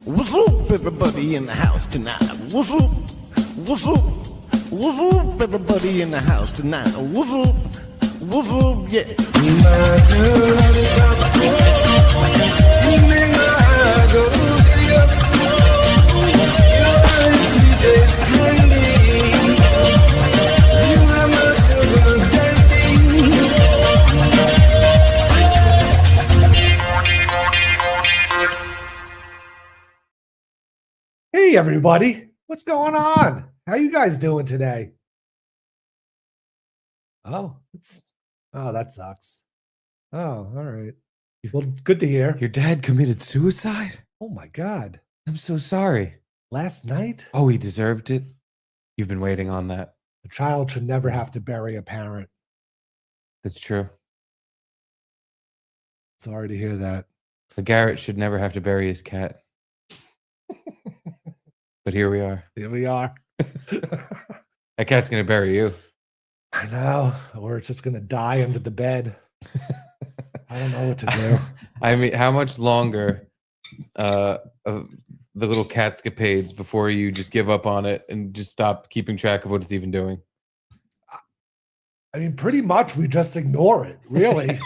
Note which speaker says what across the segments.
Speaker 1: What's up, everybody in the house tonight? What's up? What's up? What's up, everybody in the house tonight? What's up? What's up? Yeah.
Speaker 2: Hey everybody, what's going on? How you guys doing today? Oh, that sucks. Oh, all right. Well, good to hear.
Speaker 3: Your dad committed suicide?
Speaker 2: Oh my God.
Speaker 3: I'm so sorry.
Speaker 2: Last night?
Speaker 3: Oh, he deserved it? You've been waiting on that.
Speaker 2: A child should never have to bury a parent.
Speaker 3: That's true.
Speaker 2: Sorry to hear that.
Speaker 3: A Garrett should never have to bury his cat. But here we are.
Speaker 2: Here we are.
Speaker 3: That cat's going to bury you.
Speaker 2: I know. Or it's just going to die under the bed. I don't know what to do.
Speaker 3: I mean, how much longer of the little catscapades before you just give up on it and just stop keeping track of what it's even doing?
Speaker 2: I mean, pretty much we just ignore it, really.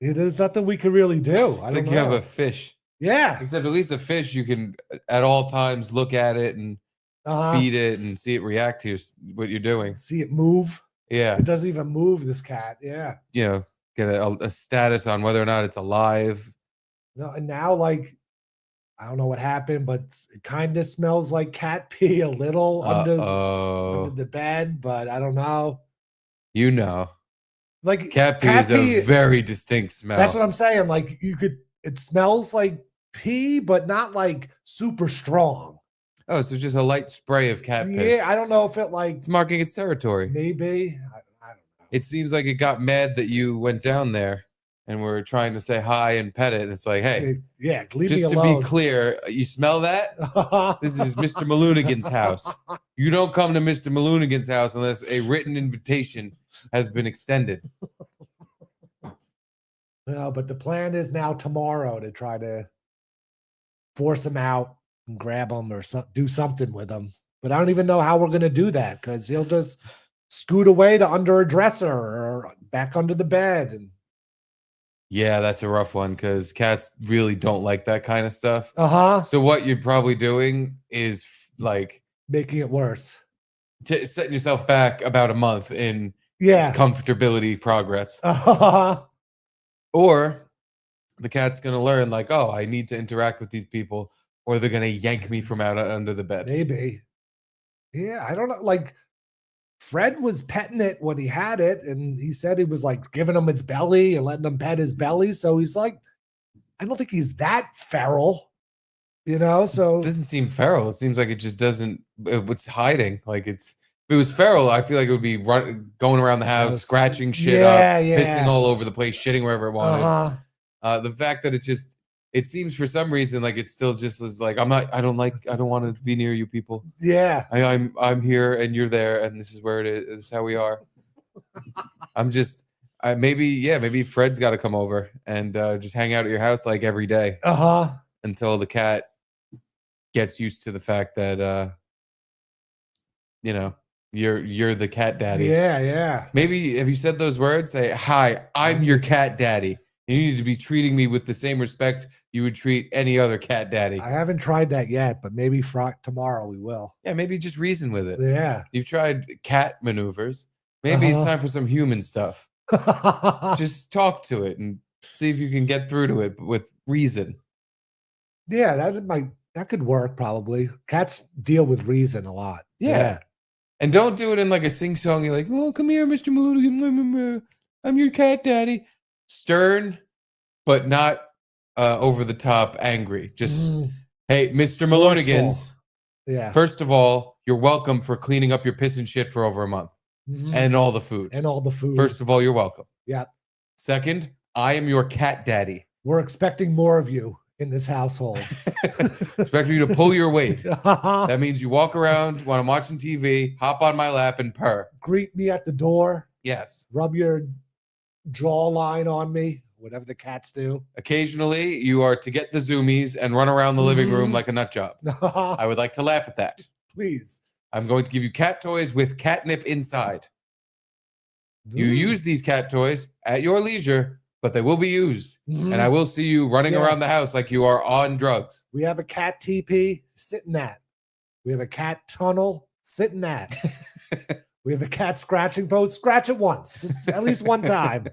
Speaker 2: There's nothing we can really do. I
Speaker 3: It's
Speaker 2: don't
Speaker 3: like
Speaker 2: know.
Speaker 3: you have a fish.
Speaker 2: Yeah.
Speaker 3: Except at least a fish, you can at all times look at it and feed it and see it react to what you're doing.
Speaker 2: See it move.
Speaker 3: Yeah.
Speaker 2: It doesn't even move, this cat. Yeah.
Speaker 3: You know, get a status on whether or not it's alive.
Speaker 2: No, and now, like, I don't know what happened, but it kind of smells like cat pee a little under the bed, but I don't know.
Speaker 3: You know.
Speaker 2: Like
Speaker 3: Cat pee is a very distinct smell.
Speaker 2: That's what I'm saying. Like, it smells like pee, but not like super strong.
Speaker 3: Oh, so just a light spray of cat piss.
Speaker 2: Yeah, I don't know if
Speaker 3: it's marking its territory.
Speaker 2: Maybe. I don't know.
Speaker 3: It seems like it got mad that you went down there and were trying to say hi and pet it. And it's like, hey,
Speaker 2: yeah, leave
Speaker 3: just
Speaker 2: me
Speaker 3: to
Speaker 2: alone.
Speaker 3: be clear, you smell that? This is Mr. Maloonigan's house. You don't come to Mr. Maloonigan's house unless a written invitation has been extended.
Speaker 2: No, but the plan is now tomorrow to try to force him out and grab him or do something with him. But I don't even know how we're going to do that because he'll just scoot away to under a dresser or back under the bed. And
Speaker 3: yeah, that's a rough one because cats really don't like that kind of stuff.
Speaker 2: Uh-huh.
Speaker 3: So what you're probably doing is like
Speaker 2: making it worse.
Speaker 3: Setting yourself back about a month in comfortability progress.
Speaker 2: Uh-huh.
Speaker 3: Or the cat's going to learn like, oh, I need to interact with these people or they're going to yank me from out under the bed.
Speaker 2: Maybe. Yeah, I don't know. Like, Fred was petting it when he had it, and he said he was like giving him its belly and letting him pet his belly. So he's like, I don't think he's that feral, you know? So
Speaker 3: it doesn't seem feral. It seems like it just doesn't, it's hiding. Like if it was feral, I feel like it would be going around the house, scratching shit up, pissing all over the place, shitting wherever it wanted. The fact that it seems for some reason like it still just is like, I don't want to be near you people.
Speaker 2: Yeah.
Speaker 3: I'm here and you're there and this is where it is. This is how we are. Maybe Fred's got to come over and just hang out at your house like every day. Until the cat gets used to the fact that you're the cat daddy.
Speaker 2: Yeah.
Speaker 3: Maybe have you said those words? Say, hi, I'm your cat daddy. You need to be treating me with the same respect you would treat any other cat daddy.
Speaker 2: I haven't tried that yet, but maybe tomorrow we will.
Speaker 3: Yeah, maybe just reason with it.
Speaker 2: Yeah.
Speaker 3: You've tried cat maneuvers. Maybe it's time for some human stuff. Just talk to it and see if you can get through to it with reason.
Speaker 2: Yeah, that could work probably. Cats deal with reason a lot.
Speaker 3: Yeah. And don't do it in like a sing-song. You're like, oh, come here, Mr. Maloonigan. I'm your cat daddy. Stern, but not over the top angry. Just, hey, Mr. Maloonigans.
Speaker 2: Yeah.
Speaker 3: First of all, you're welcome for cleaning up your piss and shit for over a month. And all the food. First of all, you're welcome.
Speaker 2: Yeah.
Speaker 3: Second, I am your cat daddy.
Speaker 2: We're expecting more of you in this household.
Speaker 3: Expect you to pull your weight. That means you walk around when I'm watching TV, hop on my lap and purr.
Speaker 2: Greet me at the door.
Speaker 3: Yes.
Speaker 2: Rub your jawline on me whatever the cats do.
Speaker 3: Occasionally, you are to get the zoomies and run around the living room like a nut job. I would like to laugh at that.
Speaker 2: Please.
Speaker 3: I'm going to give you cat toys with catnip inside. You use these cat toys at your leisure, but they will be used. And I will see you running around the house like you are on drugs.
Speaker 2: We have a cat TP, sit in that. We have a cat tunnel, sit in that. We have a cat scratching post, scratch it once, just at least one time.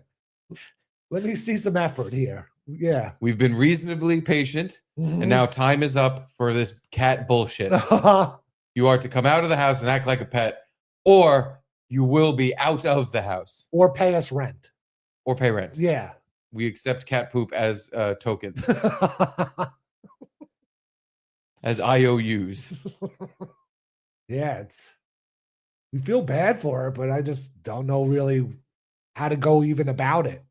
Speaker 2: Let me see some effort here. Yeah.
Speaker 3: We've been reasonably patient, and now time is up for this cat bullshit. You are to come out of the house and act like a pet, or you will be out of the house.
Speaker 2: Or pay us rent.
Speaker 3: Or pay rent.
Speaker 2: Yeah.
Speaker 3: We accept cat poop as tokens. As IOUs.
Speaker 2: Yeah, we feel bad for her, but I just don't know really how to go even about it.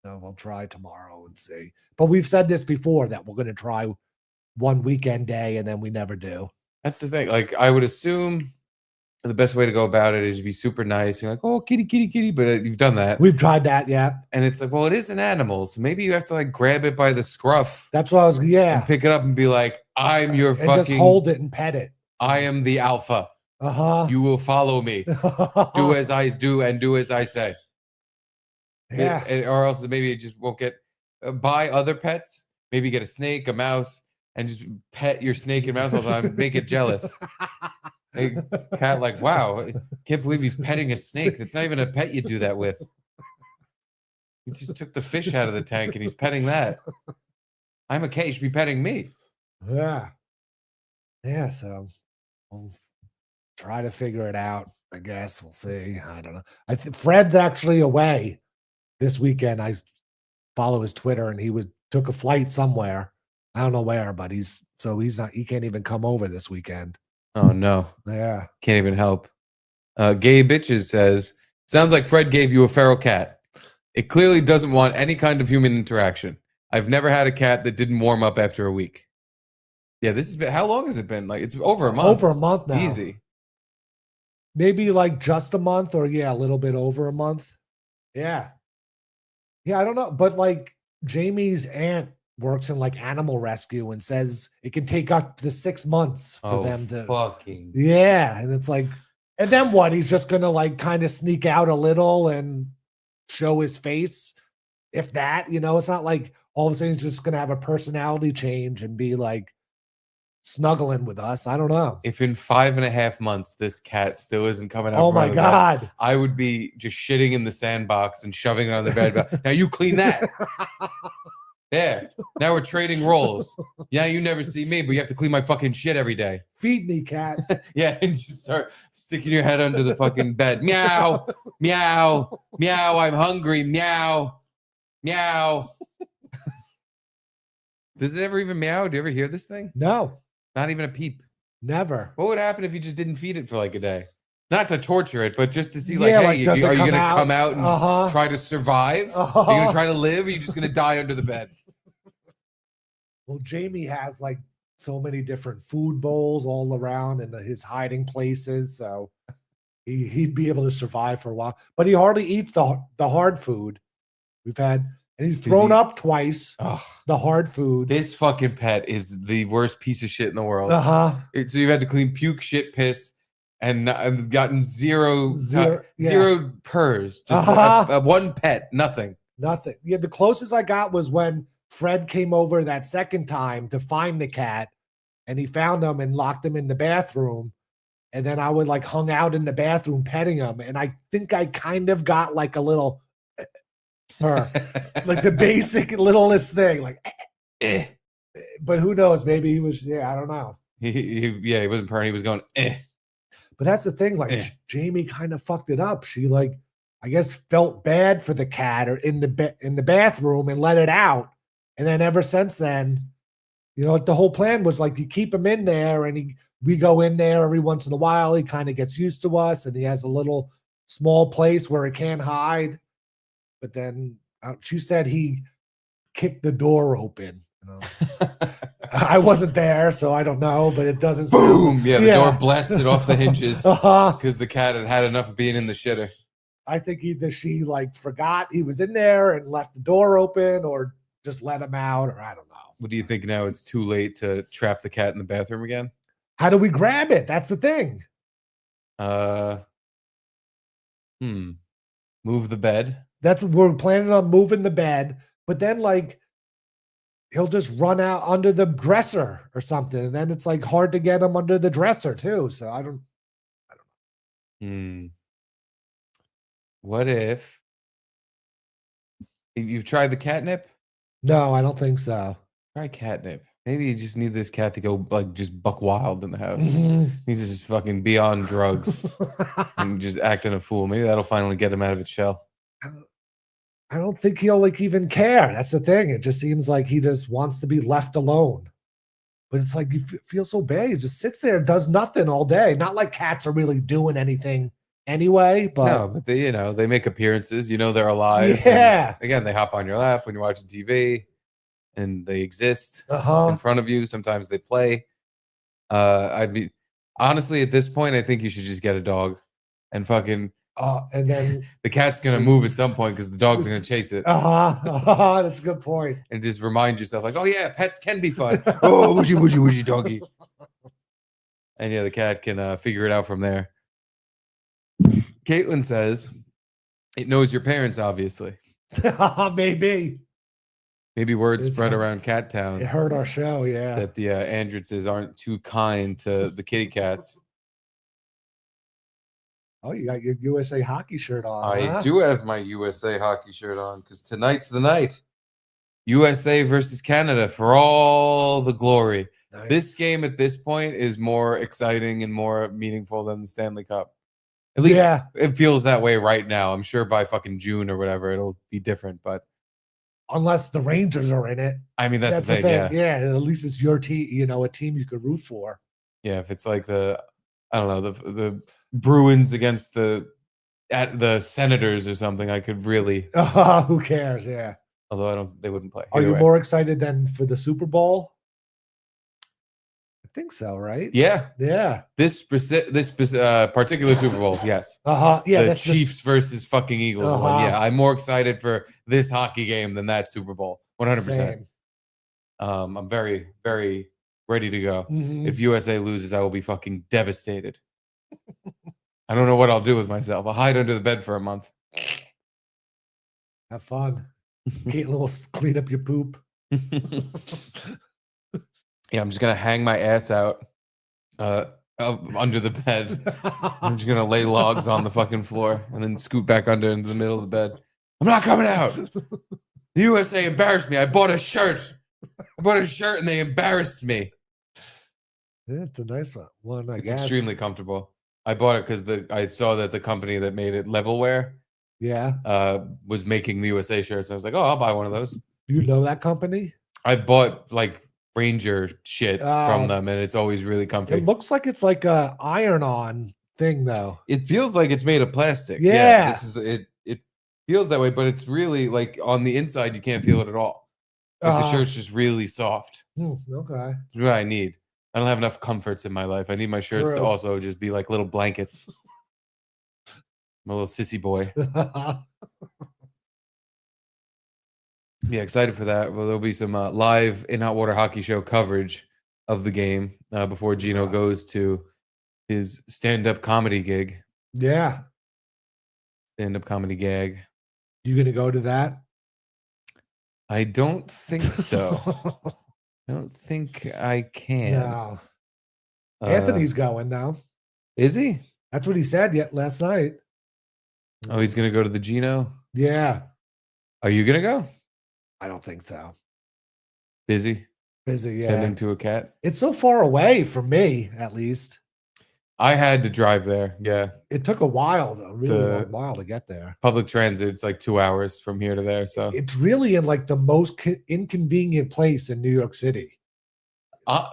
Speaker 2: So we'll try tomorrow and see. But we've said this before that we're going to try one weekend day and then we never do.
Speaker 3: That's the thing. Like, I would assume the best way to go about it is to be super nice. You're like, oh, kitty, kitty, kitty. But you've done that.
Speaker 2: We've tried that, yeah.
Speaker 3: And it's like, well, it is an animal. So maybe you have to like grab it by the scruff.
Speaker 2: That's what I was,
Speaker 3: and pick it up and be like, I'm your
Speaker 2: and
Speaker 3: fucking.
Speaker 2: just hold it and pet it.
Speaker 3: I am the alpha. You will follow me. Do as I do and do as I say.
Speaker 2: Yeah.
Speaker 3: Or else maybe it just won't get. Buy other pets. Maybe get a snake, a mouse, and just pet your snake and mouse all the time. Make it jealous. A cat like, wow, I can't believe he's petting a snake. That's not even a pet you do that with. He just took the fish out of the tank and he's petting that. I'm a cat. You should be petting me.
Speaker 2: Yeah. Yeah, so we'll try to figure it out. I guess we'll see. I don't know. Fred's actually away this weekend. I follow his Twitter, and he took a flight somewhere. I don't know where, but he can't even come over this weekend.
Speaker 3: Oh no.
Speaker 2: Yeah.
Speaker 3: Can't even help. Gay Bitches says, sounds like Fred gave you a feral cat. It clearly doesn't want any kind of human interaction. I've never had a cat that didn't warm up after a week. Yeah, this has been, how long has it been? Like, it's over a month.
Speaker 2: Over a month now.
Speaker 3: Easy.
Speaker 2: Maybe like just a month, or a little bit over a month. Yeah. Yeah, I don't know. But like Jamie's aunt works in like animal rescue and says it can take up to 6 months for them to
Speaker 3: fucking.
Speaker 2: Yeah. And it's like, and then what? He's just gonna like kind of sneak out a little and show his face. If that, it's not like all of a sudden he's just gonna have a personality change and be like snuggling with us. I don't know.
Speaker 3: If in 5.5 months this cat still isn't coming out,
Speaker 2: oh my god,
Speaker 3: bed, I would be just shitting in the sandbox and shoving it on the bed. Now you clean that. Yeah. Now we're trading roles. Yeah, you never see me, but you have to clean my fucking shit every day.
Speaker 2: Feed me, cat.
Speaker 3: Yeah, and just start sticking your head under the fucking bed. Meow, meow, meow. I'm hungry. Meow, meow. Does it ever even meow? Do you ever hear this thing?
Speaker 2: No.
Speaker 3: Not even a peep.
Speaker 2: Never.
Speaker 3: What would happen if you just didn't feed it for like a day? Not to torture it, but just to see, like, hey, are you going to come out and try to survive? Are you going to try to live? Or are you just going to die under the bed?
Speaker 2: Well, Jamie has like so many different food bowls all around in his hiding places. So he'd be able to survive for a while. But he hardly eats the hard food. We've had... And he's thrown up twice. The hard food.
Speaker 3: This fucking pet is the worst piece of shit in the world. So you've had to clean puke, shit, piss, and gotten zero purrs. Just one pet, nothing.
Speaker 2: Nothing. Yeah, the closest I got was when Fred came over that second time to find the cat, and he found him and locked him in the bathroom. And then I would like hung out in the bathroom petting him, and I think I kind of got like a little. Like the basic littlest thing, like but who knows? Maybe he was, I don't know.
Speaker 3: He wasn't purring, he was going
Speaker 2: But that's the thing, like Jamie kind of fucked it up. She like, I guess, felt bad for the cat or in the bathroom and let it out. And then ever since then, like the whole plan was like you keep him in there and we go in there every once in a while. He kind of gets used to us and he has a little small place where he can't hide. But then she said he kicked the door open. I wasn't there, so I don't know, but it doesn't.
Speaker 3: Boom! Yeah, the door blasted off the hinges because the cat had enough of being in the shitter.
Speaker 2: I think either she like forgot he was in there and left the door open, or just let him out, or I don't know.
Speaker 3: What do you think now? It's too late to trap the cat in the bathroom again?
Speaker 2: How do we grab it? That's the thing.
Speaker 3: Move the bed.
Speaker 2: That's what we're planning on, moving the bed, but then like he'll just run out under the dresser or something, and then it's like hard to get him under the dresser too. So I don't know.
Speaker 3: What if you've tried the catnip?
Speaker 2: No, I don't think so.
Speaker 3: Try catnip. Maybe you just need this cat to go like just buck wild in the house.
Speaker 2: Mm-hmm.
Speaker 3: Needs to just fucking be on drugs and just acting a fool. Maybe that'll finally get him out of its shell.
Speaker 2: I don't think he'll like even care. That's the thing. It just seems like he just wants to be left alone. But it's like you feel so bad. He just sits there and does nothing all day. Not like cats are really doing anything anyway. But
Speaker 3: no, but they, they make appearances. They're alive.
Speaker 2: Yeah.
Speaker 3: And again, they hop on your lap when you're watching TV, and they exist
Speaker 2: Uh-huh.
Speaker 3: in front of you. Sometimes they play. I'd be honestly at this point, I think you should just get a dog and fucking.
Speaker 2: And then
Speaker 3: the cat's gonna move at some point because the dog's gonna chase it.
Speaker 2: That's a good point.
Speaker 3: And just remind yourself, like, oh yeah, pets can be fun. Oh, wooshy, doggy. And yeah, the cat can figure it out from there. Caitlin says it knows your parents, obviously. Maybe word spread around Cat Town.
Speaker 2: It heard our show, yeah.
Speaker 3: That the Andritzes aren't too kind to the kitty cats.
Speaker 2: Oh, you got your USA hockey shirt on.
Speaker 3: I do have my USA hockey shirt on because tonight's the night. USA versus Canada for all the glory. Nice. This game at this point is more exciting and more meaningful than the Stanley Cup. At least it feels that way right now. I'm sure by fucking June or whatever, it'll be different. But
Speaker 2: unless the Rangers are in it.
Speaker 3: I mean, that's the thing.
Speaker 2: Yeah, at least it's your team, a team you could root for.
Speaker 3: Yeah, if it's like the Bruins against the Senators or something, I could really.
Speaker 2: Who cares? Yeah.
Speaker 3: Although they wouldn't play.
Speaker 2: Are you more excited than for the Super Bowl? I think so, right?
Speaker 3: Yeah.
Speaker 2: Yeah.
Speaker 3: This particular Super Bowl, yes.
Speaker 2: Yeah.
Speaker 3: The Chiefs versus fucking Eagles one. Yeah, I'm more excited for this hockey game than that Super Bowl. 100%. I'm very, very ready to go.
Speaker 2: Mm-hmm.
Speaker 3: If USA loses, I will be fucking devastated. I don't know what I'll do with myself. I'll hide under the bed for a month.
Speaker 2: Have fun. Caitlin will clean up your poop.
Speaker 3: Yeah, I'm just gonna hang my ass out under the bed. I'm just gonna lay logs on the fucking floor and then scoot back under into the middle of the bed. I'm not coming out. The USA embarrassed me. I bought a shirt. And they embarrassed me.
Speaker 2: Yeah, it's a nice one. I guess
Speaker 3: it's extremely comfortable. I bought it because I saw that the company that made it, Levelwear, was making the USA shirts. I was like, oh, I'll buy one of those.
Speaker 2: You know that company?
Speaker 3: I bought like Ranger shit from them, and it's always really comfy.
Speaker 2: It looks like it's like a iron-on thing, though.
Speaker 3: It feels like it's made of plastic.
Speaker 2: Yeah,
Speaker 3: this is it. It feels that way, but it's really like on the inside, you can't feel it at all. Like the shirt's just really soft.
Speaker 2: Okay,
Speaker 3: it's what I need. I don't have enough comforts in my life. I need my shirts to also just be like little blankets. I'm a little sissy boy. Yeah, excited for that. Well, there'll be some live In Hot Water Hockey Show coverage of the game before Gino goes to his stand-up comedy gig.
Speaker 2: Yeah.
Speaker 3: Stand-up comedy gag.
Speaker 2: You gonna go to that?
Speaker 3: I don't think so. I don't think I can.
Speaker 2: No. Anthony's going now.
Speaker 3: Is he?
Speaker 2: That's what he said last night.
Speaker 3: Oh, he's gonna go to the Gino?
Speaker 2: Yeah.
Speaker 3: Are you gonna go?
Speaker 2: I don't think so.
Speaker 3: Busy,
Speaker 2: yeah.
Speaker 3: Tending to a cat.
Speaker 2: It's so far away from me, at least.
Speaker 3: I had to drive there. Yeah.
Speaker 2: It took a while, though. Really long while to get there.
Speaker 3: Public transit, it's like 2 hours from here to there. So
Speaker 2: it's really in like the most inconvenient place in New York City.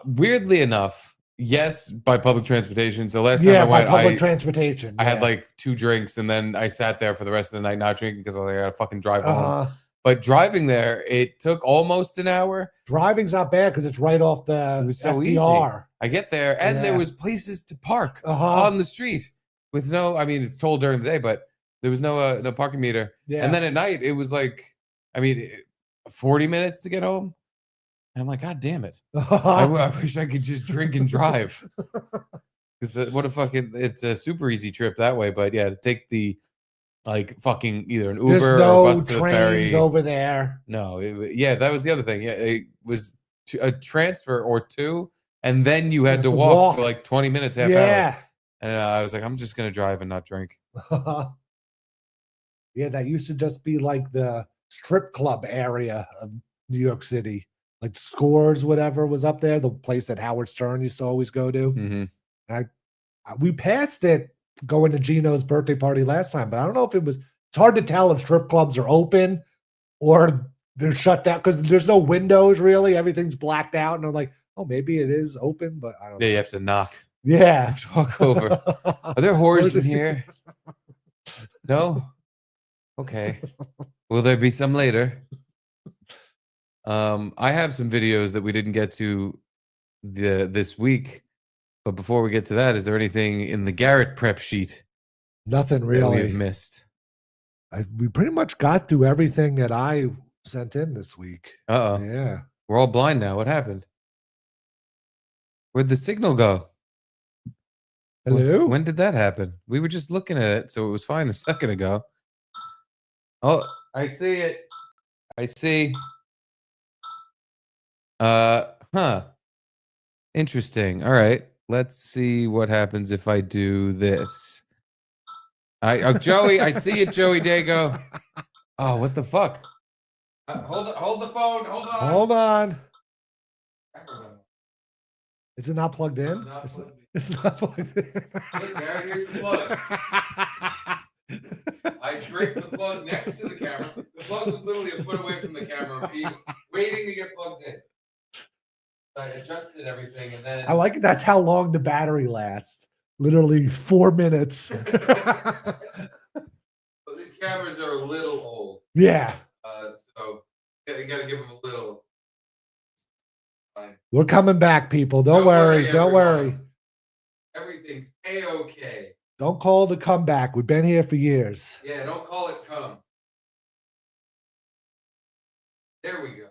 Speaker 3: Weirdly enough, yes, by public transportation. So last time I went,
Speaker 2: by public transportation.
Speaker 3: I had like 2 drinks, and then I sat there for the rest of the night not drinking because I was like, I gotta fucking drive home. But driving there, it took almost an hour.
Speaker 2: Driving's not bad because it's right off the FDR.
Speaker 3: Easy. I get there, and there was places to park on the street with no. I mean, it's told during the day, but There was no parking meter.
Speaker 2: Yeah.
Speaker 3: And then at night, it was like, I mean, 40 minutes to get home. And I'm like, God damn it. I wish I could just drink and drive. Because what a fucking, it's a super easy trip that way. But yeah, to take the, like, fucking either an Uber
Speaker 2: There's
Speaker 3: or
Speaker 2: no
Speaker 3: bus to the
Speaker 2: trains
Speaker 3: ferry.
Speaker 2: over there.
Speaker 3: No, yeah, that was the other thing. Yeah, it was a transfer or two, and then you had to walk for like 20 minutes, half hour. And I was like, I'm just gonna drive and not drink.
Speaker 2: Yeah, that used to just be like the strip club area of New York City. Like Scores, whatever was up there, the place that Howard Stern used to always go to.
Speaker 3: Mm-hmm.
Speaker 2: We passed it going to Gino's birthday party last time, but I don't know if it was. It's hard to tell if strip clubs are open or they're shut down because there's no windows really. Everything's blacked out, and I'm like, oh, maybe it is open, but I don't know.
Speaker 3: You have to knock.
Speaker 2: Yeah,
Speaker 3: you have to walk over. Are there whores in here? No. Okay. Will there be some later? I have some videos that we didn't get to this week, but before we get to that, is there anything in the Garrett prep sheet?
Speaker 2: Nothing really.
Speaker 3: That we've missed.
Speaker 2: We pretty much got through everything that I sent in this week.
Speaker 3: Uh-oh.
Speaker 2: Yeah.
Speaker 3: We're all blind now. What happened? Where'd the signal go?
Speaker 2: Hello?
Speaker 3: When did that happen? We were just looking at it, so it was fine a second ago. Oh, I see it. I see. Interesting. All right. Let's see what happens if I do this. Joey, I see it, Joey Dago. Oh, what the fuck? Hold the phone. Hold on.
Speaker 2: Hold on. Is it not plugged in? It's not plugged in.
Speaker 3: Look, Garrett, here's the plug. I draped the plug next to the camera. The plug was literally a foot away from the camera, waiting to get plugged in. So I adjusted everything, and then
Speaker 2: I like it. That's how long the battery lasts. Literally 4 minutes.
Speaker 3: But these cameras are a little old.
Speaker 2: Yeah.
Speaker 3: So you gotta give them a little time.
Speaker 2: We're coming back, people. Don't worry. Don't worry.
Speaker 3: Everything's A-okay.
Speaker 2: Don't call it a comeback. We've been here for years.
Speaker 3: Yeah, don't call it come. There we go.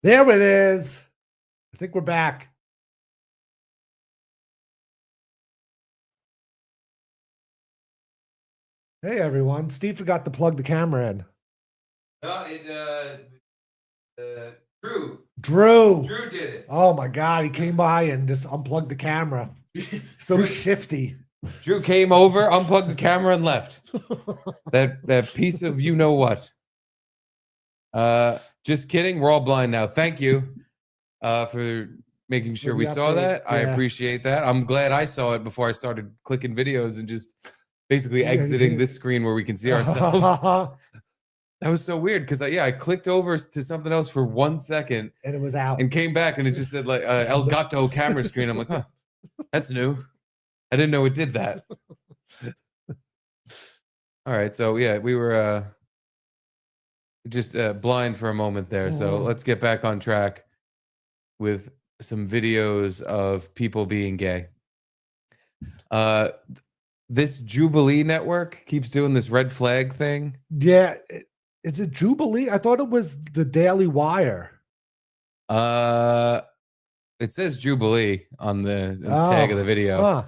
Speaker 2: There it is. I think we're back. Hey, everyone. Steve forgot to plug the camera in.
Speaker 3: No, Drew.
Speaker 2: Drew
Speaker 3: did it.
Speaker 2: Oh, my God. He came by and just unplugged the camera. So shifty.
Speaker 3: Drew came over, unplugged the camera, and left. that piece of you know what. Just kidding. We're all blind now. Thank you for making sure we saw that. Yeah. I appreciate that. I'm glad I saw it before I started clicking videos and just basically exiting this screen where we can see ourselves. That was so weird because I clicked over to something else for 1 second
Speaker 2: and it was out
Speaker 3: and came back and it just said like El Gato camera screen. I'm like, huh, that's new. I didn't know it did that. All right, so yeah, we were just blind for a moment there. So let's get back on track with some videos of people being gay. This Jubilee network keeps doing this red flag thing.
Speaker 2: Yeah. Is it Jubilee? I thought it was the Daily Wire.
Speaker 3: It says Jubilee on the tag of the video,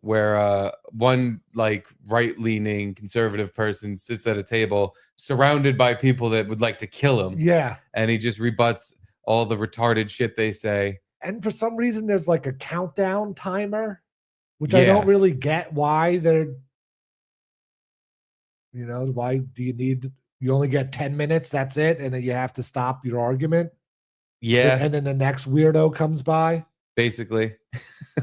Speaker 3: where one like right-leaning conservative person sits at a table surrounded by people that would like to kill him.
Speaker 2: Yeah.
Speaker 3: And he just rebuts all the retarded shit they say.
Speaker 2: And for some reason, there's like a countdown timer, which I don't really get why they're, why do you only get 10 minutes, that's it, and then you have to stop your argument?
Speaker 3: Yeah.
Speaker 2: And then the next weirdo comes by?
Speaker 3: Basically.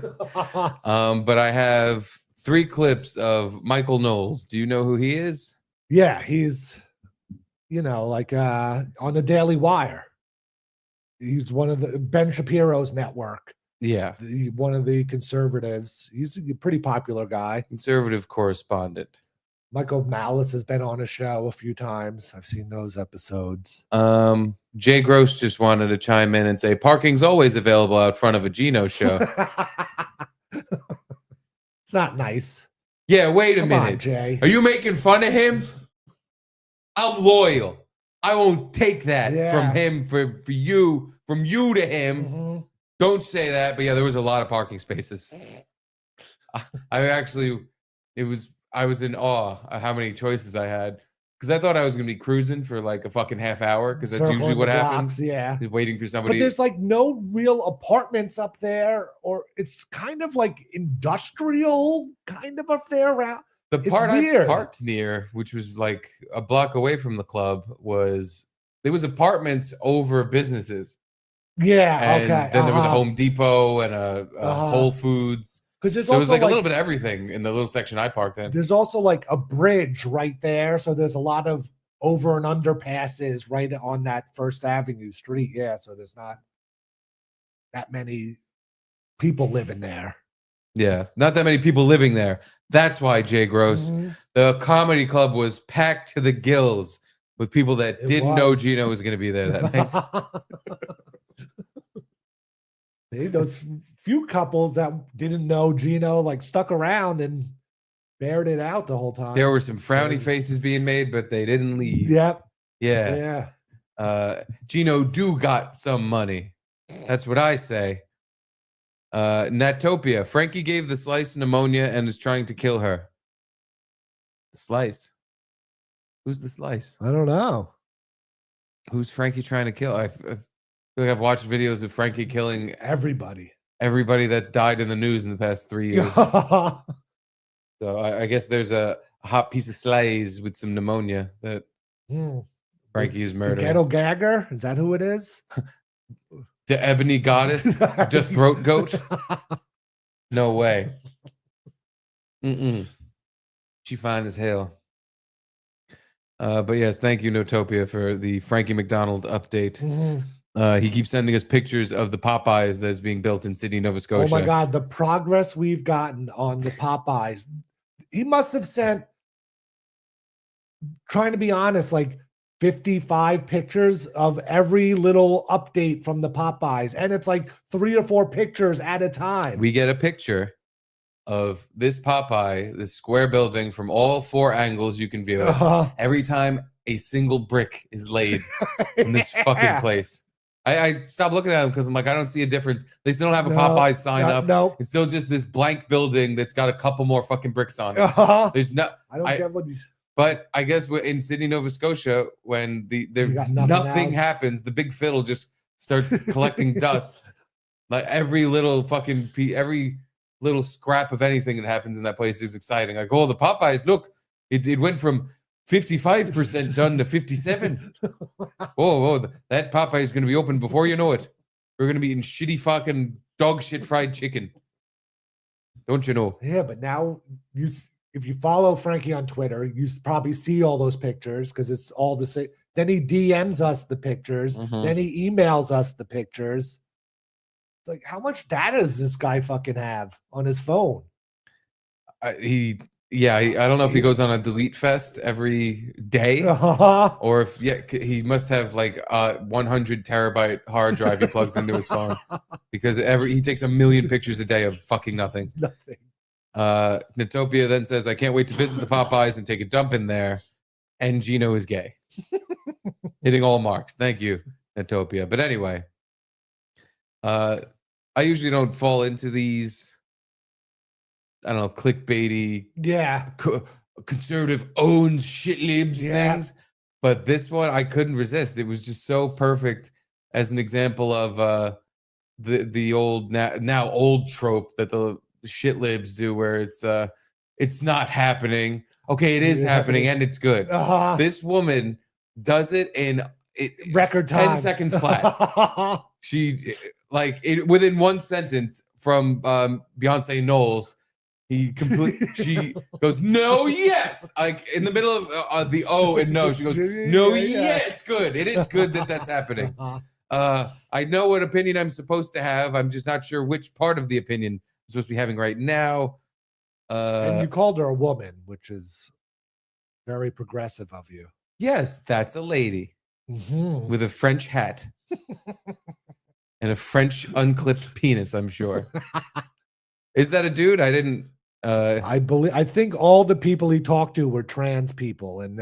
Speaker 3: But I have 3 clips of Michael Knowles. Do you know who he is?
Speaker 2: Yeah, he's, like on the Daily Wire. He's one of the Ben Shapiro's network.
Speaker 3: Yeah.
Speaker 2: One of the conservatives. He's a pretty popular guy.
Speaker 3: Conservative correspondent.
Speaker 2: Michael Malice has been on a show a few times. I've seen those episodes.
Speaker 3: Jay Gross just wanted to chime in and say parking's always available out front of a Gino show.
Speaker 2: It's not nice.
Speaker 3: Yeah, wait a
Speaker 2: Come
Speaker 3: minute.
Speaker 2: on, Jay.
Speaker 3: Are you making fun of him? I'm loyal. I won't take that from him from you to him.
Speaker 2: Mm-hmm.
Speaker 3: Don't say that. But yeah, there was a lot of parking spaces. I was in awe of how many choices I had. Because I thought I was going to be cruising for like a fucking half hour. Because that's usually what happens.
Speaker 2: Yeah.
Speaker 3: Waiting for somebody.
Speaker 2: But there's like no real apartments up there. Or it's kind of like industrial kind of up there around.
Speaker 3: The part I parked near, which was like a block away from the club, there was apartments over businesses.
Speaker 2: Yeah,
Speaker 3: and
Speaker 2: okay.
Speaker 3: Then there was a Home Depot and a Whole Foods.
Speaker 2: Because there's
Speaker 3: so
Speaker 2: also
Speaker 3: it was like a little bit of everything in the little section I parked in.
Speaker 2: There's also like a bridge right there, so there's a lot of over and underpasses right on that First Avenue street. Yeah, so there's not that many people living there.
Speaker 3: Yeah, not that many people living there. That's why, Jay Gross, the comedy club was packed to the gills with people that didn't know Gino was going to be there that night.
Speaker 2: Those few couples that didn't know Gino like stuck around and bared it out the whole time.
Speaker 3: There were some frowny faces being made, but they didn't leave.
Speaker 2: Yep.
Speaker 3: Yeah. Gino got some money. That's what I say. Natopia. Frankie gave the Slice pneumonia and is trying to kill her. The Slice? Who's the Slice?
Speaker 2: I don't know.
Speaker 3: Who's Frankie trying to kill? I feel like I've watched videos of Frankie killing
Speaker 2: everybody
Speaker 3: that's died in the news in the past 3 years. So I guess there's a hot piece of slice with some pneumonia that Frankie is murdering.
Speaker 2: The ghetto gagger? Is that who it is?
Speaker 3: The ebony goddess? The throat goat? No way. She fine as hell. But yes, thank you, Notopia, for the Frankie McDonald update. He keeps sending us pictures of the Popeyes that's being built in Sydney, Nova Scotia.
Speaker 2: Oh my God, the progress we've gotten on the Popeyes. He must have sent, trying to be honest, like 55 pictures of every little update from the Popeyes. And it's like 3 or 4 pictures at a time.
Speaker 3: We get a picture of this Popeye, this square building from all 4 angles you can view it. Every time a single brick is laid in this fucking place. I stopped looking at them because I'm like, I don't see a difference. They still don't have a Popeye sign up.
Speaker 2: No.
Speaker 3: It's still just this blank building that's got a couple more fucking bricks on it. There's no.
Speaker 2: I don't get what he's.
Speaker 3: But I guess we're in Sydney, Nova Scotia, when nothing happens, the big fiddle just starts collecting dust. Like every little scrap of anything that happens in that place is exciting. Like, oh, the Popeyes, look, it went from 55% done to 57. Whoa, that Popeye is going to be open before you know it. We're going to be eating shitty fucking dog shit fried chicken. Don't you know?
Speaker 2: Yeah, but now if you follow Frankie on Twitter, you probably see all those pictures because it's all the same. Then he DMs us the pictures. Then he emails us the pictures. It's like, how much data does this guy fucking have on his phone?
Speaker 3: I don't know if he goes on a delete fest every day or if he must have like a 100 terabyte hard drive he plugs into his phone because he takes 1 million pictures a day of fucking nothing. Natopia then says, I can't wait to visit the Popeyes and take a dump in there. And Gino is gay. Hitting all marks. Thank you, Natopia. But anyway, I usually don't fall into these, I don't know, clickbaity, conservative owns shit libs things. But this one, I couldn't resist. It was just so perfect as an example of the old, now old trope that the shit libs do, where it's not happening. Okay, it is happening and it's good. This woman does it in
Speaker 2: record time.
Speaker 3: 10 seconds flat. She within one sentence from Beyonce Knowles. She goes, no, yes. Like in the middle of the O and no, she goes, no, yeah, it's good. It is good that that's happening. I know what opinion I'm supposed to have. I'm just not sure which part of the opinion I'm supposed to be having right now.
Speaker 2: And you called her a woman, which is very progressive of you.
Speaker 3: Yes, that's a lady with a French hat and a French unclipped penis, I'm sure. Is that a dude? I didn't.
Speaker 2: I think all the people he talked to were trans people in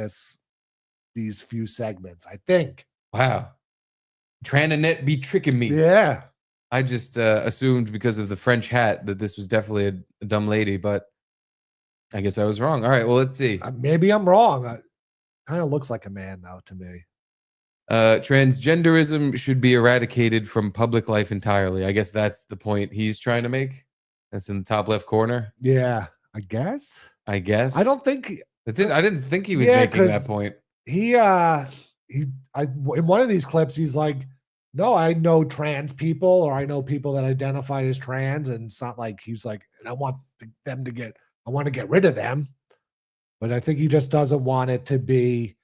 Speaker 2: these few segments. I think.
Speaker 3: Wow. Transinet be tricking me.
Speaker 2: Yeah.
Speaker 3: I just assumed because of the French hat that this was definitely a dumb lady, but I guess I was wrong. All right, well, let's see.
Speaker 2: Maybe I'm wrong. Kind of looks like a man now to me.
Speaker 3: Transgenderism should be eradicated from public life entirely. I guess that's the point he's trying to make. That's in the top left corner.
Speaker 2: Yeah, I guess.
Speaker 3: I
Speaker 2: don't think
Speaker 3: I didn't think he was making that point.
Speaker 2: In one of these clips, he's like, no, I know trans people, or I know people that identify as trans, and it's not like he's like, I want to get rid of them. But I think he just doesn't want it to be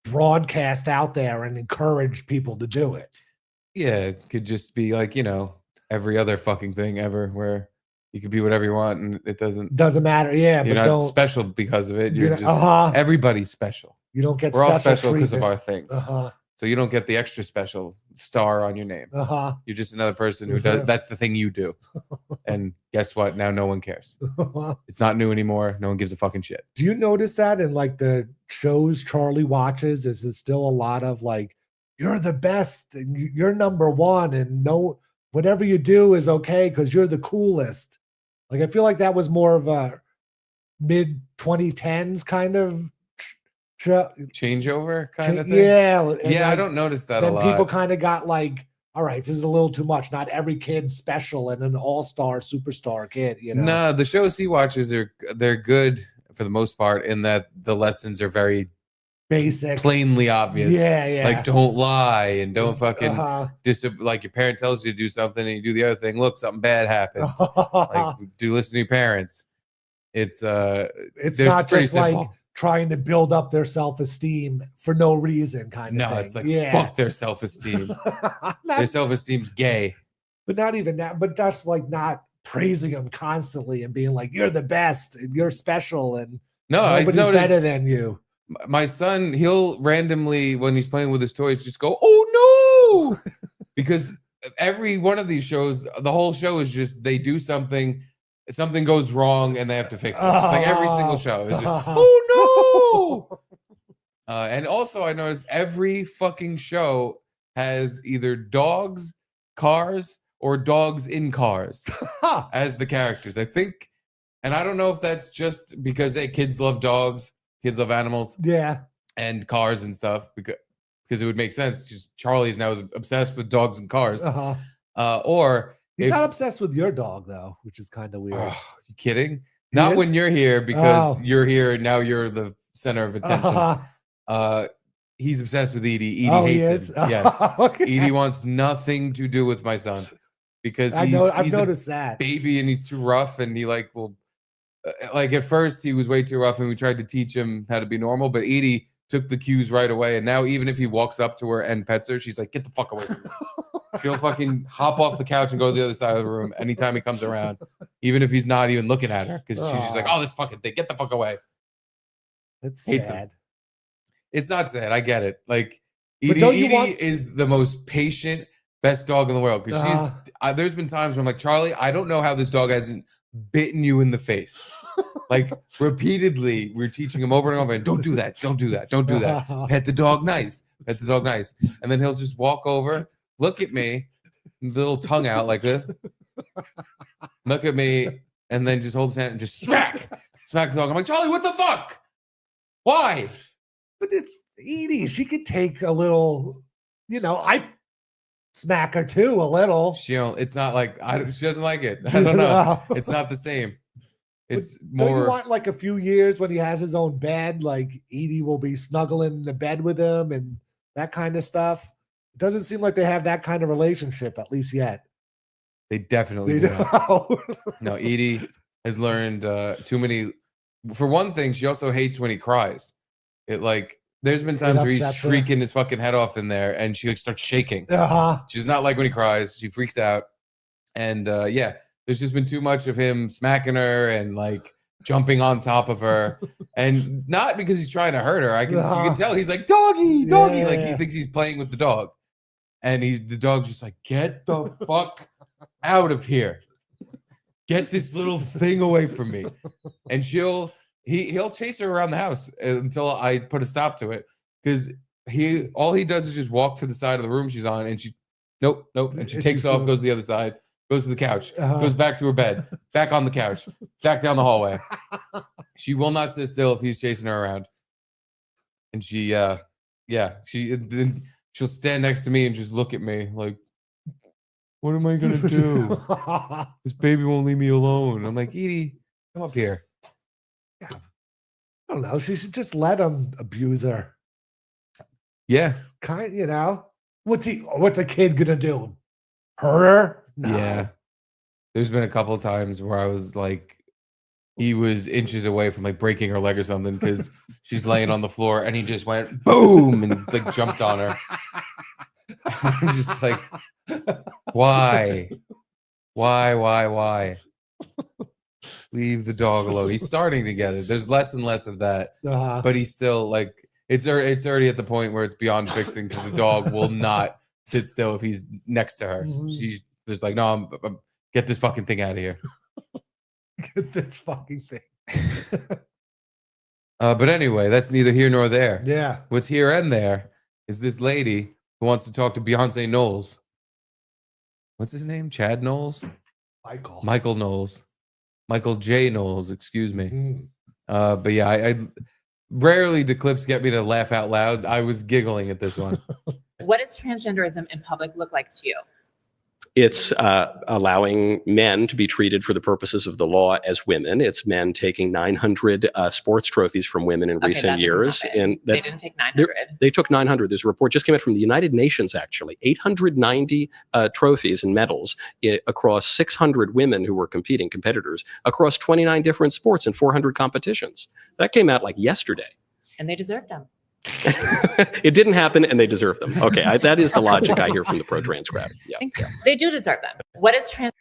Speaker 2: broadcast out there and encourage people to do it.
Speaker 3: Yeah, it could just be like, every other fucking thing ever where you could be whatever you want and it doesn't
Speaker 2: matter. Yeah,
Speaker 3: you're not special because of it. You're just everybody's special.
Speaker 2: You don't get
Speaker 3: we're all special because of our things. So you don't get the extra special star on your name. You're just another person who does. That's the thing you do. And guess what? Now no one cares. It's not new anymore. No one gives a fucking shit.
Speaker 2: Do you notice that in like the shows Charlie watches? Is it still a lot of like, you're the best and you're number one, and no, whatever you do is okay because you're the coolest. Like I feel like that was more of a mid 2010s kind of
Speaker 3: changeover kind of thing.
Speaker 2: Yeah.
Speaker 3: Yeah, I don't notice that a lot.
Speaker 2: People kind of got like, all right, this is a little too much. Not every kid's special and an all-star superstar kid,
Speaker 3: No, the shows he watches they're good for the most part in that the lessons are very
Speaker 2: basic,
Speaker 3: plainly obvious.
Speaker 2: Yeah.
Speaker 3: Like don't lie and don't fucking like your parent tells you to do something and you do the other thing. Look, something bad happened. Like do listen to your parents. It's
Speaker 2: not just simple. Like trying to build up their self-esteem for no reason kind of thing.
Speaker 3: No, it's like fuck their self-esteem. Their self-esteem's gay.
Speaker 2: But not even that, but just like not praising them constantly and being like, you're the best and you're special and nobody's better than you.
Speaker 3: My son, he'll randomly, when he's playing with his toys, just go, oh no! Because every one of these shows, the whole show is just they do something goes wrong and they have to fix it. It's like every single show. It's just, oh no! And also I noticed every fucking show has either dogs, cars, or dogs in cars as the characters. I think, and I don't know if that's just because kids love dogs, kids love animals, and cars and stuff, because it would make sense. Just Charlie's now is obsessed with dogs and cars, or
Speaker 2: he's not obsessed with your dog though, which is kind of weird.
Speaker 3: You kidding? Not when you're here, because you're here and now you're the center of attention. He's obsessed with Edie. Edie hates him. Yes. Okay. Edie wants nothing to do with my son because I've
Speaker 2: noticed that
Speaker 3: baby and he's too rough, and he like at first he was way too rough and we tried to teach him how to be normal, but Edie took the cues right away, and now even if he walks up to her and pets her, she's like, get the fuck away from me. She'll fucking hop off the couch and go to the other side of the room anytime he comes around, even if he's not even looking at her, because she's just like, oh, this fucking thing, get the fuck away.
Speaker 2: That's
Speaker 3: hates
Speaker 2: sad.
Speaker 3: Him. It's not sad. I get it. Like Edie is the most patient, best dog in the world, because she's. There's been times where I'm like, Charlie, I don't know how this dog hasn't bitten you in the face. Like repeatedly, we're teaching him over and over, and don't do that, don't do that, don't do that. Pet the dog nice, pet the dog nice, and then he'll just walk over, look at me, little tongue out like this, look at me, and then just hold his hand and just smack the dog. I'm like, Charlie, what the fuck? Why?
Speaker 2: But it's Edie. She could take a little, I smack her too a little.
Speaker 3: It's not like she doesn't like it. I don't know. It's not the same. It's more.
Speaker 2: Don't you want like a few years when he has his own bed, like Edie will be snuggling in the bed with him and that kind of stuff? It doesn't seem like they have that kind of relationship, at least yet.
Speaker 3: They definitely do. No, Edie has learned too many. For one thing, she also hates when he cries. There's been times where he's shrieking his fucking head off in there, and she starts shaking. She's not like when he cries. She freaks out. And there's just been too much of him smacking her and like jumping on top of her, and not because he's trying to hurt her. You can tell he's like doggy, like he thinks he's playing with the dog, and the dog's just like, get the fuck out of here, get this little thing away from me. And he'll chase her around the house until I put a stop to it. Because all he does is just walk to the side of the room she's on, and she nope. And she takes off, goes to the other side, goes to the couch, goes back to her bed, back on the couch, back down the hallway. She will not sit still if he's chasing her around. And she'll stand next to me and just look at me like, what am I gonna do? This baby won't leave me alone. I'm like, Edie, come up here.
Speaker 2: Yeah. I don't know. She should just let him abuse her.
Speaker 3: Yeah.
Speaker 2: What's a kid gonna do? Hurt her? No.
Speaker 3: Yeah. There's been a couple of times where I was like, he was inches away from like breaking her leg or something because she's laying on the floor and he just went boom and like jumped on her. I'm just like, why? Leave the dog alone. He's starting to get it. There's less and less of that, but he's still like, it's already at the point where it's beyond fixing because the dog will not sit still if he's next to her. She's just like, no, I'm get this fucking thing out of here.
Speaker 2: Get this fucking thing.
Speaker 3: But anyway, that's neither here nor there.
Speaker 2: Yeah.
Speaker 3: What's here and there is this lady who wants to talk to Beyonce Knowles. What's his name? Chad Knowles? Michael Knowles. Michael J. Knowles, excuse me.
Speaker 2: Mm-hmm.
Speaker 3: But yeah, I rarely do clips get me to laugh out loud. I was giggling at this one.
Speaker 4: What does transgenderism in public look like to you?
Speaker 5: It's allowing men to be treated for the purposes of the law as women. It's men taking 900 sports trophies from women in recent years.
Speaker 4: And they didn't take 900.
Speaker 5: They took 900. There's a report just came out from the United Nations, actually. 890 trophies and medals across 600 women who were competitors, across 29 different sports and 400 competitions. That came out like yesterday.
Speaker 4: And they deserved them.
Speaker 5: It didn't happen, and they deserve them. Okay, that is the logic I hear from the pro-trans crowd. Yeah,
Speaker 4: thank you. They do deserve them. What is trans?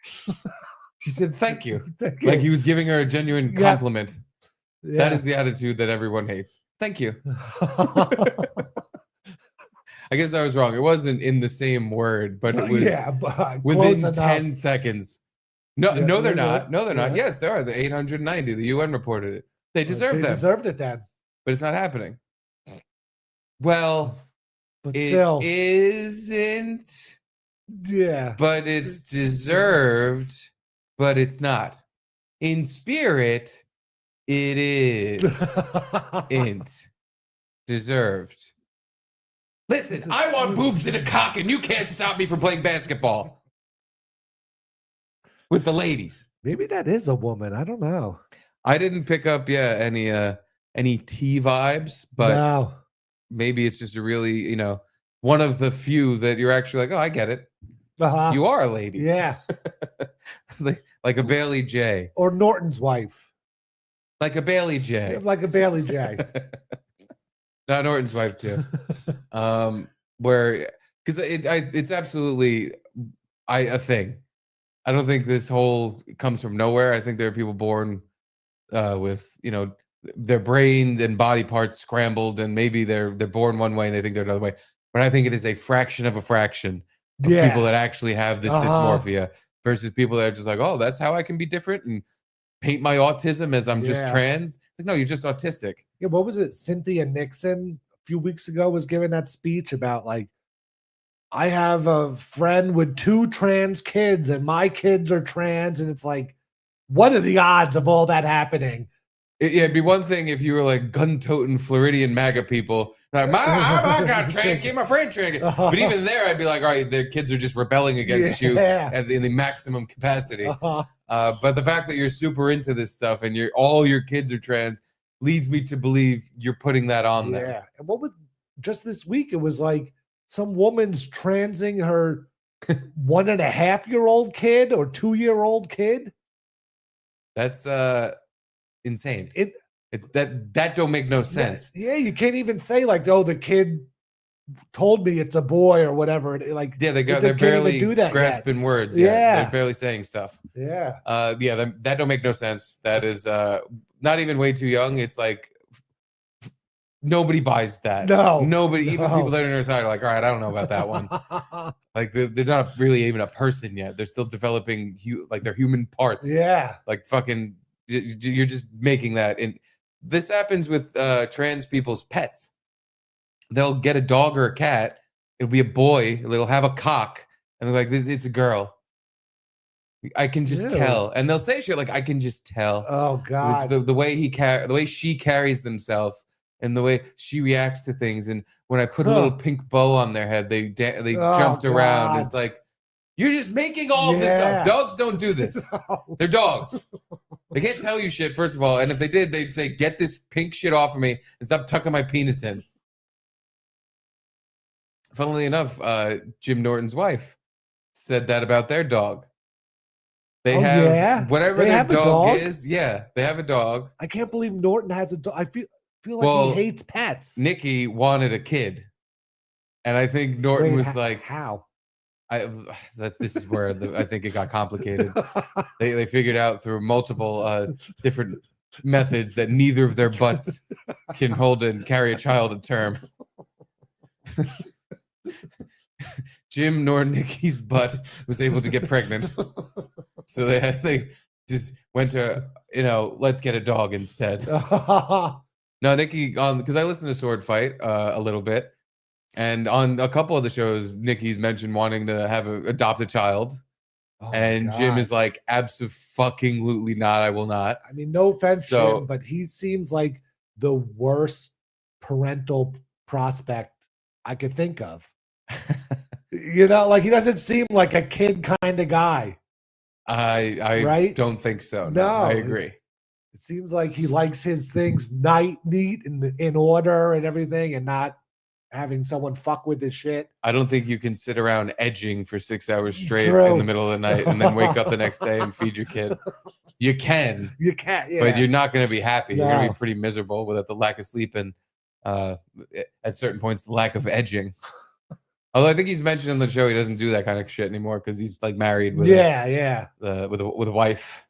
Speaker 3: She said, "Thank you." Like he was giving her a genuine compliment. Yeah. That is the attitude that everyone hates. Thank you. I guess I was wrong. It wasn't in the same word, but it was within 10 seconds. No, they're not. No, they're not. Yes, there are. The 890. The UN reported it. They deserve them.
Speaker 2: They deserved it then.
Speaker 3: But it's not happening. Well,
Speaker 2: but still,
Speaker 3: it isn't.
Speaker 2: Yeah.
Speaker 3: But it's deserved, but it's not. In spirit, it is. Int. Deserved. Listen, I want boobs in a cock, and you can't stop me from playing basketball with the ladies.
Speaker 2: Maybe that is a woman. I don't know.
Speaker 3: I didn't pick up any T vibes, but
Speaker 2: no.
Speaker 3: Maybe it's just a really, one of the few that you're actually like, oh, I get it. You are a lady.
Speaker 2: Yeah.
Speaker 3: like a Bailey J.
Speaker 2: Or Norton's wife.
Speaker 3: Like a Bailey J.
Speaker 2: Like a Bailey J.
Speaker 3: Not Norton's wife too. Because it's absolutely a thing. I don't think this whole comes from nowhere. I think there are people born with, their brains and body parts scrambled, and maybe they're born one way and they think they're another way. But I think it is a fraction of people that actually have this dysmorphia versus people that are just like, oh, that's how I can be different and paint my autism as I'm just trans. Like, no, you're just autistic.
Speaker 2: Yeah, what was it? Cynthia Nixon a few weeks ago was giving that speech about like, I have a friend with 2 trans kids and my kids are trans. And it's like, what are the odds of all that happening?
Speaker 3: It'd be one thing if you were like gun-toting Floridian MAGA people. Like, I got trans kid, my friend trans kid. But even there, I'd be like, all right, their kids are just rebelling against you in the maximum capacity. But the fact that you're super into this stuff and all your kids are trans leads me to believe you're putting that on there.
Speaker 2: Yeah. And what was just this week? It was like some woman's transing her 1.5-year-old kid or 2-year-old kid.
Speaker 3: That's insane. That don't make no sense.
Speaker 2: Yeah, you can't even say like, oh, the kid told me it's a boy or whatever. Like,
Speaker 3: they're barely grasping yet. Words. Yeah, they're barely saying stuff.
Speaker 2: Yeah.
Speaker 3: That don't make no sense. That is not even way too young. It's like nobody buys that. Nobody, even people that are on their side are like, all right, I don't know about that one. Like they're not really even a person yet. They're still developing like their human parts.
Speaker 2: Yeah.
Speaker 3: Like fucking, you're just making that. And this happens with trans people's pets. They'll get a dog or a cat. It'll be a boy. It'll have a cock, and they're like, "It's a girl." I can just tell, and they'll say shit like, "I can just tell."
Speaker 2: Oh God!
Speaker 3: The way the way she carries themselves, and the way she reacts to things, and when I put a little pink bow on their head, they jumped around. It's like you're just making all this up. Dogs don't do this. They're dogs. They can't tell you shit, first of all, and if they did, they'd say, "Get this pink shit off of me and stop tucking my penis in." Funnily enough, Jim Norton's wife said that about their dog. They have whatever their dog is. Yeah, they have a dog.
Speaker 2: I can't believe Norton has a dog. I feel like he hates pets.
Speaker 3: Nikki wanted a kid, and I think Norton was like,
Speaker 2: "How?"
Speaker 3: This is where I think it got complicated. They figured out through multiple different methods that neither of their butts can hold and carry a child to term. Jim nor Nikki's butt was able to get pregnant, so they just went to let's get a dog instead. No, Nikki because I listened to Sword Fight a little bit, and on a couple of the shows, Nikki's mentioned wanting to adopt a child, and Jim is like, absolutely not, I will not.
Speaker 2: I mean, no offense, Jim, but he seems like the worst parental prospect I could think of. Like he doesn't seem like a kid kind of guy.
Speaker 3: I don't think so. No, I agree.
Speaker 2: It seems like he likes his things neat and in order and everything, and not having someone fuck with his shit.
Speaker 3: I don't think you can sit around edging for 6 hours straight in the middle of the night and then wake up the next day and feed your kid. You can,
Speaker 2: yeah.
Speaker 3: But you're not going to be happy. You're going to be pretty miserable with the lack of sleep and at certain points the lack of edging. Although I think he's mentioned on the show he doesn't do that kind of shit anymore because he's like married with with a wife.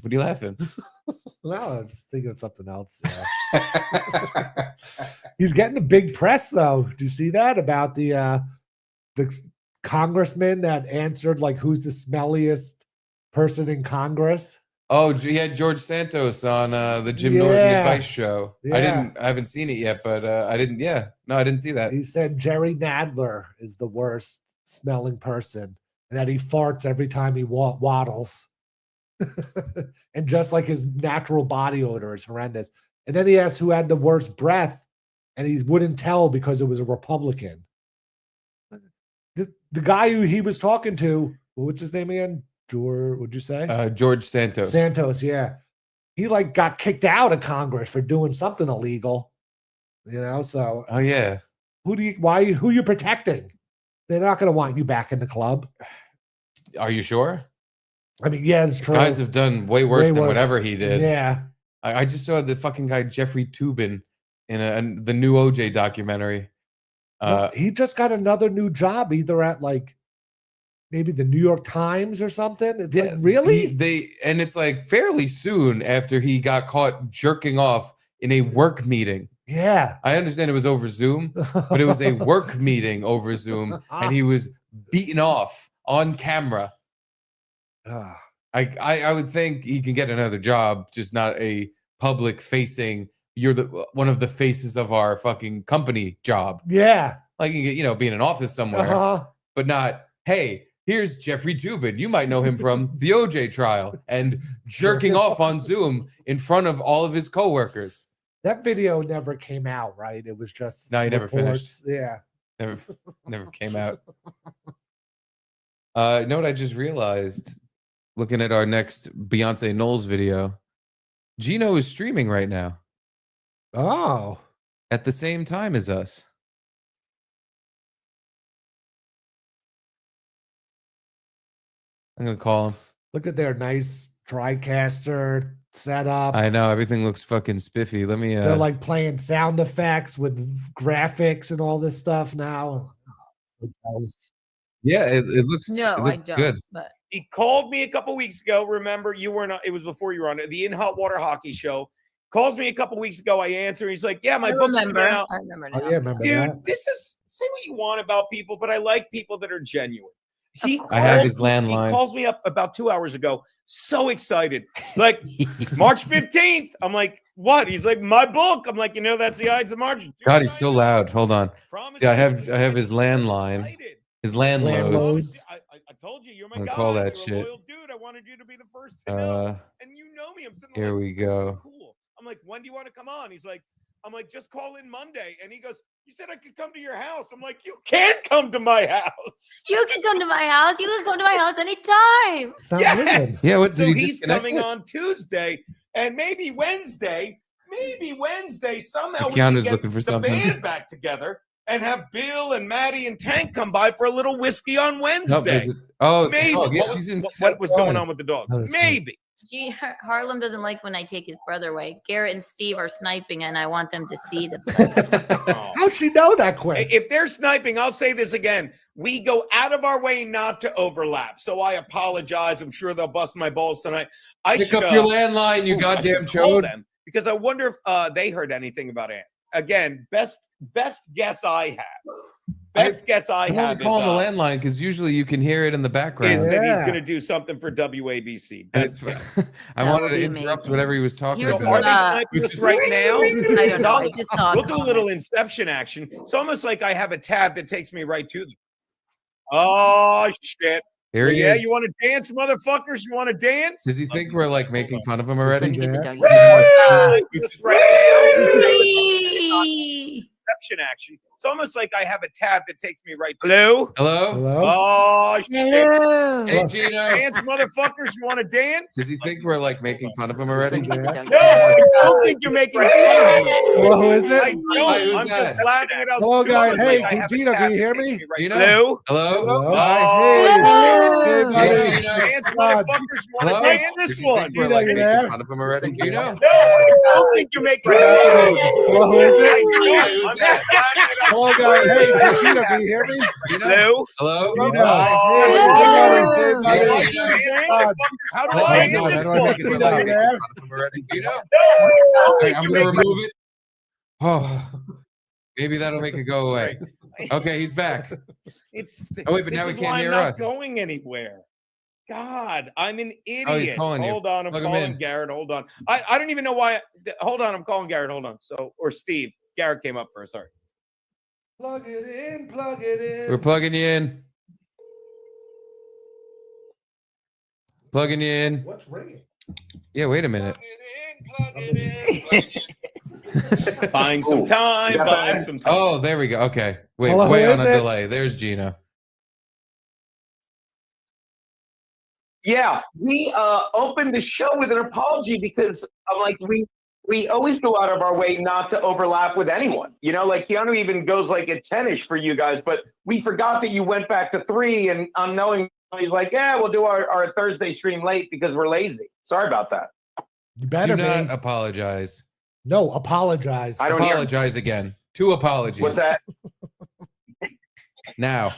Speaker 3: What are you laughing?
Speaker 2: No, I'm just thinking of something else. Yeah. He's getting a big press though. Do you see that about the congressman that answered like who's the smelliest person in Congress?
Speaker 3: Oh, he had George Santos on the Jim Norton Advice Show. Yeah. I haven't seen it yet, but I didn't. Yeah, no, I didn't see that.
Speaker 2: He said Jerry Nadler is the worst smelling person, and that he farts every time he waddles, and just like his natural body odor is horrendous. And then he asked who had the worst breath, and he wouldn't tell because it was a Republican. The guy who he was talking to, what's his name again? What'd you say?
Speaker 3: George Santos.
Speaker 2: Santos, yeah. He like got kicked out of Congress for doing something illegal. So.
Speaker 3: Oh yeah.
Speaker 2: Who you protecting? They're not going to want you back in the club.
Speaker 3: Are you sure?
Speaker 2: I mean, yeah, it's true.
Speaker 3: Guys have done way worse than whatever he did.
Speaker 2: Yeah.
Speaker 3: I just saw the fucking guy Jeffrey Toobin in the new OJ documentary.
Speaker 2: He just got another new job, either at like maybe the New York Times or something. It's like, really?
Speaker 3: And it's like fairly soon after he got caught jerking off in a work meeting.
Speaker 2: Yeah.
Speaker 3: I understand it was over Zoom, but it was a work meeting over Zoom, and he was beaten off on camera. I would think he can get another job, just not a public facing, you're one of the faces of our fucking company job.
Speaker 2: Yeah.
Speaker 3: Like you get, be in an office somewhere, but not, hey, here's Jeffrey Toobin. You might know him from the OJ trial and jerking off on Zoom in front of all of his coworkers.
Speaker 2: That video never came out, right? It was just
Speaker 3: no, he never finished.
Speaker 2: Yeah,
Speaker 3: never came out. You know what I just realized? Looking at our next Beyonce Knowles video, Gino is streaming right now.
Speaker 2: Oh,
Speaker 3: at the same time as us. I'm gonna call him.
Speaker 2: Look at their nice TriCaster setup.
Speaker 3: I know everything looks fucking spiffy. Let me.
Speaker 2: They're like playing sound effects with graphics and all this stuff now.
Speaker 3: Yeah, it looks.
Speaker 6: No,
Speaker 3: it looks
Speaker 6: I don't.
Speaker 3: Good.
Speaker 6: But
Speaker 7: he called me a couple weeks ago. Remember, you were not. It was before you were on the In Hot Water Hockey Show.
Speaker 6: Calls me a couple weeks ago. I answer. He's like, "Yeah, my
Speaker 7: I
Speaker 6: book's
Speaker 7: remember.
Speaker 6: coming out."
Speaker 7: I remember now.
Speaker 2: Oh, yeah, remember
Speaker 6: Dude,
Speaker 2: that?
Speaker 6: this is say what you want about people, but I like people that are genuine.
Speaker 3: I have his landline.
Speaker 6: He calls me up about 2 hours ago, so excited. He's like, March 15th. I'm like, what? He's like, my book. I'm like, that's the Ides of March.
Speaker 3: God, he's so loud. Hold on. Yeah, I have his landline. His landloads.
Speaker 6: I told you, you're my
Speaker 3: I'll
Speaker 6: guy.
Speaker 3: call that
Speaker 6: you're
Speaker 3: shit.
Speaker 6: a loyal dude. I wanted you to be the first to know. And you know me. I'm sitting
Speaker 3: Here
Speaker 6: like,
Speaker 3: we go.
Speaker 6: Cool. I'm like, when do you want to come on? He's like, I'm like, just call in Monday. And he goes, you said I could come to your house. I'm like, you can't come to my house.
Speaker 7: You can come to my house. You can come to my house anytime.
Speaker 2: It's not
Speaker 6: Yes.
Speaker 3: Yeah, what
Speaker 6: So
Speaker 3: did he
Speaker 6: he's
Speaker 3: disconnect
Speaker 6: coming
Speaker 3: it?
Speaker 6: on Tuesday and maybe Wednesday somehow we
Speaker 3: Keanu's
Speaker 6: can get
Speaker 3: looking for
Speaker 6: the
Speaker 3: something.
Speaker 6: band back together and have Bill and Maddie and Tank come by for a little whiskey on Wednesday.
Speaker 3: Oh, it's the
Speaker 6: Maybe.
Speaker 3: dog. Yeah,
Speaker 6: What-
Speaker 3: she's in.
Speaker 6: what was going on with the dogs?
Speaker 2: Oh, that's
Speaker 6: Maybe.
Speaker 7: Harlem doesn't like when I take his brother away. Garrett and Steve are sniping, and I want them to see the play.
Speaker 2: How'd she know that quick?
Speaker 6: If they're sniping, I'll say this again. We go out of our way not to overlap. So I apologize. I'm sure they'll bust my balls tonight. I
Speaker 3: Pick
Speaker 6: should
Speaker 3: up your landline, you
Speaker 6: I
Speaker 3: goddamn
Speaker 6: should call
Speaker 3: chode.
Speaker 6: them because I wonder if they heard anything about it. Again, best guess I have. Best guess I
Speaker 3: I'm
Speaker 6: have
Speaker 3: only calling the
Speaker 6: is,
Speaker 3: landline because usually you can hear it in the
Speaker 6: is
Speaker 3: background.
Speaker 6: that he's
Speaker 2: Yeah.
Speaker 6: going to do something for WABC.
Speaker 3: That's
Speaker 6: Best guess.
Speaker 3: I
Speaker 7: That
Speaker 3: wanted
Speaker 7: would
Speaker 3: to
Speaker 7: be
Speaker 3: interrupt
Speaker 7: amazing.
Speaker 3: whatever he was talking
Speaker 7: Here's
Speaker 6: So
Speaker 7: what,
Speaker 6: are
Speaker 3: about.
Speaker 6: they sniping us right now?
Speaker 7: I don't know. I just saw
Speaker 6: We'll
Speaker 7: a
Speaker 6: do a
Speaker 7: comment.
Speaker 6: little inception action. It's almost like I have a tab that takes me right to them. Oh shit!
Speaker 3: Here he
Speaker 6: Yeah,
Speaker 3: is.
Speaker 6: you want to dance, motherfuckers? You want to dance?
Speaker 3: Does he think we're like making fun of him
Speaker 7: Just let
Speaker 3: already?
Speaker 7: me get the
Speaker 2: Yeah.
Speaker 7: doggy.
Speaker 6: Just right now.
Speaker 7: Whee!
Speaker 6: Inception action. It's almost like I have a tab that takes me right. Hello.
Speaker 3: Hello?
Speaker 2: Hello?
Speaker 6: Oh shit!
Speaker 7: Hello.
Speaker 3: Hey, Gino.
Speaker 6: Dance, motherfuckers! You want to dance?
Speaker 3: Does he think we're like making fun of him
Speaker 7: Just let
Speaker 3: already?
Speaker 7: me get the
Speaker 2: Yeah.
Speaker 7: doggy.
Speaker 6: No, I don't think you're making fun of me.
Speaker 2: Hello, who is
Speaker 6: I
Speaker 2: it?
Speaker 3: Hi,
Speaker 6: don't.
Speaker 3: who's
Speaker 6: I'm
Speaker 3: that?
Speaker 6: just laughing at how
Speaker 2: Hello,
Speaker 6: stupid
Speaker 2: guys.
Speaker 6: it is.
Speaker 2: Hey,
Speaker 6: I have a
Speaker 2: Gino,
Speaker 6: tab
Speaker 2: can you hear
Speaker 6: that takes
Speaker 2: me?
Speaker 6: right-
Speaker 3: Gino?
Speaker 6: Hello.
Speaker 3: Hello?
Speaker 2: Hello?
Speaker 3: Hi.
Speaker 2: Hey,
Speaker 7: Hello.
Speaker 2: buddy.
Speaker 3: Hey, Gino.
Speaker 6: Dance,
Speaker 2: God.
Speaker 6: motherfuckers! You want to
Speaker 3: Hello?
Speaker 6: dance?
Speaker 3: Does
Speaker 6: This
Speaker 3: he
Speaker 6: one.
Speaker 3: think we're
Speaker 2: Gino,
Speaker 3: like
Speaker 2: you
Speaker 3: making
Speaker 2: there?
Speaker 3: fun of him already? Gino?
Speaker 6: No, I don't think you're making fun of me.
Speaker 2: Hello, who is
Speaker 6: I
Speaker 2: it?
Speaker 3: Hi,
Speaker 6: don't.
Speaker 3: who's
Speaker 6: I'm
Speaker 3: that?
Speaker 6: just laughing at how
Speaker 2: Hello,
Speaker 6: stupid
Speaker 2: guys.
Speaker 6: it
Speaker 2: Hey,
Speaker 6: is.
Speaker 2: Gino, can you hear me?
Speaker 3: Gino?
Speaker 6: Hello.
Speaker 3: Hello?
Speaker 2: Gino.
Speaker 3: Hi.
Speaker 2: Hey,
Speaker 7: Hello.
Speaker 2: hey, buddy.
Speaker 3: Hey,
Speaker 2: Hey,
Speaker 3: Gino.
Speaker 6: Dance,
Speaker 2: God.
Speaker 6: motherfuckers. How do
Speaker 3: Oh
Speaker 6: I
Speaker 3: my
Speaker 6: end
Speaker 3: God, how
Speaker 6: this
Speaker 3: do I
Speaker 6: one?
Speaker 3: make it
Speaker 2: Gino,
Speaker 3: without
Speaker 2: you
Speaker 3: making
Speaker 2: there?
Speaker 3: fun of him already? Gino?
Speaker 6: No, I don't
Speaker 3: Hey,
Speaker 6: think
Speaker 3: I'm
Speaker 6: you're
Speaker 3: gonna
Speaker 6: making
Speaker 3: remove it. Oh, maybe that'll make it go away. Okay, he's back.
Speaker 6: It's.
Speaker 3: Oh, wait, but
Speaker 6: this
Speaker 3: now he
Speaker 6: is
Speaker 3: can't
Speaker 6: why
Speaker 3: hear
Speaker 6: I'm not
Speaker 3: us.
Speaker 6: going anywhere. God, I'm an idiot.
Speaker 3: Oh, he's calling you.
Speaker 6: Hold on, I'm
Speaker 3: Plug him
Speaker 6: calling
Speaker 3: in.
Speaker 6: Garrett. Hold on. I don't even know why. Hold on, I'm calling Garrett. Hold on. So or Steve. Garrett came up first. Sorry.
Speaker 2: Plug it in, plug it in.
Speaker 3: We're plugging you in. Plugging you in.
Speaker 2: What's ringing?
Speaker 3: Yeah, wait a minute.
Speaker 6: Buying some time. Buying some time.
Speaker 3: Oh, there we go. Okay. Wait,
Speaker 2: Hello,
Speaker 3: way
Speaker 2: who
Speaker 3: on
Speaker 2: is
Speaker 3: a
Speaker 2: it?
Speaker 3: delay. There's Gino.
Speaker 8: Yeah, we opened the show with an apology because I'm like we always go out of our way not to overlap with anyone. You know, like Keanu even goes like at 10ish for you guys, but we forgot that you went back to 3 and unknowingly he's like, yeah, we'll do our Thursday stream late because we're lazy. Sorry about that.
Speaker 2: You better
Speaker 3: Do not
Speaker 2: be.
Speaker 3: apologize.
Speaker 2: No, apologize.
Speaker 8: I don't hear.
Speaker 3: Apologize again. 2 apologies.
Speaker 8: What's that?
Speaker 3: Now.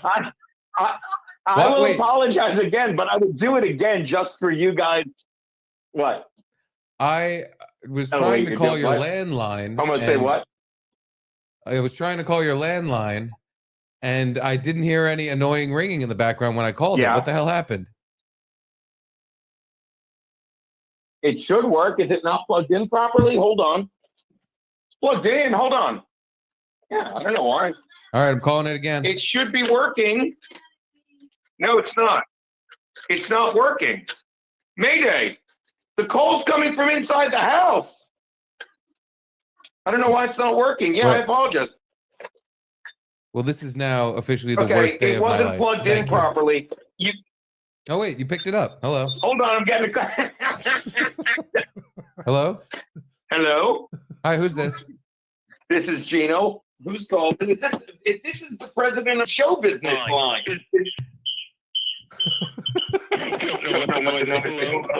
Speaker 8: I
Speaker 3: What?
Speaker 8: will
Speaker 3: Wait.
Speaker 8: apologize again, but I would do it again just for you guys. What?
Speaker 3: I was
Speaker 8: Oh,
Speaker 3: trying
Speaker 8: wait,
Speaker 3: to
Speaker 8: you're
Speaker 3: call
Speaker 8: doing
Speaker 3: your
Speaker 8: what?
Speaker 3: landline.
Speaker 8: I'm gonna say
Speaker 3: and
Speaker 8: what?
Speaker 3: I was trying to call your landline, and I didn't hear any annoying ringing in the background when I called it.
Speaker 8: Yeah.
Speaker 3: What the hell happened?
Speaker 8: It should work. Is it not plugged in properly? Hold on. It's plugged in. Hold on. Yeah, I don't know why.
Speaker 3: All right, I'm calling it again.
Speaker 8: It should be working. No, it's not. It's not working. Mayday. The call's coming from inside the house. I don't know why it's not working. Yeah, I
Speaker 3: Well,
Speaker 8: apologize.
Speaker 3: Well, this is now officially the
Speaker 8: Okay,
Speaker 3: worst day
Speaker 8: it
Speaker 3: of my
Speaker 8: wasn't
Speaker 3: life.
Speaker 8: plugged in
Speaker 3: Thank you.
Speaker 8: properly. You
Speaker 3: Oh, wait, you picked it up. Hello.
Speaker 8: hold on, I'm getting a
Speaker 3: Hello?
Speaker 8: Hello?
Speaker 3: Hi, who's this?
Speaker 8: This is Gino. Who's called? This is the president of show business line.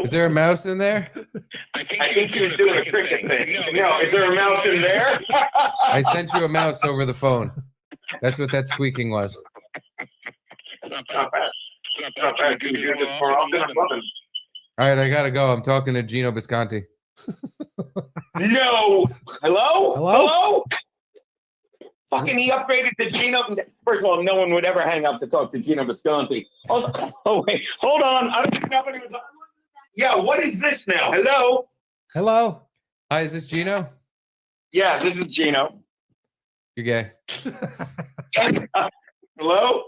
Speaker 3: Is there a mouse in there?
Speaker 8: I think she was doing a cricket thing. No, is there a mouse in there?
Speaker 3: I sent you a mouse over the phone. That's what that squeaking was.
Speaker 8: Not bad. Not bad. Can you do this more often? I'm loving it.
Speaker 3: All right, I got to go. I'm talking to Gino Bisconti.
Speaker 8: No. Hello?
Speaker 2: Hello?
Speaker 8: Fucking he upgraded to Gino. First of all, no one would ever hang up to talk to Gino Visconti. Oh, wait. Hold on. I don't think nobody was. Yeah, what is this now? Hello?
Speaker 2: Hello?
Speaker 3: Hi, is this Gino?
Speaker 8: Yeah, this is Gino.
Speaker 3: You're gay.
Speaker 8: Hello?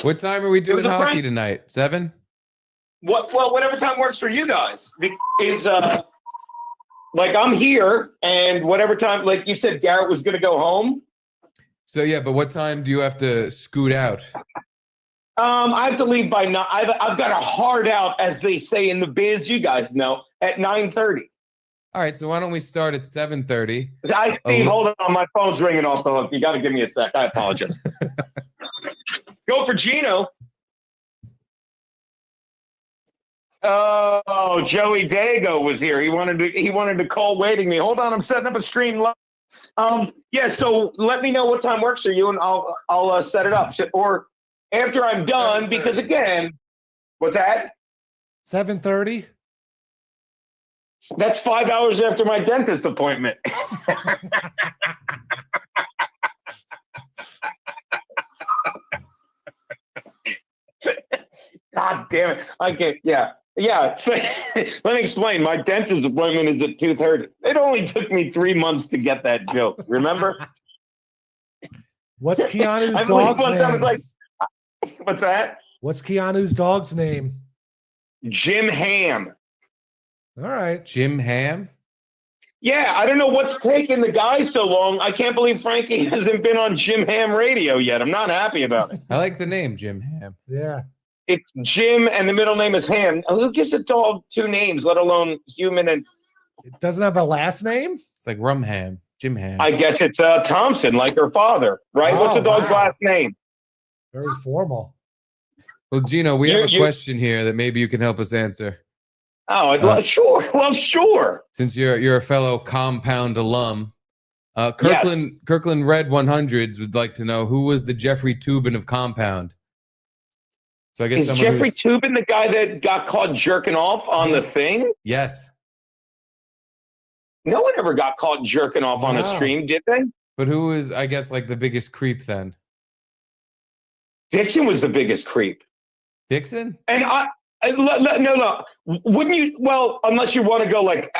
Speaker 3: What time are we doing
Speaker 8: was a
Speaker 3: hockey
Speaker 8: prank.
Speaker 3: tonight? 7?
Speaker 8: Well, whatever time works for you guys. Is like I'm here, and whatever time, like you said, Garrett was gonna go home.
Speaker 3: So yeah, but what time do you have to scoot out?
Speaker 8: I have to leave by 9. I've got a hard out, as they say in the biz. You guys know, at 9:30.
Speaker 3: All right, so why don't we start at 7:30?
Speaker 8: Steve, hold on, my phone's ringing off the hook. You got to give me a sec. I apologize. Go for Gino. Oh, Joey Dago was here. He wanted to call waiting me. Hold on, I'm setting up a stream live. Yeah, so let me know what time works for you, and I'll set it up. Or after I'm done, because again, what's that?
Speaker 2: 7:30.
Speaker 8: That's 5 hours after my dentist appointment. God damn it. I can't, yeah. Yeah. So, let me explain. My dentist appointment is at 2:30. It only took me 3 months to get that joke. Remember?
Speaker 2: What's Keanu's
Speaker 8: I believe
Speaker 2: dog's
Speaker 8: one time
Speaker 2: name?
Speaker 8: it's like, what's that?
Speaker 2: What's Keanu's dog's name?
Speaker 8: Jim Ham.
Speaker 2: All right.
Speaker 3: Jim Ham?
Speaker 8: Yeah, I don't know what's taking the guy so long. I can't believe Frankie hasn't been on Jim Ham radio yet. I'm not happy about it.
Speaker 3: I like the name Jim Ham.
Speaker 2: Yeah.
Speaker 8: It's Jim and the middle name is Ham. Who gives a dog 2 names, let alone human? And
Speaker 2: It doesn't have a last name?
Speaker 3: It's like Rum Ham, Jim Ham.
Speaker 8: I guess it's Thompson, like her father, right? What's the dog's last name?
Speaker 2: Very formal.
Speaker 3: Well, Gino, we have a question here that maybe you can help us answer.
Speaker 8: Oh, sure. Well, sure.
Speaker 3: Since you're a fellow compound alum, Kirkland Red 100s would like to know who was the Jeffrey Toobin of Compound. So I guess
Speaker 8: is Jeffrey Toobin the guy that got caught jerking off on the thing?
Speaker 3: Yes.
Speaker 8: No one ever got caught jerking off on a stream, did they?
Speaker 3: But who is, I guess, like the biggest creep then?
Speaker 8: Dixon was the biggest creep.
Speaker 3: Dixon?
Speaker 8: And no. Wouldn't you? Well, unless you want to go like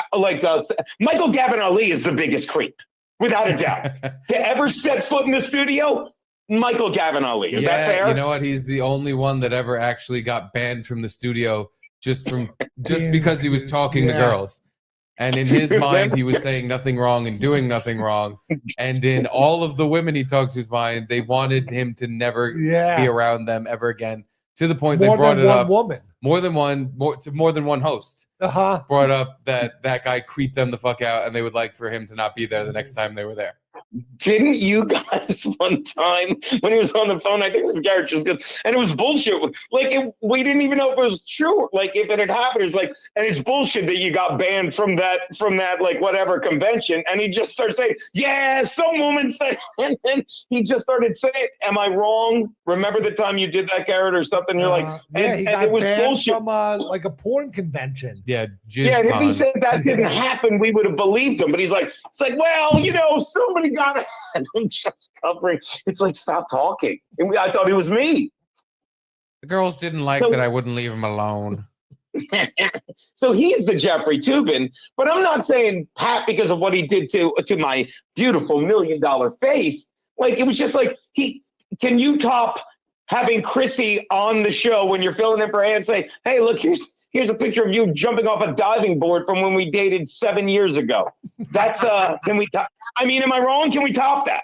Speaker 8: Michael Gavin Ali is the biggest creep, without a doubt. To ever set foot in the studio, Michael Gavin Ali. Is that fair?
Speaker 3: You know what? He's the only one that ever actually got banned from the studio just because he was talking to girls. And in his mind, he was saying nothing wrong and doing nothing wrong. And in all of the women he talked to's mind, they wanted him to never be around them ever again. To the point they brought it up. More than one host. Brought up that guy creeped them the fuck out, and they would like for him to not be there the next time they were there.
Speaker 8: Didn't you guys one time when he was on the phone? I think it was Garrett, just good, and it was bullshit. Like we didn't even know if it was true. Like if it had happened, it's like, and it's bullshit that you got banned from that like whatever convention. And he just started saying, "Yeah, some woman said," and then he just started saying, "Am I wrong? Remember the time you did that, Garrett, or something?" You're like,
Speaker 2: he got
Speaker 8: it was
Speaker 2: banned
Speaker 8: bullshit
Speaker 2: from like a porn convention.
Speaker 8: Yeah, and if he said that didn't happen, we would have believed him. But he's like, it's like, well, somebody got it. And I'm just covering. It's like, stop talking. And I thought it was me.
Speaker 3: The girls didn't like that I wouldn't leave him alone.
Speaker 8: So he's the Jeffrey Toobin, but I'm not saying Pat because of what he did to my beautiful $1 million face. Like, it was just like, can you top having Chrissy on the show when you're filling in for her and say, hey, look, here's a picture of you jumping off a diving board from when we dated 7 years ago. That's can we top? I mean, am I wrong? Can we top that?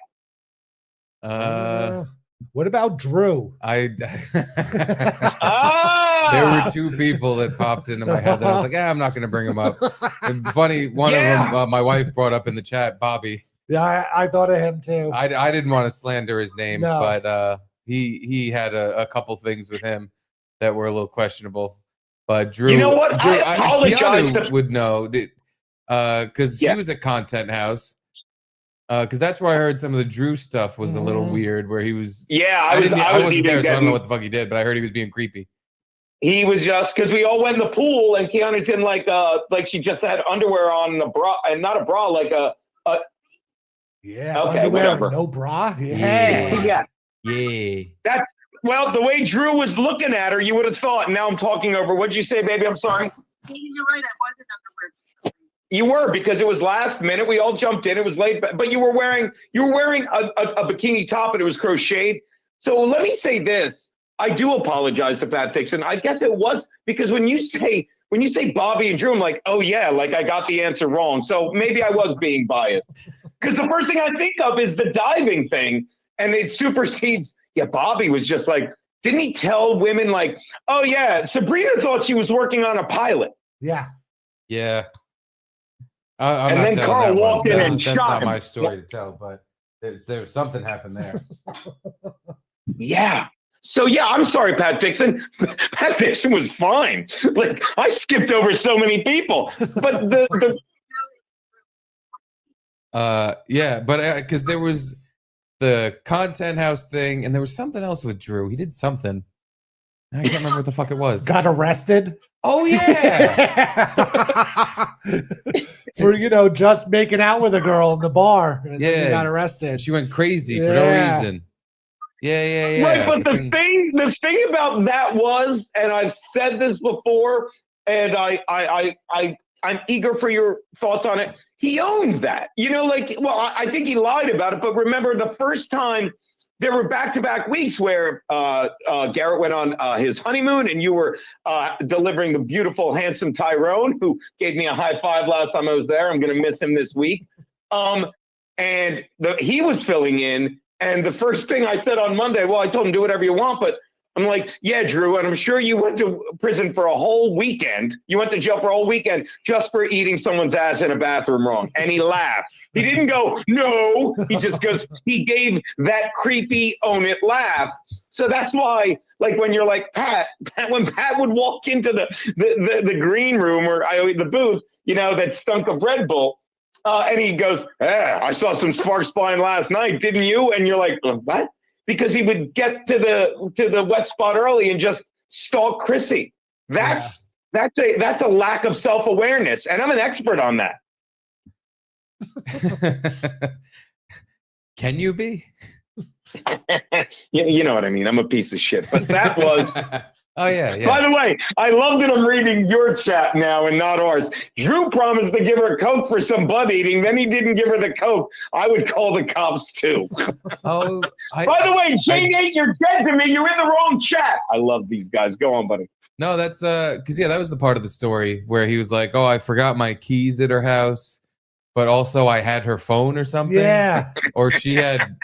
Speaker 2: What about Drew?
Speaker 3: There were 2 people that popped into my head that I was like, I'm not going to bring them up. And funny, one of them, my wife brought up in the chat, Bobby.
Speaker 2: Yeah, I thought of him too.
Speaker 3: I didn't want to slander his name, but he had a couple things with him that were a little questionable. But Drew,
Speaker 8: you know what?
Speaker 3: Drew,
Speaker 8: I apologize.
Speaker 3: Keanu would know because she was at Content House. Because that's where I heard some of the Drew stuff was a little weird, where he was.
Speaker 8: Yeah,
Speaker 3: I wasn't there, so I don't know what the fuck he did, but I heard he was being creepy.
Speaker 8: he was just because we all went in the pool and Keanu's in like she just had underwear on, a bra, and not a bra, like a
Speaker 2: yeah,
Speaker 8: okay,
Speaker 2: underwear
Speaker 8: whatever.
Speaker 2: and no bra. Yeah.
Speaker 8: That's well, the way Drew was looking at her, you would have thought. Now I'm talking over. What'd you say, baby? I'm sorry.
Speaker 7: You're right. I wasn't underwear.
Speaker 8: You were, because it was last minute. We all jumped in. It was late, but you were wearing a bikini top and it was crocheted. So let me say this. I do apologize to Pat Dixon. I guess it was because when you say Bobby and Drew, I'm like, oh yeah, like I got the answer wrong. So maybe I was being biased. Because the first thing I think of is the diving thing, and it supersedes. Yeah, Bobby was just like, didn't he tell women like, oh yeah, Sabrina thought she was working on a pilot.
Speaker 2: Yeah.
Speaker 3: Yeah. I'm
Speaker 8: And
Speaker 3: not
Speaker 8: then
Speaker 3: telling
Speaker 8: Carl
Speaker 3: that one.
Speaker 8: walked in and
Speaker 3: That's
Speaker 8: shot
Speaker 3: not
Speaker 8: him.
Speaker 3: my story to tell, but there's something happened there.
Speaker 8: Yeah. So yeah, I'm sorry, Pat Dixon. Pat Dixon was fine. Like I skipped over so many people, but the
Speaker 3: yeah, but because there was the content house thing, and there was something else with Drew. He did something. I can't remember what the fuck it was.
Speaker 2: Got arrested.
Speaker 3: Oh yeah.
Speaker 2: For just making out with a girl in the bar. And then he got arrested.
Speaker 3: She went crazy for no reason. Yeah.
Speaker 8: Right, but the thing about that was, and I've said this before, and I'm eager for your thoughts on it. He owned that, I think he lied about it, but remember the first time there were back-to-back weeks where Garrett went on his honeymoon and you were delivering the beautiful, handsome Tyrone, who gave me a high five last time I was there. I'm going to miss him this week. And he was filling in. And the first thing I said on Monday, well, I told him, do whatever you want, but I'm like, yeah, Drew, and I'm sure you went to prison for a whole weekend. You went to jail for a whole weekend just for eating someone's ass in a bathroom wrong. And he laughed. He didn't go, no. He just goes, he gave that creepy own it laugh. So that's why, like, when you're like, when Pat would walk into the green room or the booth, that stunk of Red Bull, and he goes, I saw some sparks flying last night, didn't you? And you're like, what? Because he would get to the wet spot early and just stalk Chrissy. That's a lack of self-awareness, and I'm an expert on that.
Speaker 3: Can you be?
Speaker 8: You know what I mean. I'm a piece of shit, but that was.
Speaker 3: Oh yeah.
Speaker 8: By the way, I love that I'm reading your chat now and not ours. Drew promised to give her Coke for some butt eating, then he didn't give her the Coke. I would call the cops too.
Speaker 3: Oh.
Speaker 8: By the way, J8, you're dead to me. You're in the wrong chat. I love these guys. Go on, buddy.
Speaker 3: No, that's because that was the part of the story where he was like, "Oh, I forgot my keys at her house, but also I had her phone or something."
Speaker 2: Yeah.
Speaker 3: Or she had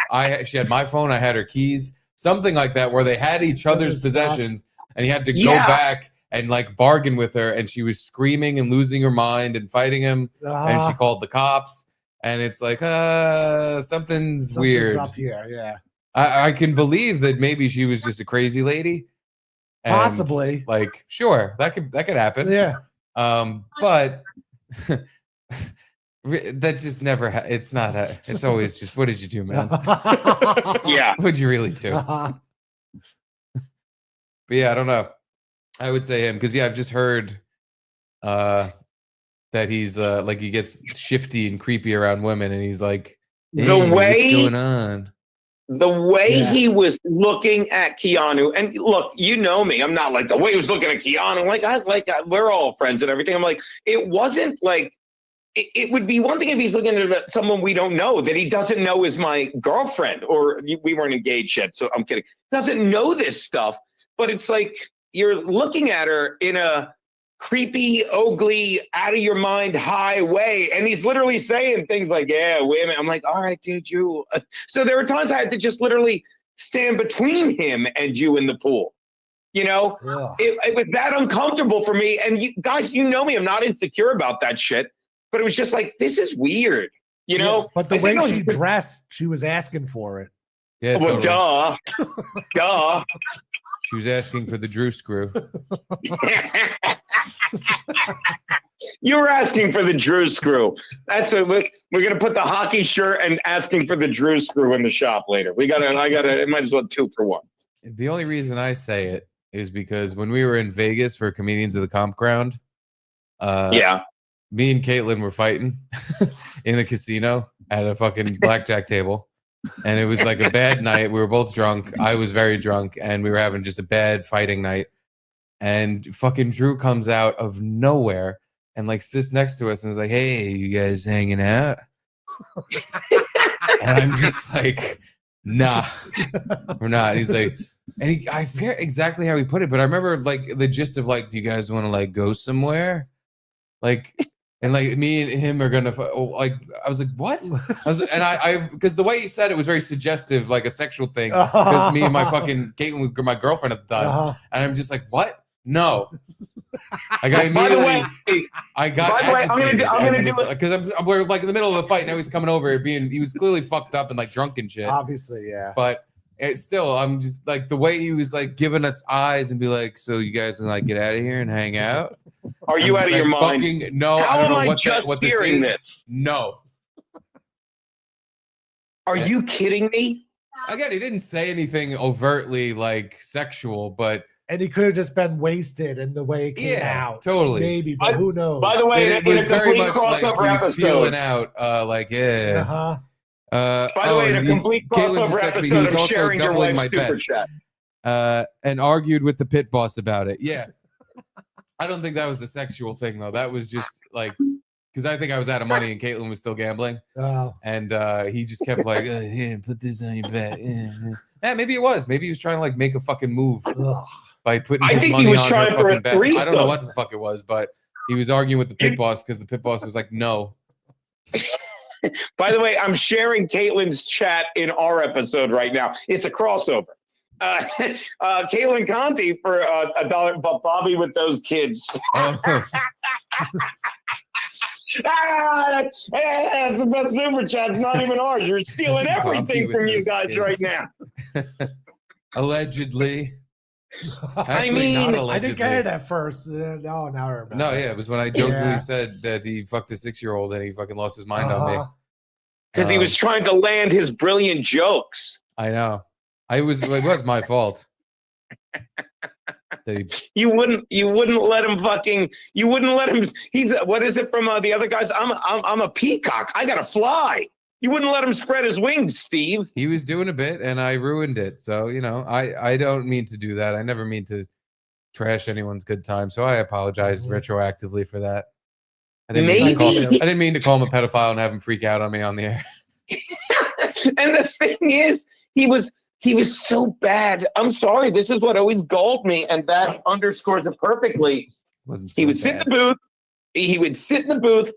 Speaker 3: my phone. I had her keys, something like that, where they had each other's possessions. And he had to go back and like bargain with her, and she was screaming and losing her mind and fighting him, and she called the cops. And it's like, something's weird
Speaker 2: up here. Yeah,
Speaker 3: I can believe that maybe she was just a crazy lady. And,
Speaker 2: possibly.
Speaker 3: like, sure, that could happen.
Speaker 2: Yeah.
Speaker 3: But that just never. It's not. It's always just, what did you do, man?
Speaker 8: Yeah.
Speaker 3: What'd you really do? But yeah, I don't know. I would say him because I've just heard that he's like he gets shifty and creepy around women, and he's like, hey, what's going on?
Speaker 8: The way he was looking at Keanu, and look, you know me, I'm not like the way he was looking at Keanu. We're all friends and everything. I'm like, it wasn't like. It would be one thing if he's looking at someone we don't know that he doesn't know is my girlfriend, or we weren't engaged yet. So I'm kidding. Doesn't know this stuff. But it's like you're looking at her in a creepy, ugly, out of your mind high way. And he's literally saying things like, yeah, women. I'm like, all right, dude, you. So there were times I had to just literally stand between him and you in the pool. It was that uncomfortable for me. And you guys, you know me, I'm not insecure about that shit. But it was just like, this is weird,
Speaker 2: Yeah, but the way she dressed, she was asking for it.
Speaker 3: Yeah,
Speaker 8: well,
Speaker 3: totally.
Speaker 8: duh.
Speaker 3: She was asking for the Drew screw.
Speaker 8: You were asking for the Drew screw. That's it. We're gonna put the hockey shirt and asking for the Drew screw in the shop later. It might as well 2 for 1.
Speaker 3: The only reason I say it is because when we were in Vegas for Comedians of the Campground,
Speaker 8: Yeah.
Speaker 3: me and Caitlin were fighting in a casino at a fucking blackjack table. And it was like a bad night. We were both drunk. I was very drunk, and we were having just a bad fighting night. And fucking Drew comes out of nowhere and like sits next to us and is like, "Hey, you guys hanging out?" And I'm just like, "Nah, we're not." And he's like, I forget exactly how he put it, but I remember like the gist of like, "Do you guys want to like go somewhere?" Like, and like me and him are gonna like. I was like, "What?" I because the way he said it was very suggestive, like a sexual thing. Because me and my fucking Caitlin was my girlfriend at the time, and I'm just like, "What? No." Like I immediately, I got agitated because we're like in the middle of the fight. Now he's coming over, he was clearly fucked up and like drunk and shit.
Speaker 2: Obviously, yeah.
Speaker 3: But it's still, I'm just like the way he was like giving us eyes and be like, "So you guys can like get out of here and hang out?"
Speaker 8: Are you out of your mind?
Speaker 3: Fucking, no,
Speaker 8: How
Speaker 3: I don't know
Speaker 8: am
Speaker 3: what this
Speaker 8: hearing
Speaker 3: is.
Speaker 8: this?
Speaker 3: No.
Speaker 8: Are you kidding me?
Speaker 3: Again, he didn't say anything overtly like sexual, but
Speaker 2: and he could have just been wasted in the way it came out.
Speaker 3: Totally.
Speaker 2: Maybe, but who knows?
Speaker 8: By the way,
Speaker 3: it was very much like he was feeling out, like, yeah.
Speaker 2: Uh-huh.
Speaker 8: By the way, in a complete crossover episode,
Speaker 3: he was
Speaker 8: of
Speaker 3: also
Speaker 8: sharing your
Speaker 3: doubling
Speaker 8: wife's
Speaker 3: my
Speaker 8: super
Speaker 3: bets.
Speaker 8: chat.
Speaker 3: And argued with the pit boss about it. Yeah. I don't think that was the sexual thing, though. That was just like, because I think I was out of money and Caitlin was still gambling.
Speaker 2: Oh.
Speaker 3: And he just kept like, "Here, put this on your bet." Yeah, maybe it was. Maybe he was trying to like make a fucking move by putting his money on her fucking bets. I don't know what the fuck it was, but he was arguing with the pit boss because the pit boss was like, "No."
Speaker 8: By the way, I'm sharing Caitlin's chat in our episode right now. It's a crossover. Caitlin Conti for $1, but Bobby with those kids. That's the best super chat. It's not even ours. You're stealing everything from you guys right now.
Speaker 3: Allegedly.
Speaker 2: Actually,
Speaker 3: I mean, not allegedly.
Speaker 2: I didn't get it at first. No, now I remember.
Speaker 3: No, yeah, it was when I jokingly said that he fucked a 6-year-old and he fucking lost his mind on me.
Speaker 8: Because he was trying to land his brilliant jokes.
Speaker 3: I know. It was my fault.
Speaker 8: You wouldn't let him he's what is it from the other guys? I'm a peacock. I gotta fly. You wouldn't let him spread his wings, Steve.
Speaker 3: He was doing a bit and I ruined it. So, I don't mean to do that. I never mean to trash anyone's good time. So I apologize retroactively for that. I didn't mean to call him a pedophile and have him freak out on me on the air.
Speaker 8: And the thing is, he was so bad. I'm sorry. This is what always galled me, and that underscores it perfectly. He would sit in the booth. He would sit in the booth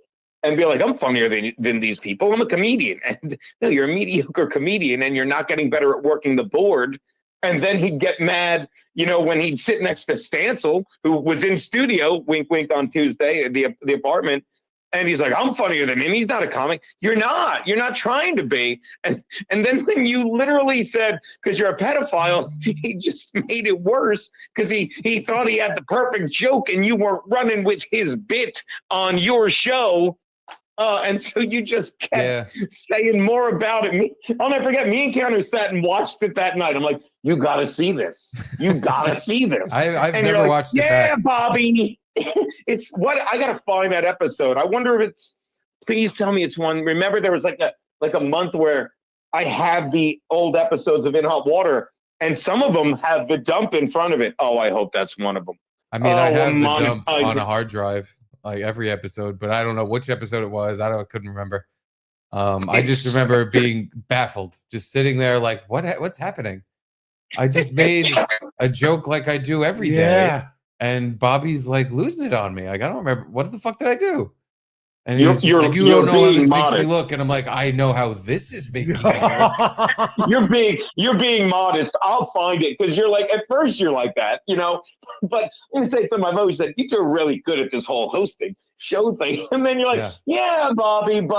Speaker 8: and be like, "I'm funnier than these people. I'm a comedian." And no, you're a mediocre comedian, and you're not getting better at working the board. And then he'd get mad, when he'd sit next to Stancil, who was in studio, wink, wink, on Tuesday at the apartment. And he's like, "I'm funnier than him. He's not a comic." You're not. You're not trying to be. And then when you literally said, because you're a pedophile, he just made it worse because he thought he had the perfect joke and you weren't running with his bit on your show. And so you just kept saying more about it. I'll never forget, me and Counter sat and watched it that night. I'm like, "You got to see this. You got to see this."
Speaker 3: I've never watched it back.
Speaker 8: Yeah, Bobby. It's what I gotta find that episode. I wonder if it's. Please tell me it's one. Remember, there was like a month where I have the old episodes of In Hot Water, and some of them have the dump in front of it. Oh, I hope that's one of them.
Speaker 3: I mean, I have the dump on a hard drive, like every episode, but I don't know which episode it was. I couldn't remember. I just remember being baffled, just sitting there like, what's happening? I just made a joke like I do every day. And Bobby's like losing it on me. Like, I don't remember. What the fuck did I do? And he's just like, "You don't know how this makes me look." And I'm like, "I know how this is making me look."
Speaker 8: You're being modest. I'll find it because you're like, at first you're like that, But let me say something. I've always said, "You two are really good at this whole hosting show thing." And then you're like, "Yeah, Bobby," and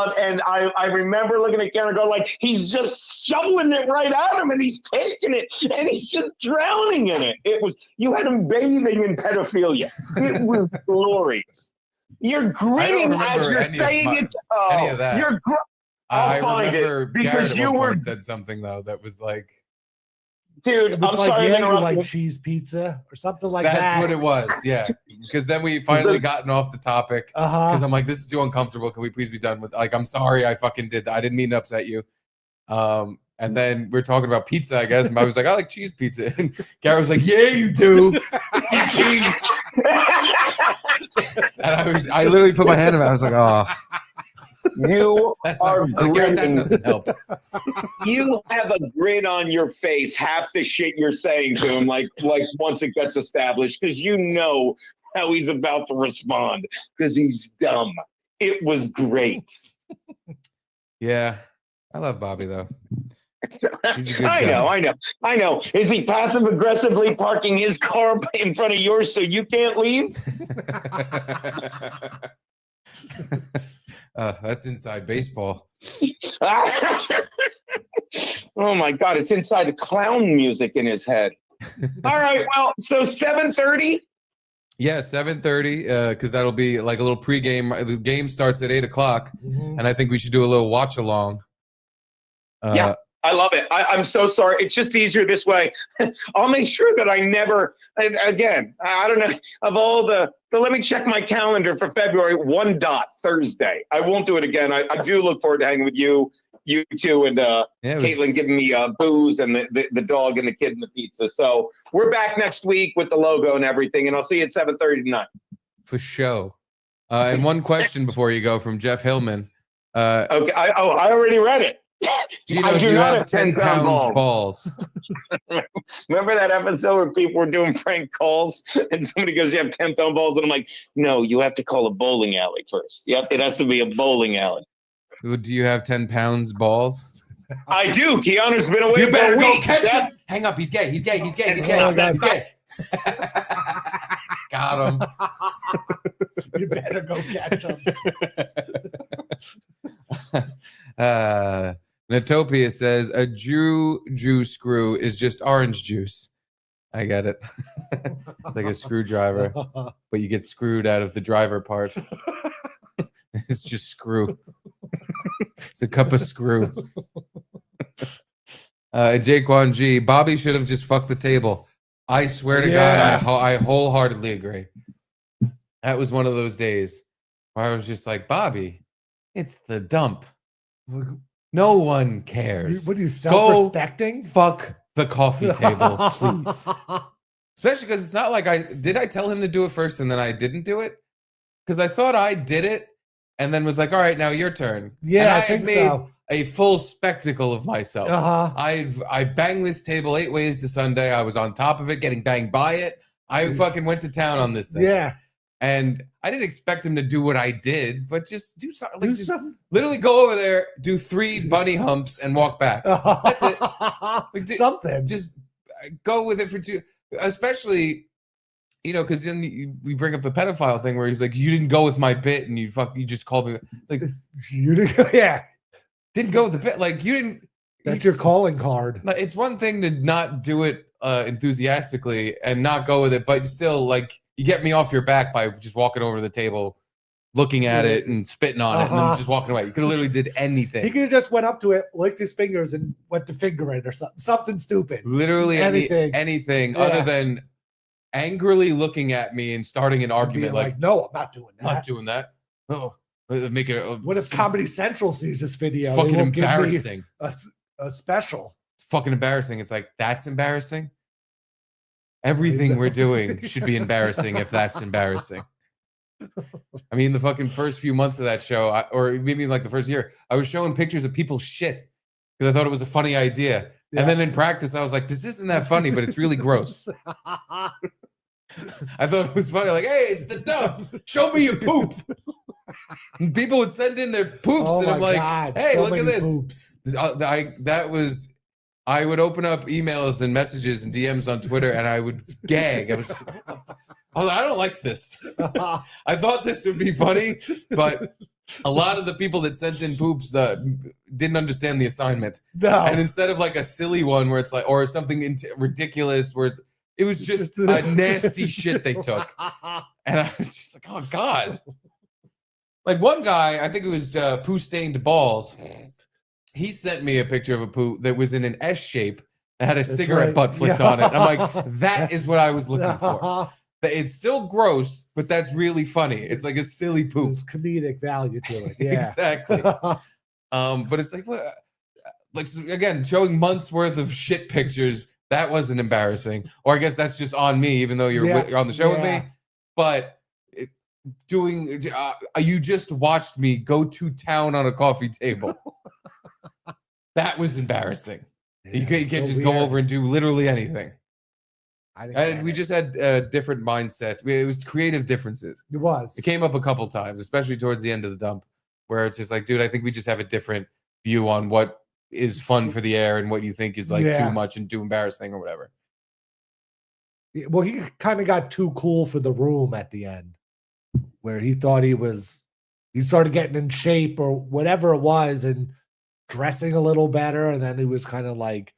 Speaker 8: I remember looking at Garrett going like, he's just shoveling it right at him and he's taking it and he's just drowning in it. You had him bathing in pedophilia. It was glorious. You're grinning as you're saying it.
Speaker 3: Any of that.
Speaker 8: I
Speaker 3: remember Garrett at one point said something though that was like,
Speaker 8: dude,
Speaker 2: It
Speaker 8: I'm
Speaker 2: was like,
Speaker 8: sorry to
Speaker 2: yeah, you
Speaker 8: interrupt
Speaker 2: like
Speaker 8: you.
Speaker 2: cheese pizza or something like
Speaker 3: That's
Speaker 2: that.
Speaker 3: what it was. Yeah. Because then we finally gotten off the topic. Because I'm like, this is too uncomfortable. Can we please be done with? Like, I'm sorry, I fucking did that. I didn't mean to upset you. And then we're talking about pizza, I guess. And I was like, I like cheese pizza. And Garrett was like, yeah, you do. CP. And I literally put my hand in it. I was like, oh.
Speaker 8: You
Speaker 3: That's
Speaker 8: are
Speaker 3: not, Garrett, that
Speaker 8: grinning.
Speaker 3: doesn't help.
Speaker 8: You have a grin on your face, half the shit you're saying to him, like once it gets established, because you know how he's about to respond, because he's dumb. It was great.
Speaker 3: Yeah. I love Bobby, though. He's a good guy.
Speaker 8: I know. Is he passive aggressively parking his car in front of yours so you can't leave?
Speaker 3: That's inside baseball.
Speaker 8: Oh my God, it's inside the clown music in his head. All right, well, so 7:30.
Speaker 3: Yeah, 7:30, because that'll be like a little pregame. The game starts at 8 o'clock, and I think we should do a little watch along.
Speaker 8: Yeah, I love it. I'm so sorry. It's just easier this way. I'll make sure that I never, again, I don't know, of all let me check my calendar for February, Thursday. I won't do it again. I do look forward to hanging with you two, and Caitlin giving me booze and the dog and the kid and the pizza. So we're back next week with the logo and everything, and I'll see you at 7:30 tonight.
Speaker 3: For show. And one question before you go from Jeff Hillman.
Speaker 8: Okay, I already read it.
Speaker 3: Gino, do you have 10 pounds balls?
Speaker 8: Remember that episode where people were doing prank calls and somebody goes, you have 10-pound balls? And I'm like, no, you have to call a bowling alley first. Yep, it has to be a bowling alley.
Speaker 3: Do you have 10 pounds balls?
Speaker 8: I do. Keanu's been away.
Speaker 3: You better
Speaker 8: for a
Speaker 3: go
Speaker 8: week.
Speaker 3: catch him. Hang up. He's gay. He's gay. He's gay. He's gay. He's gay. Got him.
Speaker 2: You better go catch him.
Speaker 3: Natopia says a Jew screw is just orange juice. I get it. It's like a screwdriver, but you get screwed out of the driver part. It's just screw. It's a cup of screw. Jaquan G. Bobby should have just fucked the table. I swear to God, I wholeheartedly agree. That was one of those days where I was just like, Bobby, it's the dump. No one cares.
Speaker 2: What are you, self-respecting?
Speaker 3: Fuck the coffee table, please. Especially because it's not like I tell him to do it first and then I didn't do it? Because I thought I did it and then was like, all right, now your turn.
Speaker 2: Yeah,
Speaker 3: and
Speaker 2: I think
Speaker 3: made
Speaker 2: so.
Speaker 3: A full spectacle of myself. I banged this table 8 ways to Sunday. I was on top of it, getting banged by it. I fucking went to town on this thing.
Speaker 2: Yeah.
Speaker 3: And I didn't expect him to do what I did, but just do something. Like, something. Literally go over there, do 3 bunny humps, and walk back. That's it. Like,
Speaker 2: something.
Speaker 3: Just go with it for 2. Especially, because then we bring up the pedophile thing where he's like, "You didn't go with my bit, and you just called me." It's like
Speaker 2: you didn't
Speaker 3: go with the bit. Like you didn't.
Speaker 2: That's your calling card.
Speaker 3: It's one thing to not do it enthusiastically and not go with it, but still, like, you get me off your back by just walking over to the table, looking at it and spitting on it, and then just walking away. You could have literally did anything.
Speaker 2: He could have just went up to it, licked his fingers, and went to finger it or something stupid.
Speaker 3: Literally anything other than angrily looking at me and starting an argument like,
Speaker 2: no, I'm not doing that.
Speaker 3: Not doing that. Oh, make it.
Speaker 2: What if Comedy Central sees this video?
Speaker 3: Fucking embarrassing.
Speaker 2: A special.
Speaker 3: It's fucking embarrassing. It's like, that's embarrassing. Everything we're doing should be embarrassing if that's embarrassing. I mean, the fucking first few months of that show, or maybe like the first year, I was showing pictures of people's shit because I thought it was a funny idea. Yeah. And then in practice, I was like, this isn't that funny, but it's really gross. I thought it was funny. Like, hey, it's the dump. Show me your poop. And people would send in their poops. And I'm like, hey, look at this. Poops. I would open up emails and messages and DMs on Twitter and I would gag. I was I don't like this. I thought this would be funny, but a lot of the people that sent in poops didn't understand the assignment.
Speaker 2: No.
Speaker 3: And instead of like a silly one where it's like, or something ridiculous where it was just a nasty shit they took. And I was just like, oh God. Like one guy, I think it was poo stained balls. He sent me a picture of a poo that was in an S shape It had a
Speaker 2: That's
Speaker 3: cigarette
Speaker 2: right.
Speaker 3: butt flicked
Speaker 2: Yeah.
Speaker 3: on it. I'm like, that is what I was looking for. It's still gross, but that's really funny. It's like a silly poop.
Speaker 2: There's comedic value to it. Yeah.
Speaker 3: Exactly. But it's like, what? Like, again, showing months worth of shit pictures, that wasn't embarrassing. Or I guess that's just on me, even though you're on the show with me. But you just watched me go to town on a coffee table. That was embarrassing. You can't just go over and do literally anything. We just had a different mindset. It was creative differences.
Speaker 2: It was.
Speaker 3: It came up a couple times, especially towards the end of the dump, where it's just like, dude, I think we just have a different view on what is fun for the air and what you think is like too much and too embarrassing or whatever.
Speaker 2: Well, he kind of got too cool for the room at the end, where he thought he started getting in shape or whatever it was and dressing a little better. And then he was kind of like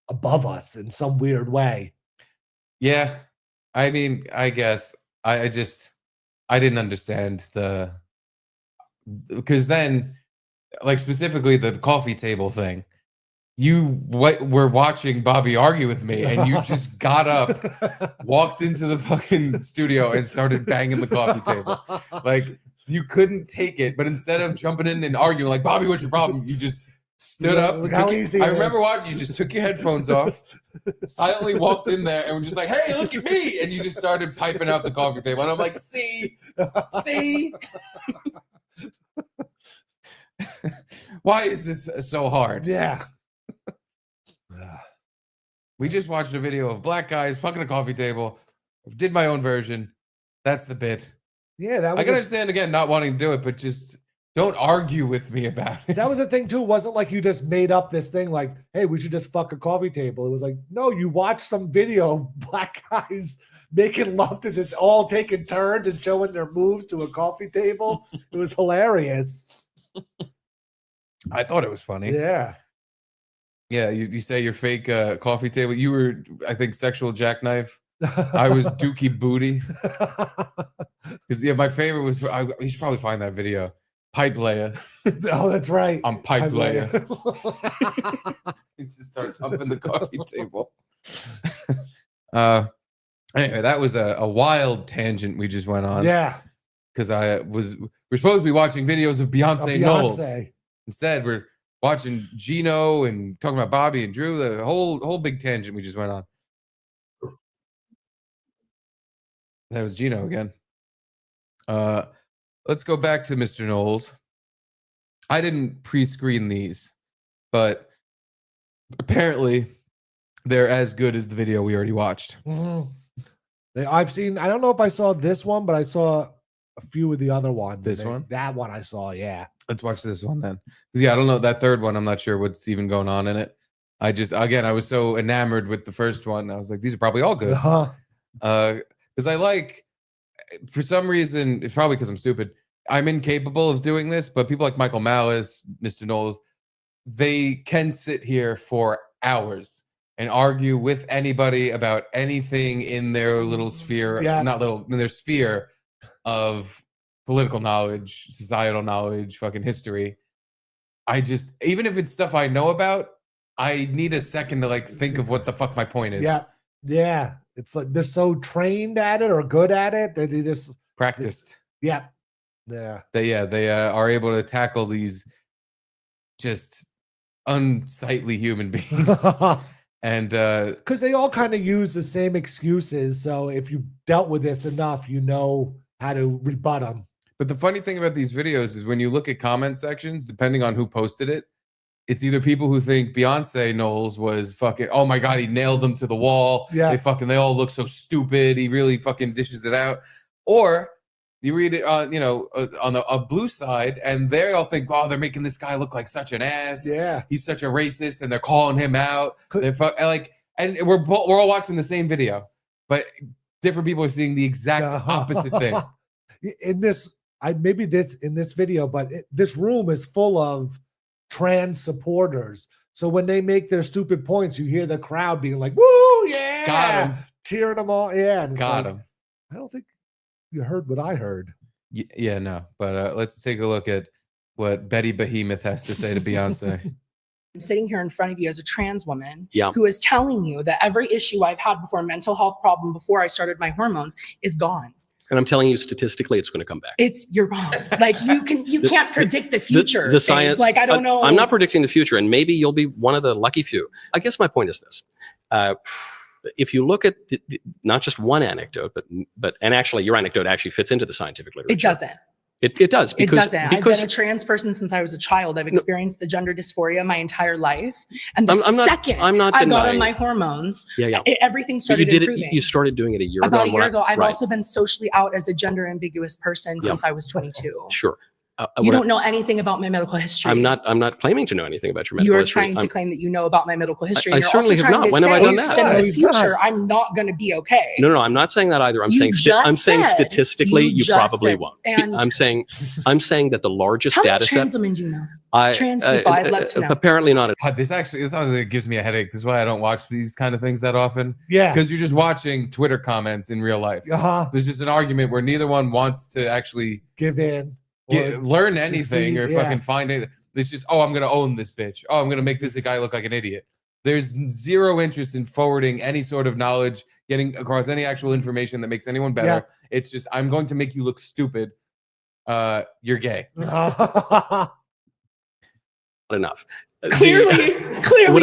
Speaker 2: above us in some weird way.
Speaker 3: Yeah. I mean, I guess I didn't understand because then, like, specifically the coffee table thing, you were watching Bobby argue with me and you just got up, walked into the fucking studio and started banging the coffee table. Like, you couldn't take it, but instead of jumping in and arguing like, Bobby, what's your problem? You just stood up. I remember watching, you just took your headphones off, silently walked in there and were just like, hey, look at me. And you just started piping out the coffee table. And I'm like, see? Why is this so hard?
Speaker 2: Yeah.
Speaker 3: We just watched a video of black guys fucking a coffee table. Did my own version. That's the bit.
Speaker 2: Yeah, that was
Speaker 3: I can understand, again, not wanting to do it, but just don't argue with me about it.
Speaker 2: That was the thing too. It wasn't like you just made up this thing like, hey, we should just fuck a coffee table. It was like, no, you watched some video of black guys making love to this, all taking turns and showing their moves to a coffee table. It was hilarious.
Speaker 3: I thought it was funny.
Speaker 2: Yeah.
Speaker 3: Yeah, you say your fake coffee table. You were, I think, sexual jackknife. I was Dookie Booty. Because my favorite was, you should probably find that video. Pipe layer.
Speaker 2: Oh, that's right.
Speaker 3: I'm pipe layer. He just starts humping the coffee table. Anyway, that was a wild tangent we just went on.
Speaker 2: Yeah.
Speaker 3: Because we're supposed to be watching videos of Beyonce Knowles. Instead, we're watching Gino and talking about Bobby and Drew. The whole big tangent we just went on. That was Gino again. Let's go back to Mr. Knowles. I didn't pre-screen these, but apparently they're as good as the video we already watched.
Speaker 2: Mm-hmm. I've seen, I don't know if I saw this one, but I saw a few of the other ones. That one I saw, yeah.
Speaker 3: Let's watch this one then. Yeah, I don't know. That third one, I'm not sure what's even going on in it. I was so enamored with the first one. I was like, these are probably all good. Because I like, for some reason, it's probably because I'm stupid, I'm incapable of doing this, but people like Michael Malice, Mr. Knowles, they can sit here for hours and argue with anybody about anything in their little sphere, in their sphere of political knowledge, societal knowledge, fucking history. Even if it's stuff I know about, I need a second to like think of what the fuck my point is.
Speaker 2: Yeah. Yeah. It's like they're so trained at it or good at it that they just
Speaker 3: practiced.
Speaker 2: Yeah.
Speaker 3: They are able to tackle these just unsightly human beings. And
Speaker 2: because they all kind of use the same excuses. So if you've dealt with this enough, you know how to rebut them.
Speaker 3: But the funny thing about these videos is when you look at comment sections, depending on who posted it, it's either people who think Beyonce Knowles was fucking, oh my God, he nailed them to the wall.
Speaker 2: Yeah.
Speaker 3: They all look so stupid. He really fucking dishes it out. Or you read it on, on a blue side, and they all think, oh, they're making this guy look like such an ass.
Speaker 2: Yeah.
Speaker 3: He's such a racist, and they're calling him out. And we're all watching the same video, but different people are seeing the exact opposite thing.
Speaker 2: In this video, but this room is full of trans supporters. So when they make their stupid points, you hear the crowd being like, woo, yeah.
Speaker 3: Got him.
Speaker 2: Cheering them all. Yeah.
Speaker 3: Got him.
Speaker 2: I don't think you heard what I heard.
Speaker 3: Yeah, no. But let's take a look at what Betty Behemoth has to say to Beyonce.
Speaker 9: I'm sitting here in front of you as a trans woman
Speaker 5: Yeah.
Speaker 9: who is telling you that every issue I've had before, mental health problem before I started my hormones, is gone.
Speaker 5: And I'm telling you, statistically, it's going to come back.
Speaker 9: You're wrong. Like you can't predict the future.
Speaker 5: The science.
Speaker 9: Like I don't know.
Speaker 5: I'm not predicting the future, and maybe you'll be one of the lucky few. I guess my point is this: if you look at not just one anecdote, but and actually, your anecdote actually fits into the scientific literature.
Speaker 9: It doesn't.
Speaker 5: It does because,
Speaker 9: it doesn't. I've been a trans person since I was a child. I've experienced the gender dysphoria my entire life. And the second I got on my hormones, everything started improving.
Speaker 5: You started doing it a year ago.
Speaker 9: About a year ago. I've also been socially out as a gender ambiguous person since I was 22.
Speaker 5: Sure.
Speaker 9: You don't know anything about my medical history.
Speaker 5: I'm not claiming to know anything about your medical history.
Speaker 9: You are trying to claim that you know about my medical history.
Speaker 5: I certainly have not. When have I done that?
Speaker 9: In the future, I'm not going to be okay.
Speaker 5: No, I'm not saying that either. I'm saying statistically, you probably won't. And I'm saying that the largest data set.
Speaker 9: How many trans women do you know? Trans people, I'd love to know.
Speaker 5: Apparently not.
Speaker 3: This honestly gives me a headache. This is why I don't watch these kind of things that often.
Speaker 2: Yeah.
Speaker 3: Because you're just watching Twitter comments in real life. There's just an argument where neither one wants to actually
Speaker 2: give in.
Speaker 3: Learn anything or fucking find it. It's just, I'm going to own this bitch. I'm going to make this guy look like an idiot. There's zero interest in forwarding any sort of knowledge, getting across any actual information that makes anyone better. Yeah. It's just, I'm going to make you look stupid. You're gay.
Speaker 5: Not enough.
Speaker 9: Clearly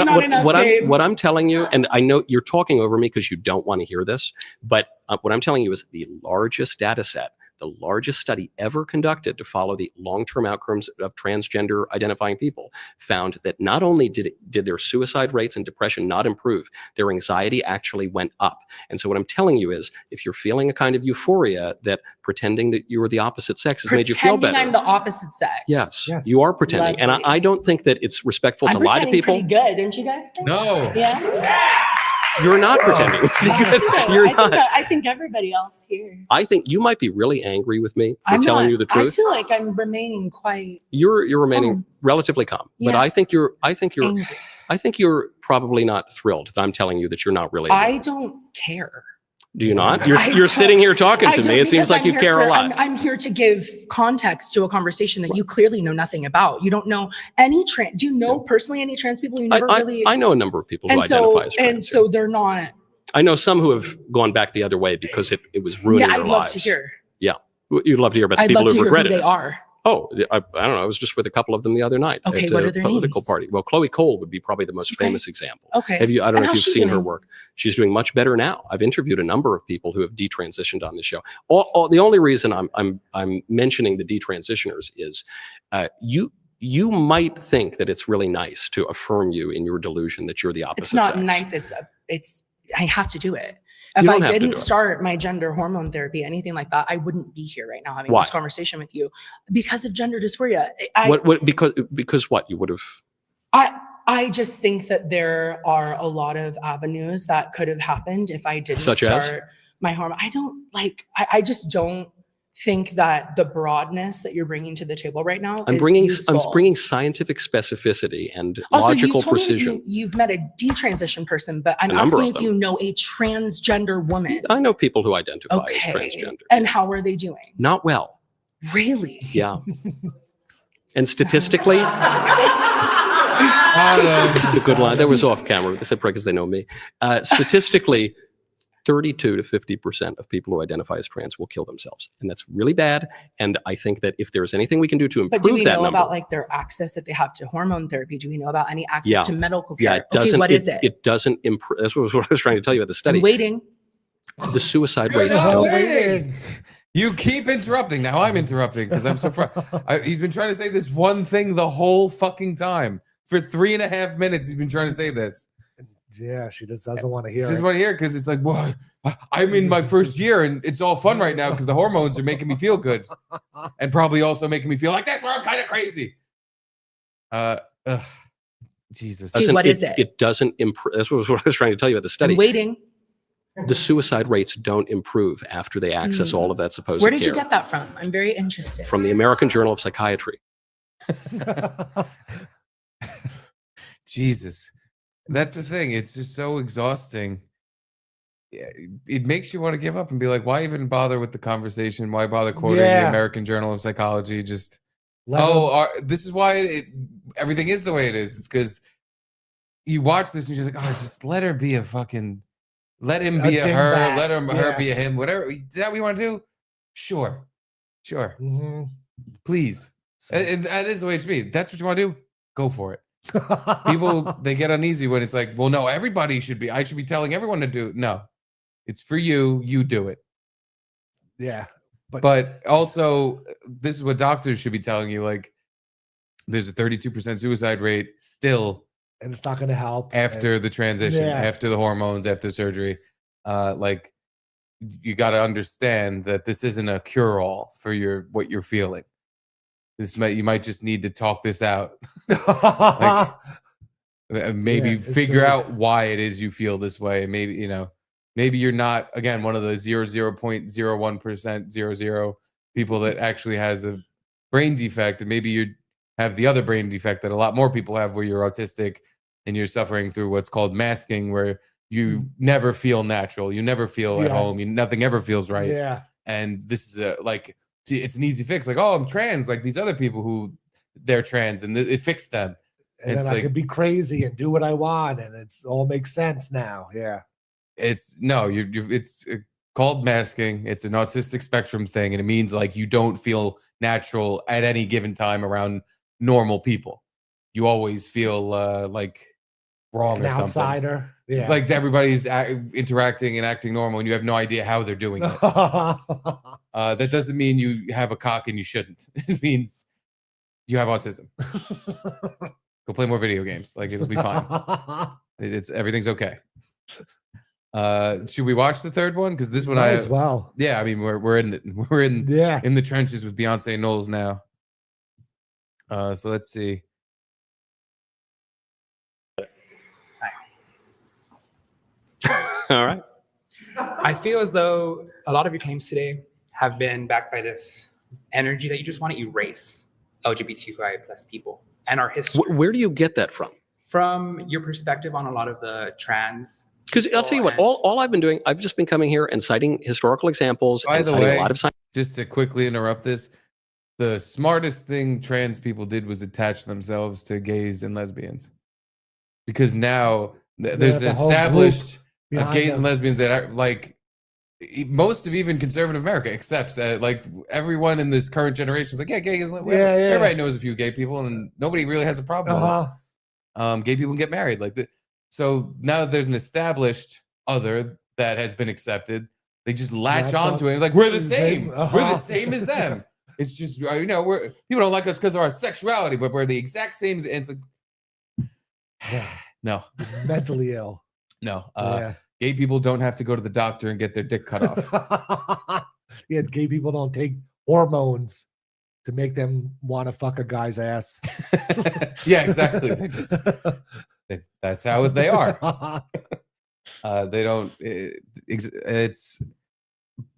Speaker 9: not enough.
Speaker 5: What I'm telling you, and I know you're talking over me because you don't want to hear this, but what I'm telling you is the largest data set, the largest study ever conducted to follow the long-term outcomes of transgender identifying people, found that not only did their suicide rates and depression not improve, their anxiety actually went up. And so what I'm telling you is, if you're feeling a kind of euphoria that pretending that you were the opposite sex has made you feel better.
Speaker 9: I'm the opposite sex.
Speaker 5: Yes, you are pretending. And I don't think that it's respectful to lie to people.
Speaker 9: Pretty good, don't you guys think?
Speaker 3: No.
Speaker 9: Yeah.
Speaker 5: You're not pretending.
Speaker 9: I think everybody else here.
Speaker 5: I think you might be really angry with me for telling you the truth.
Speaker 9: I feel like I'm remaining quite.
Speaker 5: You're remaining relatively calm, but I think you're probably not thrilled that I'm telling you that you're not really.
Speaker 9: I don't care.
Speaker 5: Do you not? You're sitting here talking to me. It seems like you care a lot.
Speaker 9: I'm here to give context to a conversation that you clearly know nothing about. You don't know any trans. Do you know personally any trans people? You never really.
Speaker 5: I know a number of people who identify as trans.
Speaker 9: And so they're not.
Speaker 5: I know some who have gone back the other way because it was ruining their lives.
Speaker 9: I'd love to hear.
Speaker 5: Yeah, you'd love to hear about the people who regretted it.
Speaker 9: I'd love to hear who they are.
Speaker 5: Oh, I don't know. I was just with a couple of them the other night at
Speaker 9: what are
Speaker 5: a
Speaker 9: their
Speaker 5: political
Speaker 9: names?
Speaker 5: party. Well, Chloe Cole would be probably the most famous example.
Speaker 9: Okay.
Speaker 5: I don't know if you've seen her
Speaker 9: doing?
Speaker 5: work. She's doing much better now. I've interviewed a number of people who have detransitioned on this show. The only reason I'm mentioning the detransitioners is you might think that it's really nice to affirm you in your delusion that you're the opposite sex.
Speaker 9: It's not nice. It's I have to do it. If I didn't start my gender hormone therapy, anything like that, I wouldn't be here right now having this conversation with you because of gender dysphoria.
Speaker 5: Because what you would have?
Speaker 9: I just think that there are a lot of avenues that could have happened if I didn't start my hormone. I just don't think that the broadness that you're bringing to the table right now
Speaker 5: I'm bringing scientific specificity and logical precision.
Speaker 9: You've met a detransition person, but I'm asking if you know a transgender woman.
Speaker 5: I know people who identify as transgender.
Speaker 9: And how are they doing?
Speaker 5: Not well.
Speaker 9: Really?
Speaker 5: Yeah. And statistically, it's a good line. That was off camera. They said because they know me. Statistically, 32 to 50% of people who identify as trans will kill themselves. And that's really bad. And I think that if there's anything we can do to improve that number. But do we know
Speaker 9: about their access that they have to hormone therapy? Do we know about any access to medical care?
Speaker 5: Yeah, it doesn't.
Speaker 9: What is it?
Speaker 5: It doesn't improve. That's what I was trying to tell you about the study.
Speaker 9: I'm waiting.
Speaker 5: The suicide rates.
Speaker 3: You keep interrupting. Now I'm interrupting because I'm so he's been trying to say this one thing the whole fucking time. For 3.5 minutes, he's been trying to say this.
Speaker 2: Yeah, she just doesn't want to hear it.
Speaker 3: She doesn't want to hear it because it's like, what? I'm in my first year and it's all fun right now because the hormones are making me feel good. And probably also making me feel like that's where I'm kind of crazy. Jesus.
Speaker 9: What is it?
Speaker 5: It doesn't improve. That's what I was trying to tell you about the study.
Speaker 9: I'm waiting.
Speaker 5: The suicide rates don't improve after they access all of that supposed care.
Speaker 9: Where did you get that from? I'm very interested.
Speaker 5: From the American Journal of Psychiatry.
Speaker 3: Jesus. That's the thing. It's just so exhausting. It makes you want to give up and be like, why even bother with the conversation? Why bother quoting the American Journal of Psychology? Just, this is why everything is the way it is. It's because you watch this and you're just like, oh, just let her be a fucking, let him be a her,
Speaker 2: dingbat.
Speaker 3: let her be a him, whatever. Is that what you want to do? Sure.
Speaker 2: Mm-hmm.
Speaker 3: Please. And that is the way it should be. That's what you want to do. Go for it. People, they get uneasy when it's like, well, no, everybody should be. I should be telling everyone to do. No, it's for you. You do it.
Speaker 2: Yeah.
Speaker 3: But also, this is what doctors should be telling you. Like, there's a 32% suicide rate still.
Speaker 2: And it's not going to help.
Speaker 3: After the transition, after the hormones, after surgery. Like, you got to understand that this isn't a cure-all for what you're feeling. You might just need to talk this out. Like, maybe figure out why it is you feel this way. Maybe, maybe you're not, again, one of the 0.01% people that actually has a brain defect. And maybe you have the other brain defect that a lot more people have, where you're autistic and you're suffering through what's called masking, where you never feel natural. You never feel at home. Nothing ever feels right.
Speaker 2: Yeah.
Speaker 3: And this is it's an easy fix. Like, oh, I'm trans. Like these other people who they're trans, and it fixed them.
Speaker 2: And then I could be crazy and do what I want, and it's all makes sense now. Yeah.
Speaker 3: It's called masking. It's an autistic spectrum thing, and it means like you don't feel natural at any given time around normal people. You always feel like wrong or something.
Speaker 2: Outsider. Yeah.
Speaker 3: Like everybody's interacting and acting normal, and you have no idea how they're doing it. That doesn't mean you have a cock and you shouldn't. It means you have autism. Go play more video games. Like, it'll be fine. Everything's okay. Should we watch the third one? Because this one
Speaker 2: as well.
Speaker 3: Yeah, I mean we're in the trenches with Beyonce and Knowles now. So let's see.
Speaker 5: All right.
Speaker 10: I feel as though a lot of your claims today have been backed by this energy that you just want to erase LGBTQI plus people and our history.
Speaker 5: Where do you get that from?
Speaker 10: From your perspective on a lot of the trans.
Speaker 5: Because I'll tell you what, all I've been doing, I've just been coming here and citing historical examples.
Speaker 3: By
Speaker 5: and
Speaker 3: the
Speaker 5: citing
Speaker 3: way,
Speaker 5: a lot of science.
Speaker 3: Just to quickly interrupt this, the smartest thing trans people did was attach themselves to gays and lesbians. Because now there's an established gays and lesbians that are like most of even conservative America accepts like everyone in this current generation is like, yeah, gay is everybody knows a few gay people and nobody really has a problem with it. Gay people can get married so now that there's an established other that has been accepted, they just latch onto it. Like, we're the same. We're the same as them. It's just, people don't like us because of our sexuality, but we're the exact same. And it's like, no.
Speaker 2: Mentally ill.
Speaker 3: No. Gay people don't have to go to the doctor and get their dick cut off.
Speaker 2: Yeah, gay people don't take hormones to make them want to fuck a guy's ass.
Speaker 3: Yeah, exactly. They're just, that's how they are. They don't.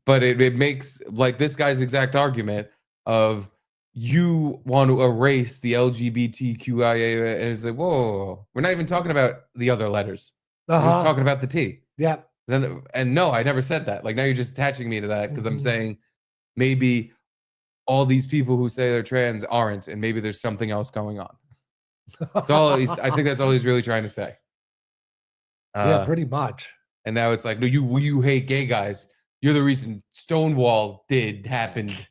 Speaker 3: But it makes like this guy's exact argument of you want to erase the LGBTQIA, and it's like, whoa, we're not even talking about the other letters. We're just talking about the T.
Speaker 2: Yeah.
Speaker 3: And no, I never said that. Like, now you're just attaching me to that because I'm saying maybe all these people who say they're trans aren't, and maybe there's something else going on. That's all. I think that's all he's really trying to say.
Speaker 2: Yeah, pretty much.
Speaker 3: And now it's like, no, you hate gay guys. You're the reason Stonewall happened.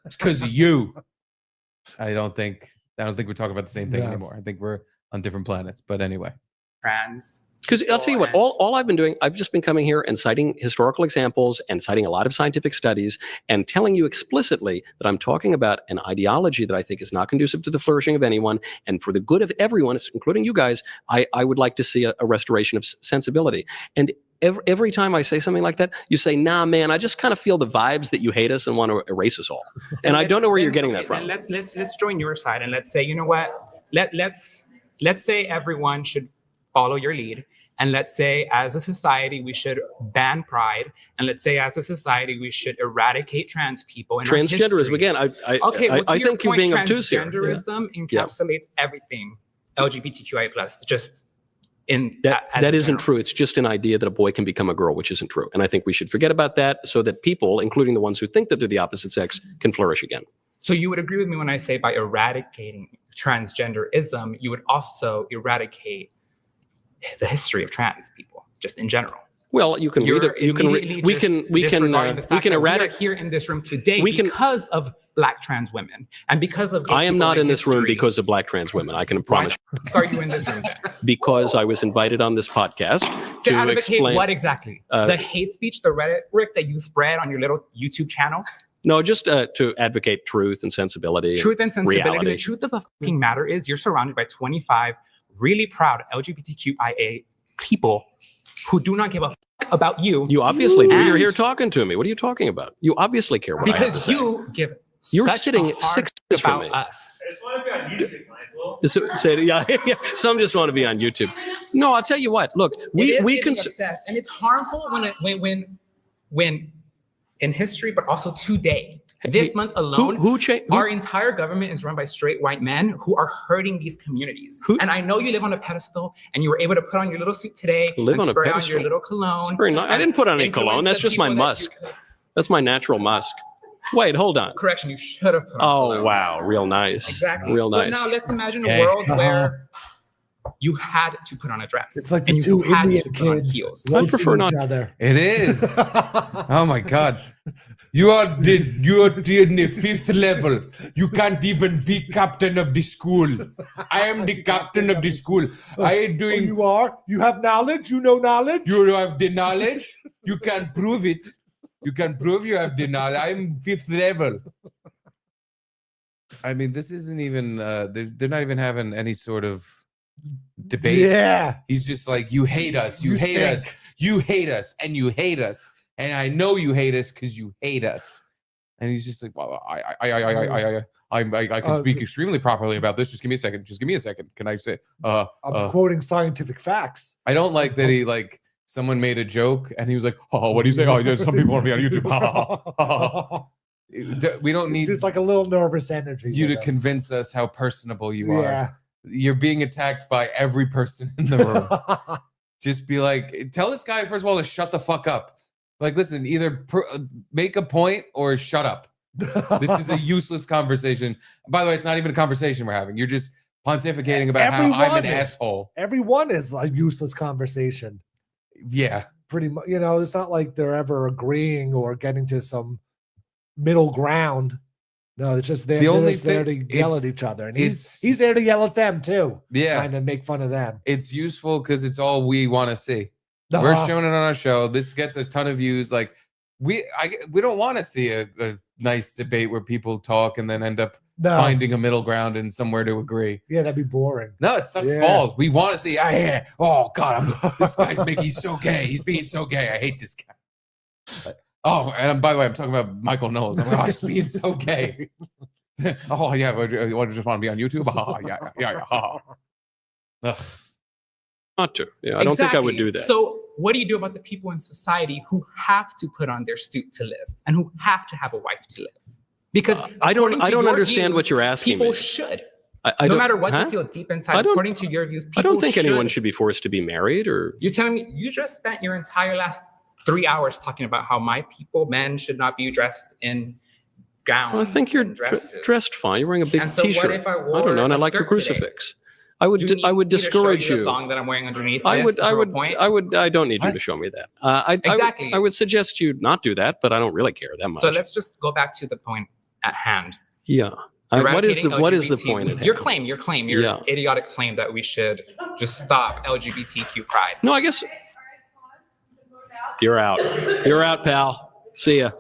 Speaker 3: It's because of you. I don't think we're talking about the same thing anymore. I think we're on different planets. But anyway.
Speaker 10: Trans.
Speaker 5: Because I'll tell you what, all I've been doing, I've just been coming here and citing historical examples and citing a lot of scientific studies and telling you explicitly that I'm talking about an ideology that I think is not conducive to the flourishing of anyone. And for the good of everyone, including you guys, I would like to see a restoration of sensibility. And every time I say something like that, you say, nah, man, I just kind of feel the vibes that you hate us and want to erase us all. And I don't know where you're getting that from.
Speaker 10: Let's join your side and let's say, you know what? Let's say everyone should follow your lead. And let's say as a society, we should ban pride. And let's say as a society, we should eradicate trans people.
Speaker 5: Transgenderism, again, I think you're being obtuse here.
Speaker 10: Transgenderism encapsulates everything LGBTQI+, just in
Speaker 5: that isn't true. It's just an idea that a boy can become a girl, which isn't true. And I think we should forget about that so that people, including the ones who think that they're the opposite sex, can flourish again.
Speaker 10: So you would agree with me when I say by eradicating transgenderism, you would also eradicate the history of trans people, just in general.
Speaker 5: Well, you can read it. You can. We can eradicate
Speaker 10: here in this room today because of Black trans women and because of.
Speaker 5: I am not in this room because of Black trans women. I can promise.
Speaker 10: Why are you in this room then?
Speaker 5: Because I was invited on this podcast to
Speaker 10: advocate
Speaker 5: explain
Speaker 10: what exactly the hate speech, the rhetoric that you spread on your little YouTube channel.
Speaker 5: No, just to advocate truth and sensibility.
Speaker 10: Truth and sensibility.
Speaker 5: Reality.
Speaker 10: The truth of the fucking matter is you're surrounded by 25 really proud LGBTQIA people who do not give a fuck about you.
Speaker 5: You obviously do. You're here talking to me. What are you talking about? You obviously care what I have to say.
Speaker 10: Because you give
Speaker 5: You're
Speaker 10: such
Speaker 5: sitting
Speaker 10: a hard
Speaker 5: 6 inches from me.
Speaker 10: us.
Speaker 11: I just want to be on YouTube, Michael.
Speaker 5: So, yeah. Some just want to be on YouTube. No, I'll tell you what. Look, we can.
Speaker 10: Obsessed, and it's harmful when in history, but also today. This month alone, our entire government is run by straight white men who are hurting these communities. And I know you live on a pedestal, and you were able to put on your little suit today and spray on your little cologne.
Speaker 5: I didn't put on any cologne. That's just my musk. That's my natural musk. Wait, hold on.
Speaker 10: Correction, you should have put on cologne.
Speaker 5: Wow, real nice.
Speaker 10: Exactly.
Speaker 5: Real nice.
Speaker 10: But now let's imagine a world where you had to put on a dress.
Speaker 2: It's like the two Indian kids
Speaker 5: I prefer not.
Speaker 2: each other.
Speaker 3: It is. Oh my God. You are in the 5th level. You can't even be captain of the school. I am the captain of the school. I am doing.
Speaker 2: You are? You have knowledge? You know knowledge?
Speaker 3: You have the knowledge. You can prove it. You can prove you have the knowledge. I'm 5th level. I mean, this isn't even. They're not even having any sort of debate.
Speaker 2: Yeah.
Speaker 3: He's just like, you hate us. You hate us. You hate us. And you hate us. And I know you hate us because you hate us. And he's just like, well, I can speak extremely properly about this. Just give me a second. Just give me a second. Can I say?
Speaker 2: I'm quoting scientific facts.
Speaker 3: I don't like that he someone made a joke and he was like, oh, what do you say? Oh, yeah, some people want to be on YouTube. We don't need
Speaker 2: just like a little nervous energy.
Speaker 3: You to convince us how personable you are. You're being attacked by every person in the room. Just be like, tell this guy first of all to shut the fuck up. Like, listen, either make a point or shut up. This is a useless conversation. By the way, it's not even a conversation we're having. You're just pontificating about how I'm an asshole.
Speaker 2: Everyone is a useless conversation.
Speaker 3: Yeah.
Speaker 2: Pretty much. You know, it's not like they're ever agreeing or getting to some middle ground. No, it's just they're there to yell at each other. And he's there to yell at them too.
Speaker 3: Yeah.
Speaker 2: Trying to make fun of them.
Speaker 3: It's useful because it's all we want to see. We're showing it on our show. This gets a ton of views. Like we don't want to see a nice debate where people talk and then end up finding a middle ground and somewhere to agree.
Speaker 2: Yeah, that'd be boring.
Speaker 3: No, it sucks balls. We want to see. Oh God, this guy's he's so gay. He's being so gay. I hate this guy. Oh, and by the way, I'm talking about Michael Knowles. I'm like, he's being so gay. Oh yeah, I just want to be on YouTube. Yeah. Ugh.
Speaker 5: Not to. Yeah, I don't think I would do that.
Speaker 10: So what do you do about the people in society who have to put on their suit to live and who have to have a wife to live? Because
Speaker 5: I don't understand what you're asking
Speaker 10: people
Speaker 5: me.
Speaker 10: Should.
Speaker 5: No
Speaker 10: matter what you feel deep inside, according to your views,
Speaker 5: I don't think anyone should be forced to be married or.
Speaker 10: You're telling me you just spent your entire last 3 hours talking about how men should not be dressed in gowns.
Speaker 5: Well, I think you're dressed fine. You're wearing a big T-shirt.
Speaker 10: What if I wore
Speaker 5: don't know, and I like your crucifix. Today? I would discourage you.
Speaker 10: The thong that I'm wearing underneath.
Speaker 5: I don't need you to show me that. I would suggest you not do that, but I don't really care that much.
Speaker 10: So let's just go back to the point at hand.
Speaker 5: Yeah. What is the point at hand?
Speaker 10: Your idiotic claim that we should just stop LGBTQ pride.
Speaker 5: No, I guess you're out. You're out, pal. See ya.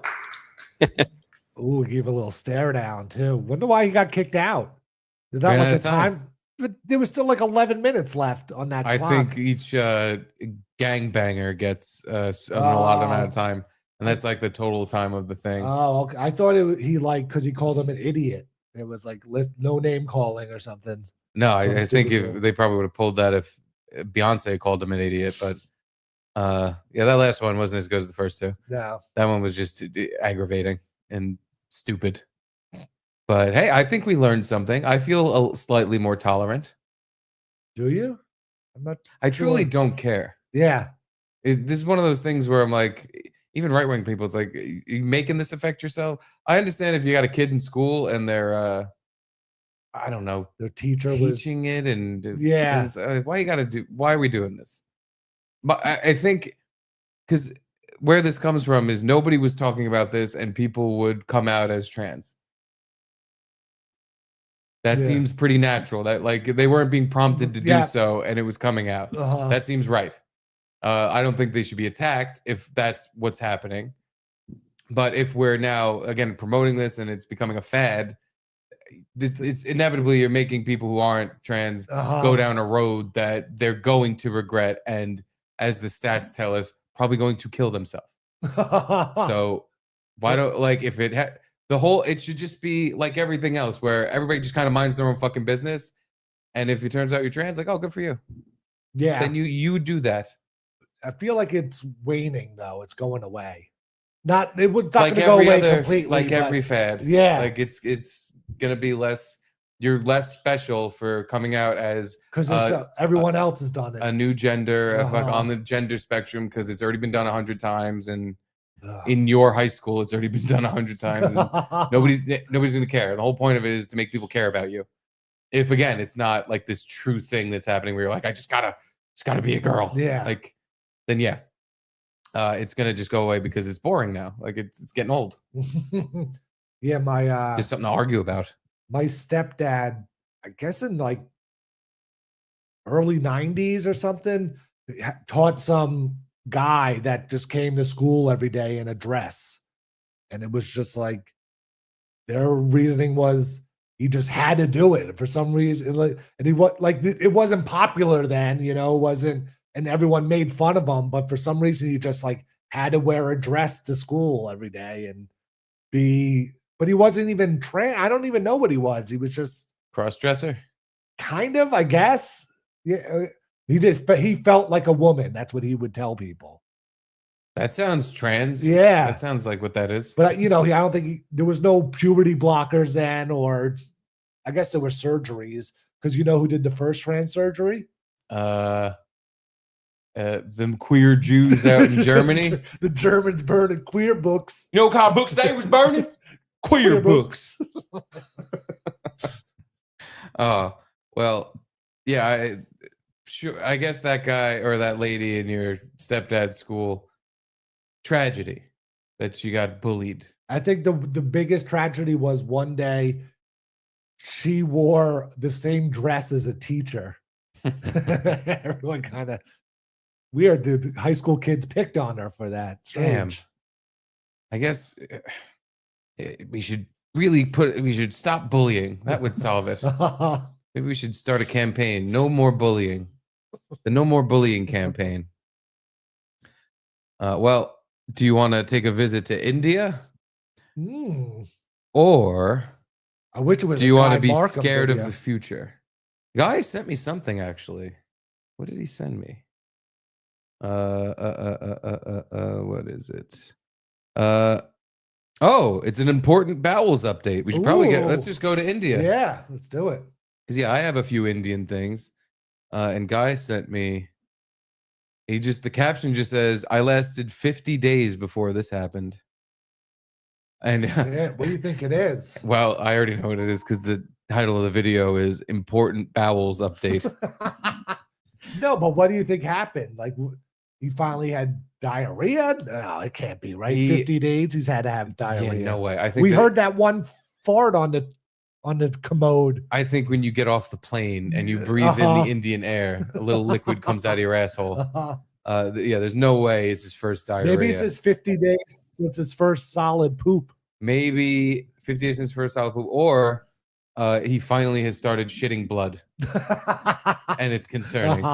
Speaker 2: Ooh, gave a little stare down too. Wonder why he got kicked out. Is that like the time? But there was still like 11 minutes left on that clock.
Speaker 3: I think each gangbanger gets an allotted amount of time, and that's like the total time of the thing.
Speaker 2: Oh, okay. I thought he because he called him an idiot. It was like no name calling or something.
Speaker 3: No, I think they probably would have pulled that if Beyonce called him an idiot. But that last one wasn't as good as the first two.
Speaker 2: No,
Speaker 3: that one was just aggravating and stupid. But hey, I think we learned something. I feel slightly more tolerant.
Speaker 2: Do you?
Speaker 3: I truly don't care.
Speaker 2: Yeah.
Speaker 3: This is one of those things where I'm like, even right-wing people, it's like, you making this affect yourself? I understand if you got a kid in school and they're I don't know,
Speaker 2: their teacher
Speaker 3: teaching it and why are we doing this? But I think because where this comes from is nobody was talking about this and people would come out as trans. That seems pretty natural. That like they weren't being prompted to do so, and it was coming out. That seems right. I don't think they should be attacked if that's what's happening. But if we're now again promoting this and it's becoming a fad, it's inevitably you're making people who aren't trans go down a road that they're going to regret, and as the stats tell us, probably going to kill themselves. So why don't if it it should just be like everything else where everybody just kind of minds their own fucking business. And if it turns out you're trans, like, oh, good for you.
Speaker 2: Yeah.
Speaker 3: Then you do that.
Speaker 2: I feel like it's waning though. It's going away. Not going to go away completely.
Speaker 3: Like every fad.
Speaker 2: Yeah.
Speaker 3: Like it's gonna be less. You're less special for coming out as
Speaker 2: because everyone else has done it.
Speaker 3: A new gender, on the gender spectrum, because it's already been done 100 times, and in your high school, it's already been done 100 times. And nobody's gonna care. The whole point of it is to make people care about you. If again, it's not like this true thing that's happening where you're like, it's gotta be a girl.
Speaker 2: Yeah.
Speaker 3: Like, then it's gonna just go away because it's boring now. Like it's getting old.
Speaker 2: Yeah, my
Speaker 3: just something to argue about.
Speaker 2: My stepdad, I guess in like early 90s or something, taught some guy that just came to school every day in a dress. And it was just like their reasoning was he just had to do it for some reason. And it wasn't popular then, wasn't, and everyone made fun of him, but for some reason he just like had to wear a dress to school every day and but he wasn't even trans. I don't even know what he was. He was just
Speaker 3: cross-dresser.
Speaker 2: Kind of, I guess. Yeah. He felt like a woman. That's what he would tell people.
Speaker 3: That sounds trans.
Speaker 2: Yeah.
Speaker 3: That sounds like what that is.
Speaker 2: But I don't think there was no puberty blockers then, or I guess there were surgeries. Because you know who did the first trans surgery?
Speaker 3: Them queer Jews out in Germany.
Speaker 2: The Germans burning queer books.
Speaker 3: You know what kind of books they was burning? Queer books. Oh, well, yeah. I guess that guy or that lady in your stepdad's school, tragedy that she got bullied.
Speaker 2: I think the biggest tragedy was one day she wore the same dress as a teacher. Everyone kind of weird. The high school kids picked on her for that. Strange.
Speaker 3: Damn. I guess we should stop bullying. That would solve it. Maybe we should start a campaign. No more bullying. The No More Bullying campaign. Well, do you want to take a visit to India? Or
Speaker 2: I wish it was.
Speaker 3: Do you want to be
Speaker 2: Markham
Speaker 3: scared
Speaker 2: video.
Speaker 3: of the future? Guy sent me something actually. What did he send me? What is it? Oh, it's an important bowels update. We should probably let's just go to India.
Speaker 2: Yeah, let's do it.
Speaker 3: Because I have a few Indian things. And Guy sent me, the caption just says, I lasted 50 days before this happened. And
Speaker 2: yeah, what do you think it is?
Speaker 3: Well, I already know what it is because the title of the video is Important Bowels Update.
Speaker 2: No, but what do you think happened? Like he finally had diarrhea? No, it can't be, right? 50 days he's had to have diarrhea.
Speaker 3: Yeah, no way. I think
Speaker 2: we heard that one fart on the commode.
Speaker 3: I think when you get off the plane and you breathe in the Indian air, a little liquid comes out of your asshole. There's no way it's his first diarrhea.
Speaker 2: Maybe it's his 50 days since his first solid poop.
Speaker 3: Maybe 50 days since his first solid poop, or he finally has started shitting blood, and it's concerning.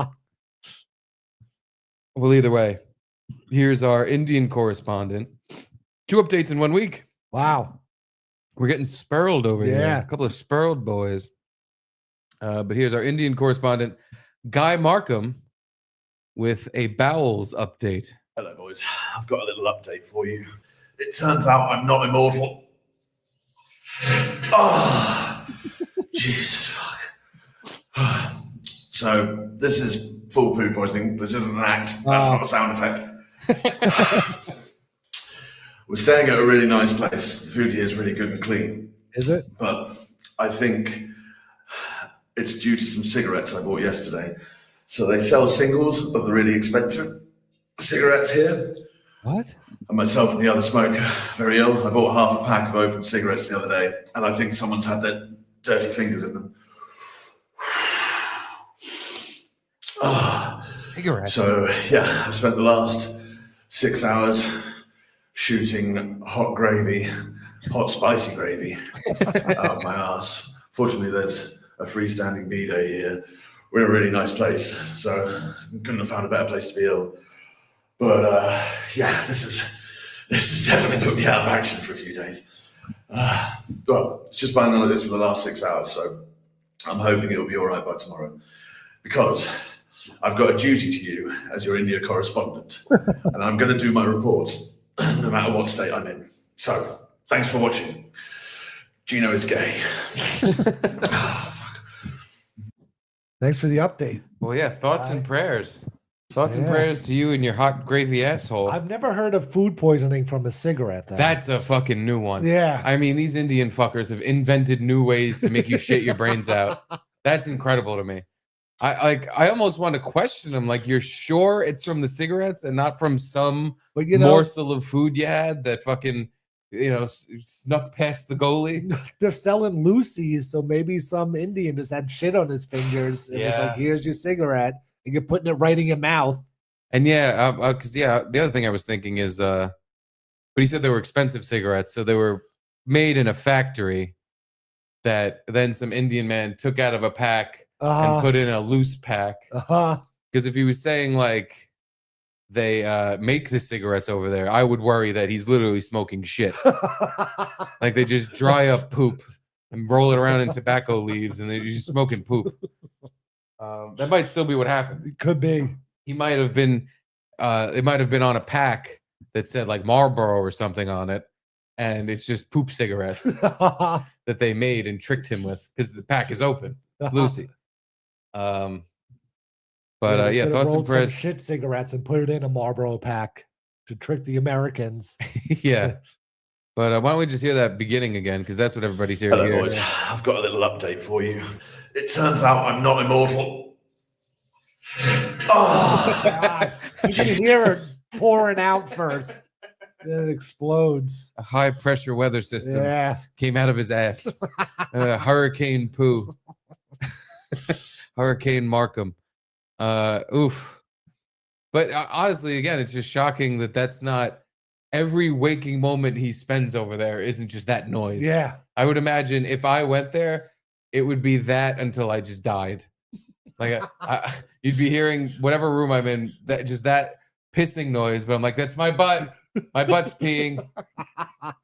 Speaker 3: Well, either way, here's our Indian correspondent. 2 updates in 1 week.
Speaker 2: Wow.
Speaker 3: We're getting spurled over here. A couple of spurled boys. But here's our Indian correspondent, Guy Markham, with a bowels update.
Speaker 12: Hello, boys. I've got a little update for you. It turns out I'm not immortal. Oh, Jesus fuck. So this is full food poisoning. This isn't an act. That's not a sound effect. We're staying at a really nice place. The food here is really good and clean.
Speaker 2: Is it?
Speaker 12: But I think It's due to some cigarettes I bought yesterday. So they sell singles of the really expensive cigarettes here.
Speaker 2: What?
Speaker 12: And myself and the other smoker, very ill. I bought half a pack of open cigarettes the other day, and I think someone's had their dirty fingers in them.
Speaker 3: Cigarettes.
Speaker 12: So yeah, I've spent the last 6 hours shooting hot spicy gravy out of my ass. Fortunately, there's a freestanding bidet here. We're in a really nice place, so couldn't have found a better place to be ill. But yeah, this has definitely put me out of action for a few days. Well, it's just been like this for the last 6 hours, so I'm hoping it'll be all right by tomorrow. Because I've got a duty to you as your India correspondent, and I'm going to do my reports no matter what state I'm in. So, thanks for watching. Gino is gay.
Speaker 2: Thanks for the update.
Speaker 3: Well, yeah, thoughts and prayers. Thoughts and prayers to you and your hot gravy asshole.
Speaker 2: I've never heard of food poisoning from a cigarette, though.
Speaker 3: That's a fucking new one.
Speaker 2: Yeah.
Speaker 3: I mean, these Indian fuckers have invented new ways to make you shit your brains out. That's incredible to me. I almost want to question them. Like, you're sure it's from the cigarettes and not from some morsel of food you had that fucking, snuck past the goalie?
Speaker 2: They're selling Lucy's, so maybe some Indian just had shit on his fingers. It was like, here's your cigarette, and you're putting it right in your mouth.
Speaker 3: And because the other thing I was thinking is, but he said they were expensive cigarettes, so they were made in a factory that then some Indian man took out of a pack and put in a loose pack. Because if he was saying like they make the cigarettes over there, I would worry that he's literally smoking shit. Like they just dry up poop and roll it around in tobacco leaves, and they're just smoking poop. That might still be what happened.
Speaker 2: It could be.
Speaker 3: He might have been. It might have been on a pack that said like Marlboro or something on it, and it's just poop cigarettes that they made and tricked him with because the pack is open. It's Lucy. But yeah, thoughts and prayers.
Speaker 2: Some shit cigarettes and put it in a Marlboro pack to trick the Americans.
Speaker 3: Yeah. But why don't we just hear that beginning again? Because that's what everybody's here to hear.
Speaker 12: Boys. I've got a little update for you. It turns out I'm not immortal.
Speaker 2: God. You can hear it pouring out first. Then it explodes.
Speaker 3: A high pressure weather system came out of his ass. Hurricane poo. Hurricane Markham. Oof. But honestly, again, it's just shocking that that's not every waking moment he spends over there isn't just that noise.
Speaker 2: Yeah.
Speaker 3: I would imagine if I went there, it would be that until I just died. Like you'd be hearing whatever room I'm in, that pissing noise, but I'm like, that's my butt. My butt's peeing.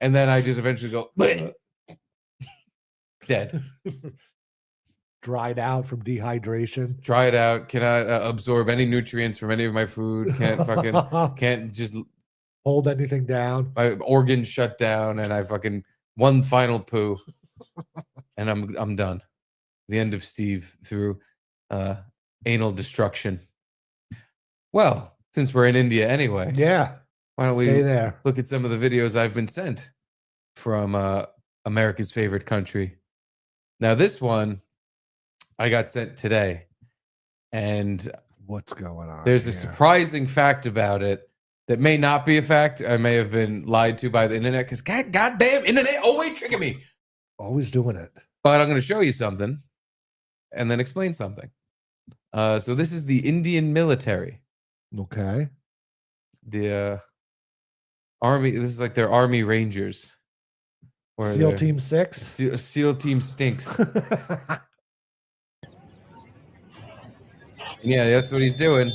Speaker 3: And then I just eventually go dead.
Speaker 2: Dried out from dehydration.
Speaker 3: Dried out. Cannot absorb any nutrients from any of my food. Can't just
Speaker 2: hold anything down.
Speaker 3: My organs shut down, and I fucking one final poo, and I'm done. The end of Steve through anal destruction. Well, since we're in India anyway, why don't we
Speaker 2: stay there?
Speaker 3: Look at some of the videos I've been sent from America's favorite country. Now, this one I got sent today, and
Speaker 2: what's going on?
Speaker 3: There's a surprising fact about it that may not be a fact. I may have been lied to by the internet because goddamn internet always tricking me.
Speaker 2: Always doing it.
Speaker 3: But I'm going to show you something and then explain something. So this is the Indian military.
Speaker 2: Okay.
Speaker 3: The army. This is like their army rangers.
Speaker 2: SEAL Team 6.
Speaker 3: SEAL Team Stinks. Yeah, that's what he's doing.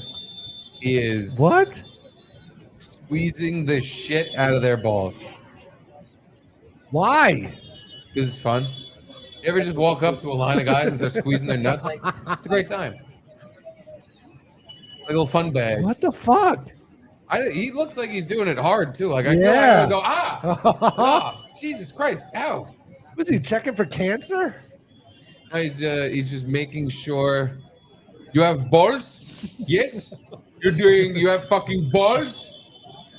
Speaker 3: He is squeezing the shit out of their balls.
Speaker 2: Why?
Speaker 3: Because it's fun. You ever just walk up to a line of guys and start squeezing their nuts? It's a great time. Like little fun bags.
Speaker 2: What the fuck?
Speaker 3: He looks like he's doing it hard too. Like I go, Jesus Christ, ow.
Speaker 2: Was he checking for cancer?
Speaker 3: No, he's just making sure. You have balls? Yes. You have fucking balls?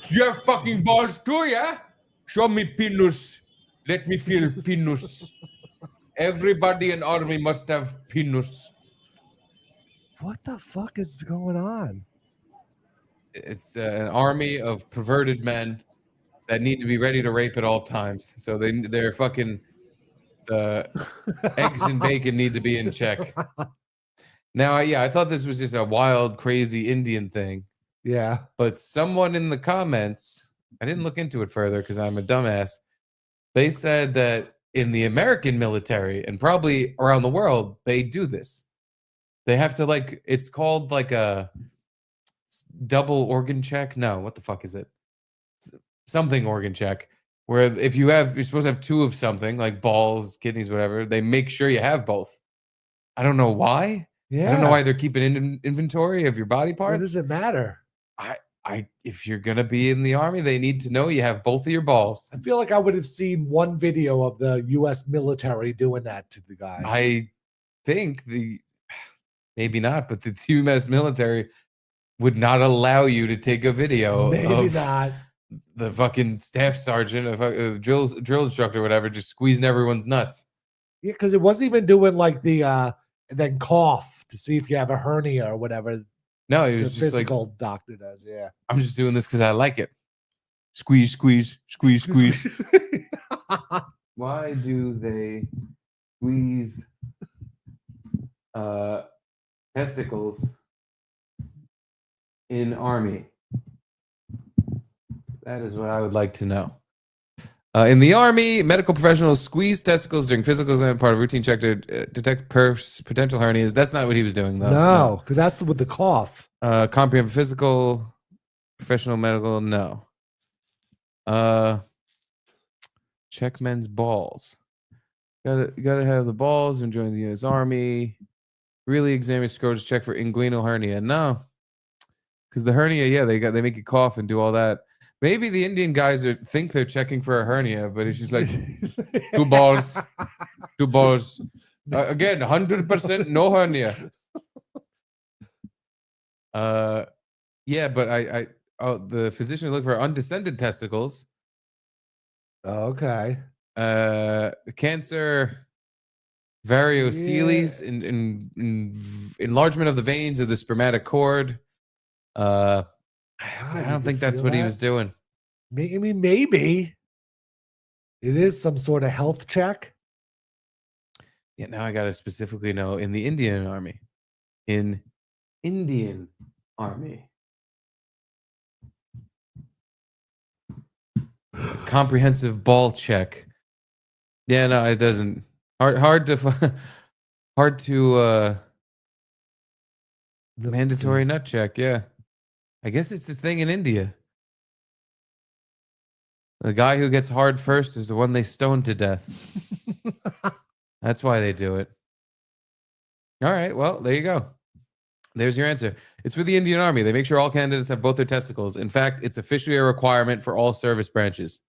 Speaker 3: You have fucking balls too, yeah? Show me penis. Let me feel penis. Everybody in army must have penis.
Speaker 2: What the fuck is going on?
Speaker 3: It's an army of perverted men that need to be ready to rape at all times. So they're fucking the eggs and bacon need to be in check. Now, I thought this was just a wild, crazy Indian thing.
Speaker 2: Yeah.
Speaker 3: But someone in the comments, I didn't look into it further because I'm a dumbass. They said that in the American military and probably around the world, they do this. They have to it's called like a double organ check. No, what the fuck is it? Something organ check. Where if you're supposed to have two of something, like balls, kidneys, whatever, they make sure you have both. I don't know why.
Speaker 2: Yeah.
Speaker 3: I don't know why they're keeping inventory of your body parts.
Speaker 2: What does it matter?
Speaker 3: If you're gonna be in the army, they need to know you have both of your balls.
Speaker 2: I feel like I would have seen one video of the U.S. military doing that to the guys.
Speaker 3: I think maybe not, but the U.S. military would not allow you to take a video of the fucking staff sergeant, a drill instructor, whatever, just squeezing everyone's nuts.
Speaker 2: Yeah, because it wasn't even doing like the then cough to see if you have a hernia or whatever.
Speaker 3: No, it was
Speaker 2: the
Speaker 3: just
Speaker 2: physical doctor does. Yeah,
Speaker 3: I'm just doing this because I like it. Squeeze, squeeze, squeeze, squeeze. Why do they squeeze testicles in army? That is what I would like to know. In the army, medical professionals squeeze testicles during physical exam, part of routine check to detect potential hernias. That's not what he was doing, though.
Speaker 2: No, because that's with the cough.
Speaker 3: Comprehensive physical, professional medical, no. Check men's balls. Gotta have the balls and join the U.S. Army. Really examine scrotus, check for inguinal hernia. No, because the hernia, they make you cough and do all that. Maybe the Indian guys think they're checking for a hernia, but it's just like 2 balls, 2 balls. Again, 100% no hernia. Yeah, but the physician looked for undescended testicles.
Speaker 2: Okay.
Speaker 3: Cancer, varioceles, enlargement of the veins of the spermatic cord. I don't think that's what he was doing.
Speaker 2: Maybe it is some sort of health check.
Speaker 3: Yeah, now I got to specifically know in the Indian Army. In Indian Army. Comprehensive ball check. Yeah, no, it doesn't. Hard to mandatory nut check, yeah. I guess it's a thing in India. The guy who gets hard first is the one they stone to death. That's why they do it. All right, well, there you go. There's your answer. It's for the Indian Army. They make sure all candidates have both their testicles. In fact, it's officially a requirement for all service branches.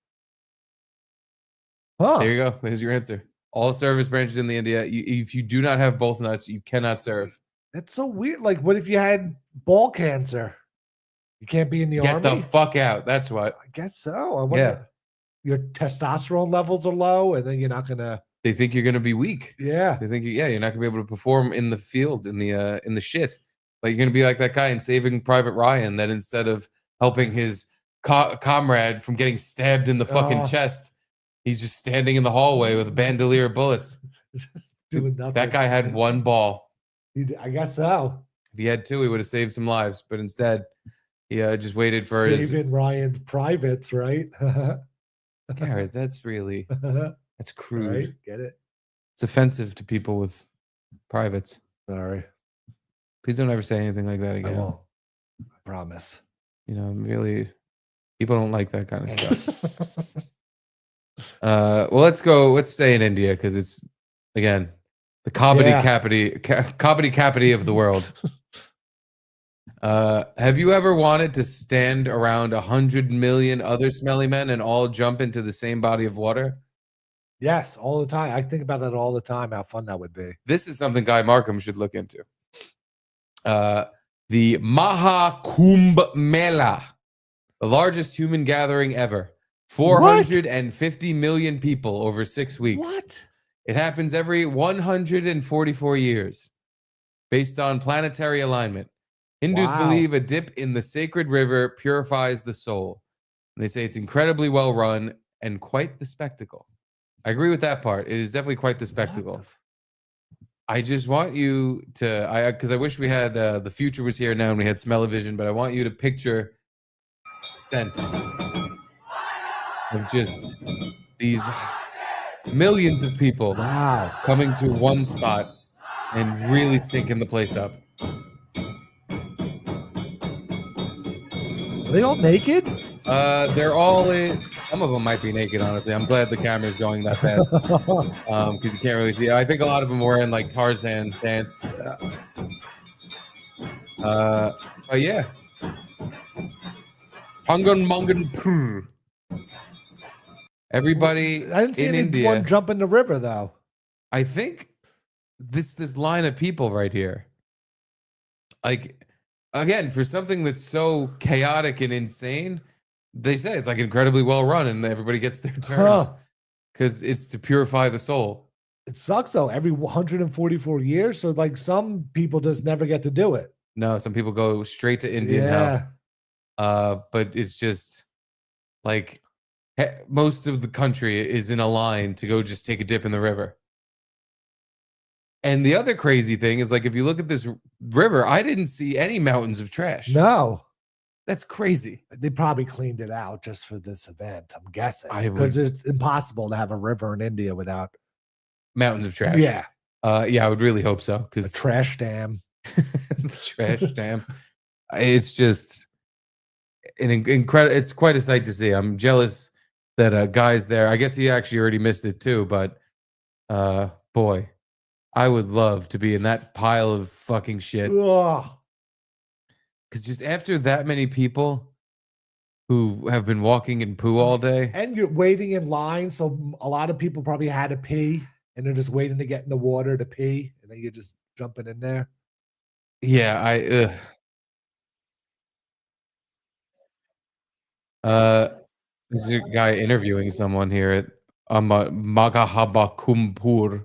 Speaker 2: Huh.
Speaker 3: There you go. There's your answer. All service branches in the India. If you do not have both nuts, you cannot serve.
Speaker 2: That's so weird. Like, what if you had ball cancer? You can't be in the army?
Speaker 3: Get the fuck out. That's what.
Speaker 2: I guess so. I wonder, your testosterone levels are low, and then you're not gonna.
Speaker 3: They think you're gonna be weak.
Speaker 2: Yeah.
Speaker 3: They think you're not gonna be able to perform in the field, in the shit. Like you're gonna be like that guy in Saving Private Ryan that instead of helping his comrade from getting stabbed in the fucking chest, he's just standing in the hallway with a bandolier of bullets.
Speaker 2: Doing nothing.
Speaker 3: That guy had 1 ball.
Speaker 2: I guess so.
Speaker 3: If he had 2, he would have saved some lives. But instead, he just waited for
Speaker 2: Saving Ryan's privates, right?
Speaker 3: Garrett, that's crude.
Speaker 2: Right? Get it?
Speaker 3: It's offensive to people with privates.
Speaker 2: Sorry.
Speaker 3: Please don't ever say anything like that again.
Speaker 2: I won't. I promise.
Speaker 3: Really, people don't like that kind of stuff. Well, let's stay in India because it's, again, the comedy capity of the world. Have you ever wanted to stand around 100 million other smelly men and all jump into the same body of water?
Speaker 2: Yes, all the time. I think about that all the time, how fun that would be.
Speaker 3: This is something Guy Markham should look into. The Maha Kumbh Mela, the largest human gathering ever. 450 million people over 6 weeks.
Speaker 2: What?
Speaker 3: It happens every 144 years based on planetary alignment. Hindus believe a dip in the sacred river purifies the soul. And they say it's incredibly well run and quite the spectacle. I agree with that part. It is definitely quite the spectacle. I just want you to, because I wish we had, the future was here now and we had smell-o-vision, but I want you to picture scent of just these millions of people coming to one spot and really stinking the place up.
Speaker 2: Are they all naked?
Speaker 3: They're all some of them might be naked, honestly. I'm glad the camera's going that fast. Because you can't really see. I think a lot of them were in like Tarzan dance. But yeah. Pungan Mungan Purr. Everybody
Speaker 2: I didn't see
Speaker 3: in
Speaker 2: anyone
Speaker 3: India
Speaker 2: jump in the river though.
Speaker 3: I think this line of people right here, like, again, for something that's so chaotic and insane, they say it's like incredibly well run and everybody gets their turn because it's to purify the soul.
Speaker 2: It sucks though. Every 144 years, so like some people just never get to do it.
Speaker 3: No, some people go straight to Indian hell. But it's just like most of the country is in a line to go just take a dip in the river. And the other crazy thing is, like, if you look at this river, I didn't see any mountains of trash.
Speaker 2: No.
Speaker 3: That's crazy.
Speaker 2: They probably cleaned it out just for this event, I'm guessing. Because it's impossible to have a river in India without
Speaker 3: mountains of trash.
Speaker 2: Yeah.
Speaker 3: Yeah, I would really hope so. Because
Speaker 2: a trash dam.
Speaker 3: The trash dam. It's just an incredible. It's quite a sight to see. I'm jealous that a guy's there. I guess he actually already missed it too, but boy, I would love to be in that pile of fucking shit. Because just after that many people who have been walking in poo all day.
Speaker 2: And you're waiting in line, so a lot of people probably had to pee, and they're just waiting to get in the water to pee, and then you're just jumping in there.
Speaker 3: Yeah, this is a guy interviewing someone here at Magahabakumpur.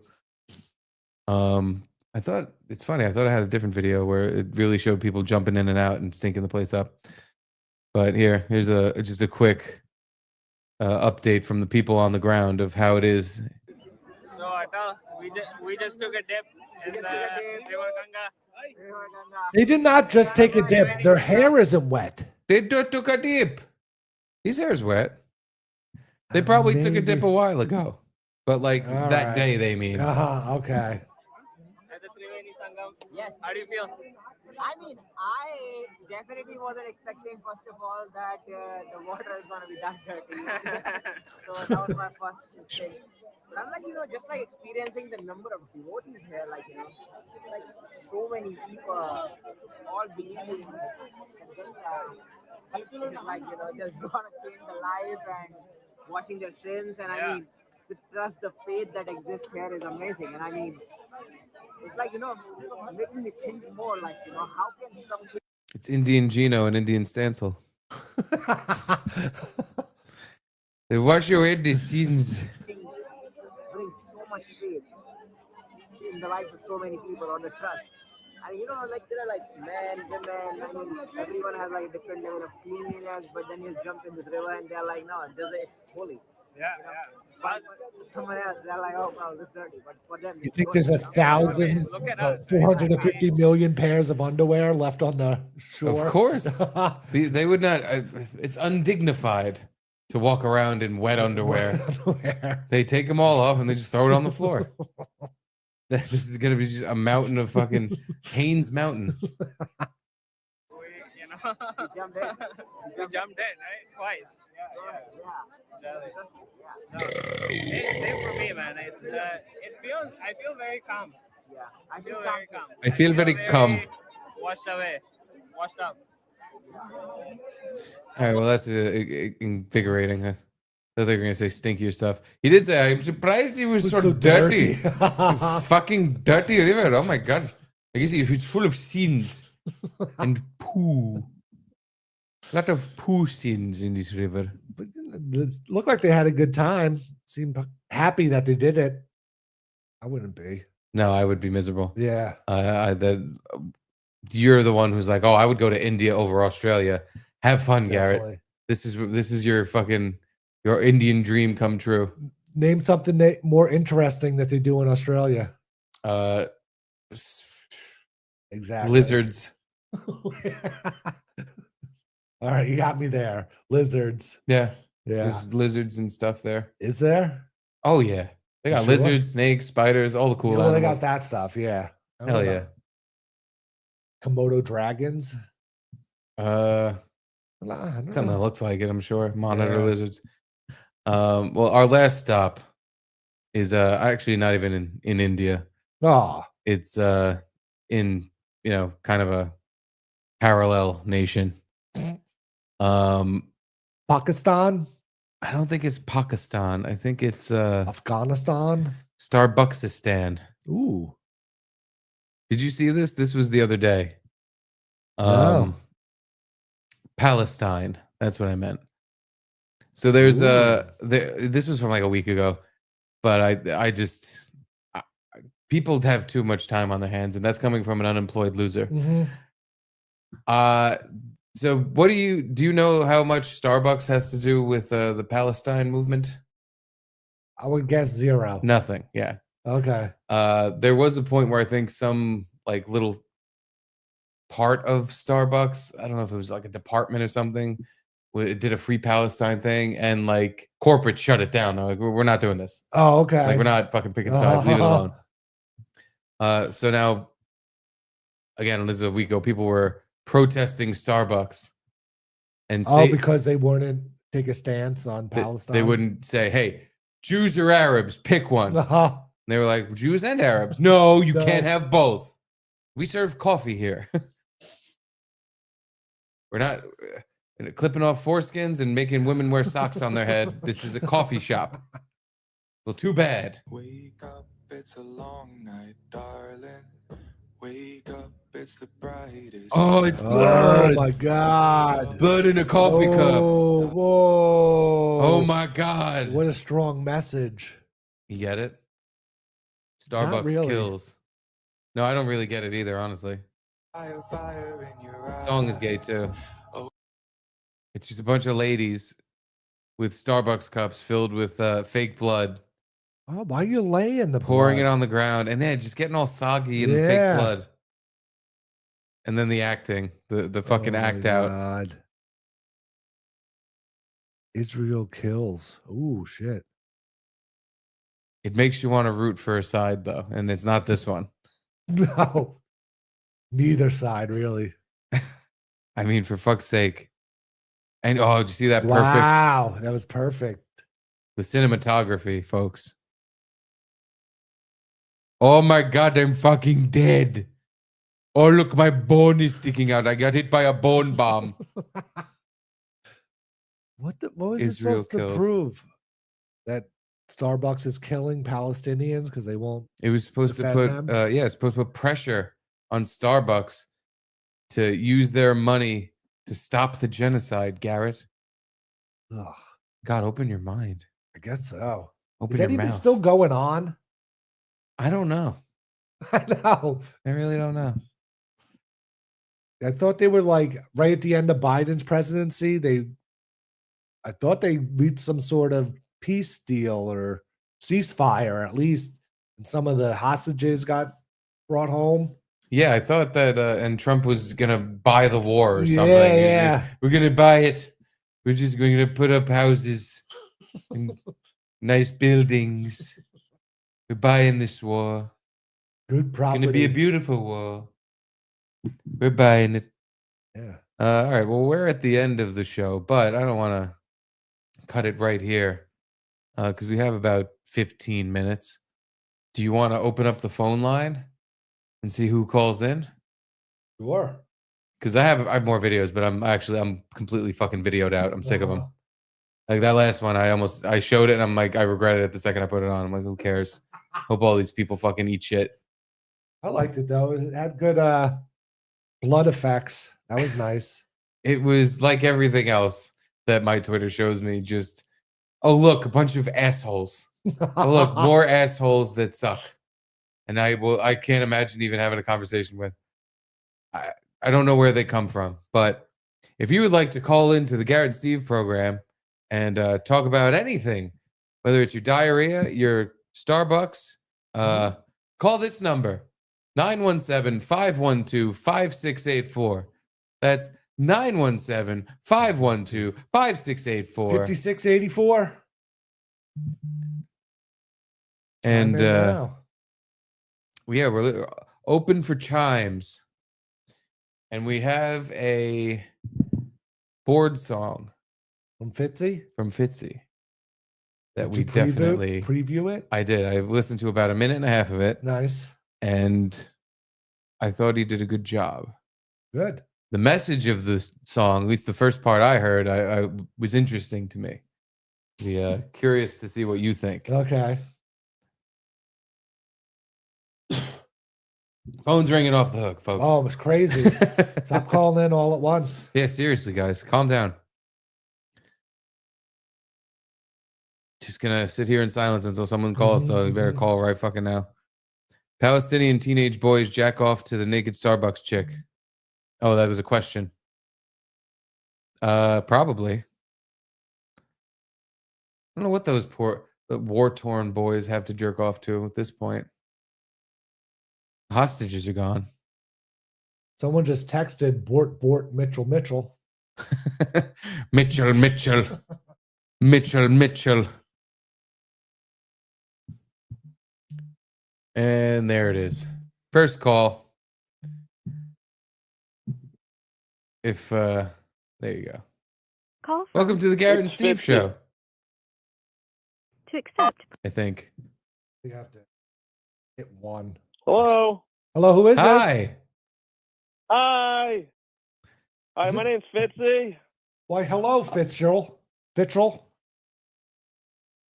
Speaker 3: I thought it's funny. I thought I had a different video where it really showed people jumping in and out and stinking the place up. But here's just a quick update from the people on the ground of how it is.
Speaker 11: So we just took a dip in the river Ganga.
Speaker 2: They did not just take a dip. Their hair isn't wet.
Speaker 3: They took a dip. His hair's wet. They probably took a dip a while ago. But like that day, they mean.
Speaker 2: Okay.
Speaker 11: Yes. How do you feel? I mean, I definitely wasn't expecting, first of all, that the water is going to be that dirty. So that was my first thing. But I'm like, just like experiencing the number of devotees here, like, like so many people all believing it's like, just gonna change the life and washing their sins. And I mean, the trust, the faith that exists here is amazing. And I mean, it's like, making me think more, like, how can something...
Speaker 3: It's Indian Gino and Indian Stancil. They wash away the sins.
Speaker 11: Bring so much faith in the lives of so many people, or the trust. And like there are like men, women, I mean, everyone has like a different level of cleanliness, but then you jump in this river and they're like, no, this is holy. But someone else, they're like, oh, wow, this is dirty. But for them,
Speaker 2: You think there's 450 million pairs of underwear left on the shore?
Speaker 3: Of course. They would not. It's undignified to walk around in wet underwear. They take them all off and they just throw it on the floor. This is going to be just a mountain of fucking Haynes Mountain.
Speaker 11: You jumped in. You jumped in, right? Twice. Same for me, man. It's I feel very calm. Yeah, I feel very calm.
Speaker 3: I feel very calm.
Speaker 11: Washed away, washed up.
Speaker 3: All right, well, that's invigorating. I thought they were going to say stinkier stuff. He did say, I'm surprised he was so dirty. Fucking dirty river. Oh my God. I guess it's full of sins and poo. A lot of poo sins in this river.
Speaker 2: But it looked like they had a good time. Seemed happy that they did it. I wouldn't be.
Speaker 3: No, I would be miserable.
Speaker 2: Yeah.
Speaker 3: You're the one who's like, oh, I would go to India over Australia. Have fun,
Speaker 2: Definitely.
Speaker 3: Garrett. This is your Indian dream come true.
Speaker 2: Name something more interesting that they do in Australia. Exactly.
Speaker 3: Lizards.
Speaker 2: All right, you got me there. Lizards.
Speaker 3: Yeah.
Speaker 2: Yeah.
Speaker 3: There's lizards and stuff there.
Speaker 2: Is there?
Speaker 3: Oh yeah. They got lizards, snakes, spiders, all the cool
Speaker 2: well,
Speaker 3: animals.
Speaker 2: they got that stuff, yeah.
Speaker 3: Hell yeah.
Speaker 2: Komodo dragons.
Speaker 3: Something that looks like it, I'm sure. Monitor lizards. Well, our last stop is actually not even in India.
Speaker 2: Oh.
Speaker 3: It's in, kind of a parallel nation.
Speaker 2: Pakistan?
Speaker 3: I don't think it's Pakistan. I think it's
Speaker 2: Afghanistan.
Speaker 3: Starbucksistan.
Speaker 2: Ooh.
Speaker 3: Did you see this? This was the other day.
Speaker 2: No.
Speaker 3: Palestine. That's what I meant. So there's this was from like a week ago, but people have too much time on their hands, and that's coming from an unemployed loser.
Speaker 2: Mm-hmm.
Speaker 3: So what do you know how much Starbucks has to do with the Palestine movement?
Speaker 2: I would guess 0.
Speaker 3: Nothing. Yeah.
Speaker 2: Okay.
Speaker 3: There was a point where I think some like little part of Starbucks, I don't know if it was like a department or something, it did a free Palestine thing, and like corporate shut it down. They're like, we're not doing this.
Speaker 2: Oh, okay.
Speaker 3: Like we're not fucking picking sides. Leave it alone. So now, again, this is a week ago, people were protesting Starbucks, and
Speaker 2: because they wouldn't take a stance on Palestine.
Speaker 3: They wouldn't say, "Hey, Jews or Arabs, pick one." And they were like, "Jews and Arabs." No, you can't have both. We serve coffee here. We're not clipping off foreskins and making women wear socks on their head. This is a coffee shop. Well, too bad.
Speaker 13: Wake up, it's a long night, darling. Wake up, it's the brightest.
Speaker 3: Oh, it's blood.
Speaker 2: Oh my God.
Speaker 3: Blood in a coffee cup.
Speaker 2: Whoa.
Speaker 3: Oh my God.
Speaker 2: What a strong message.
Speaker 3: You get it? Starbucks kills. No, I don't really get it either, honestly. The song is gay too. It's just a bunch of ladies with Starbucks cups filled with fake blood.
Speaker 2: Oh, why are you laying the
Speaker 3: pouring
Speaker 2: blood?
Speaker 3: it on the ground, and then just getting all soggy in the fake blood. And then the acting, the fucking act out.
Speaker 2: God. Israel kills. Ooh, shit.
Speaker 3: It makes you want to root for a side though, and it's not this one.
Speaker 2: No. Neither side, really.
Speaker 3: I mean, for fuck's sake. And did you see that? Perfect.
Speaker 2: Wow, that was perfect.
Speaker 3: The cinematography, folks. Oh my God, I'm fucking dead. Oh, look, my bone is sticking out. I got hit by a bone bomb.
Speaker 2: What was it supposed to prove? That Starbucks is killing Palestinians because they won't.
Speaker 3: It was supposed to put, it's supposed to put pressure on Starbucks to use their money to stop the genocide, Garrett.
Speaker 2: Ugh.
Speaker 3: God, open your mind.
Speaker 2: I guess so.
Speaker 3: Open
Speaker 2: Is that
Speaker 3: your
Speaker 2: even
Speaker 3: mouth.
Speaker 2: still going on?
Speaker 3: I don't know.
Speaker 2: I know.
Speaker 3: I really don't know.
Speaker 2: I thought they were like right at the end of Biden's presidency. I thought they reached some sort of peace deal or ceasefire, at least, and some of the hostages got brought home.
Speaker 3: Yeah, I thought that, and Trump was gonna buy the war or something.
Speaker 2: Yeah.
Speaker 3: We're gonna buy it. We're just going to put up houses and nice buildings. We're buying this war.
Speaker 2: Good property.
Speaker 3: It's gonna be a beautiful war. We're buying it.
Speaker 2: Yeah.
Speaker 3: All right. Well, we're at the end of the show, but I don't want to cut it right here because we have about 15 minutes. Do you want to open up the phone line and see who calls in?
Speaker 2: Sure.
Speaker 3: Because I have more videos, but I'm completely fucking videoed out. I'm sick of them. Like that last one, I showed it and I'm like, I regretted it the second I put it on. I'm like, who cares? Hope all these people fucking eat shit.
Speaker 2: I liked it though. It had good blood effects. That was nice.
Speaker 3: It was like everything else that my Twitter shows me. Just, oh look, a bunch of assholes. Oh look, more assholes that suck. and I can't imagine even having a conversation with. I don't know where they come from, but if you would like to call into the Garrett and Steve program and talk about anything, whether it's your diarrhea, your Starbucks, call this number, 917-512-5684. That's 917-512-5684.
Speaker 2: 5684.
Speaker 3: And we're open for chimes. And we have a board song
Speaker 2: from Fitzy.
Speaker 3: That
Speaker 2: Did
Speaker 3: we
Speaker 2: you
Speaker 3: definitely
Speaker 2: preview it.
Speaker 3: I did. I listened to about a minute and a half of it.
Speaker 2: Nice.
Speaker 3: And I thought he did a good job.
Speaker 2: Good.
Speaker 3: The message of the song, at least the first part I heard, I was interesting to me. Be curious to see what you think.
Speaker 2: Okay.
Speaker 3: Phone's ringing off the hook, folks.
Speaker 2: Oh, it was crazy. Stop calling in all at once.
Speaker 3: Yeah, seriously, guys. Calm down. Just gonna sit here in silence until someone calls, so you better call right fucking now. Palestinian teenage boys jack off to the naked Starbucks chick. Oh, that was a question. Probably. I don't know what those poor war-torn boys have to jerk off to at this point. Hostages are gone.
Speaker 2: Someone just texted Bort Mitchell.
Speaker 3: Mitchell. And there it is. First call. If there you go.
Speaker 14: Call
Speaker 3: Welcome to the Garrett and Steve show.
Speaker 14: To accept.
Speaker 3: I think.
Speaker 2: You have to hit one.
Speaker 15: Hello.
Speaker 2: Hello, who is it?
Speaker 3: Hi.
Speaker 15: Hi. Hi, my name's Fitzy.
Speaker 2: Why, hello, Fitchell.
Speaker 15: Hi,
Speaker 2: Fitchell.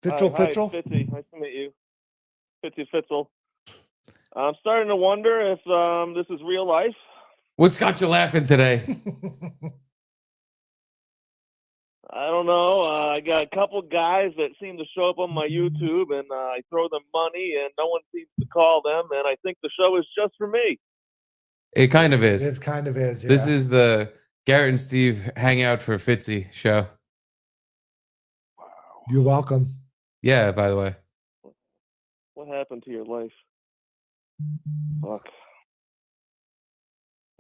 Speaker 15: Fitzy. Nice to meet you. Fitzy Fitzel. I'm starting to wonder if this is real life.
Speaker 3: What's got you laughing today?
Speaker 15: I don't know. I got a couple guys that seem to show up on my YouTube, and I throw them money, and no one seems to call them, and I think the show is just for me.
Speaker 3: It kind of is.
Speaker 2: It kind of is. Yeah.
Speaker 3: This is the Garrett and Steve Hangout for Fitzy show.
Speaker 2: You're welcome.
Speaker 3: Yeah, by the way.
Speaker 15: What happened to your life? Fuck.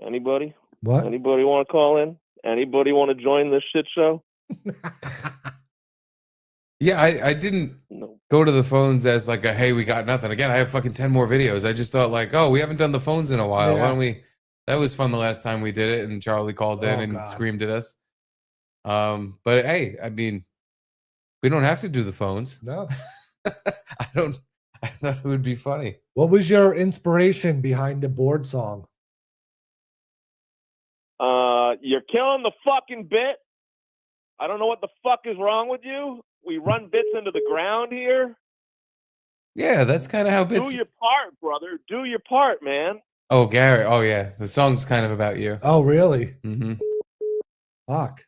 Speaker 15: Anybody?
Speaker 2: What?
Speaker 15: Anybody want to call in? Anybody want to join this shit show?
Speaker 3: Yeah, I didn't go to the phones as like a, hey, we got nothing. Again, I have fucking 10 more videos. I just thought like, oh, we haven't done the phones in a while.
Speaker 2: Yeah.
Speaker 3: Why don't we? That was fun the last time we did it, and Charlie called in and screamed at us. But hey, I mean, we don't have to do the phones.
Speaker 2: No.
Speaker 3: I thought it would be funny.
Speaker 2: What was your inspiration behind the board song?
Speaker 15: You're killing the fucking bit. I don't know what the fuck is wrong with you. We run bits into the ground here.
Speaker 3: Yeah, that's kind of how bits.
Speaker 15: Do your part, brother. Do your part, man.
Speaker 3: Oh, Garrett. Oh, yeah. The song's kind of about you.
Speaker 2: Oh, really?
Speaker 3: Mm-hmm.
Speaker 2: Fuck.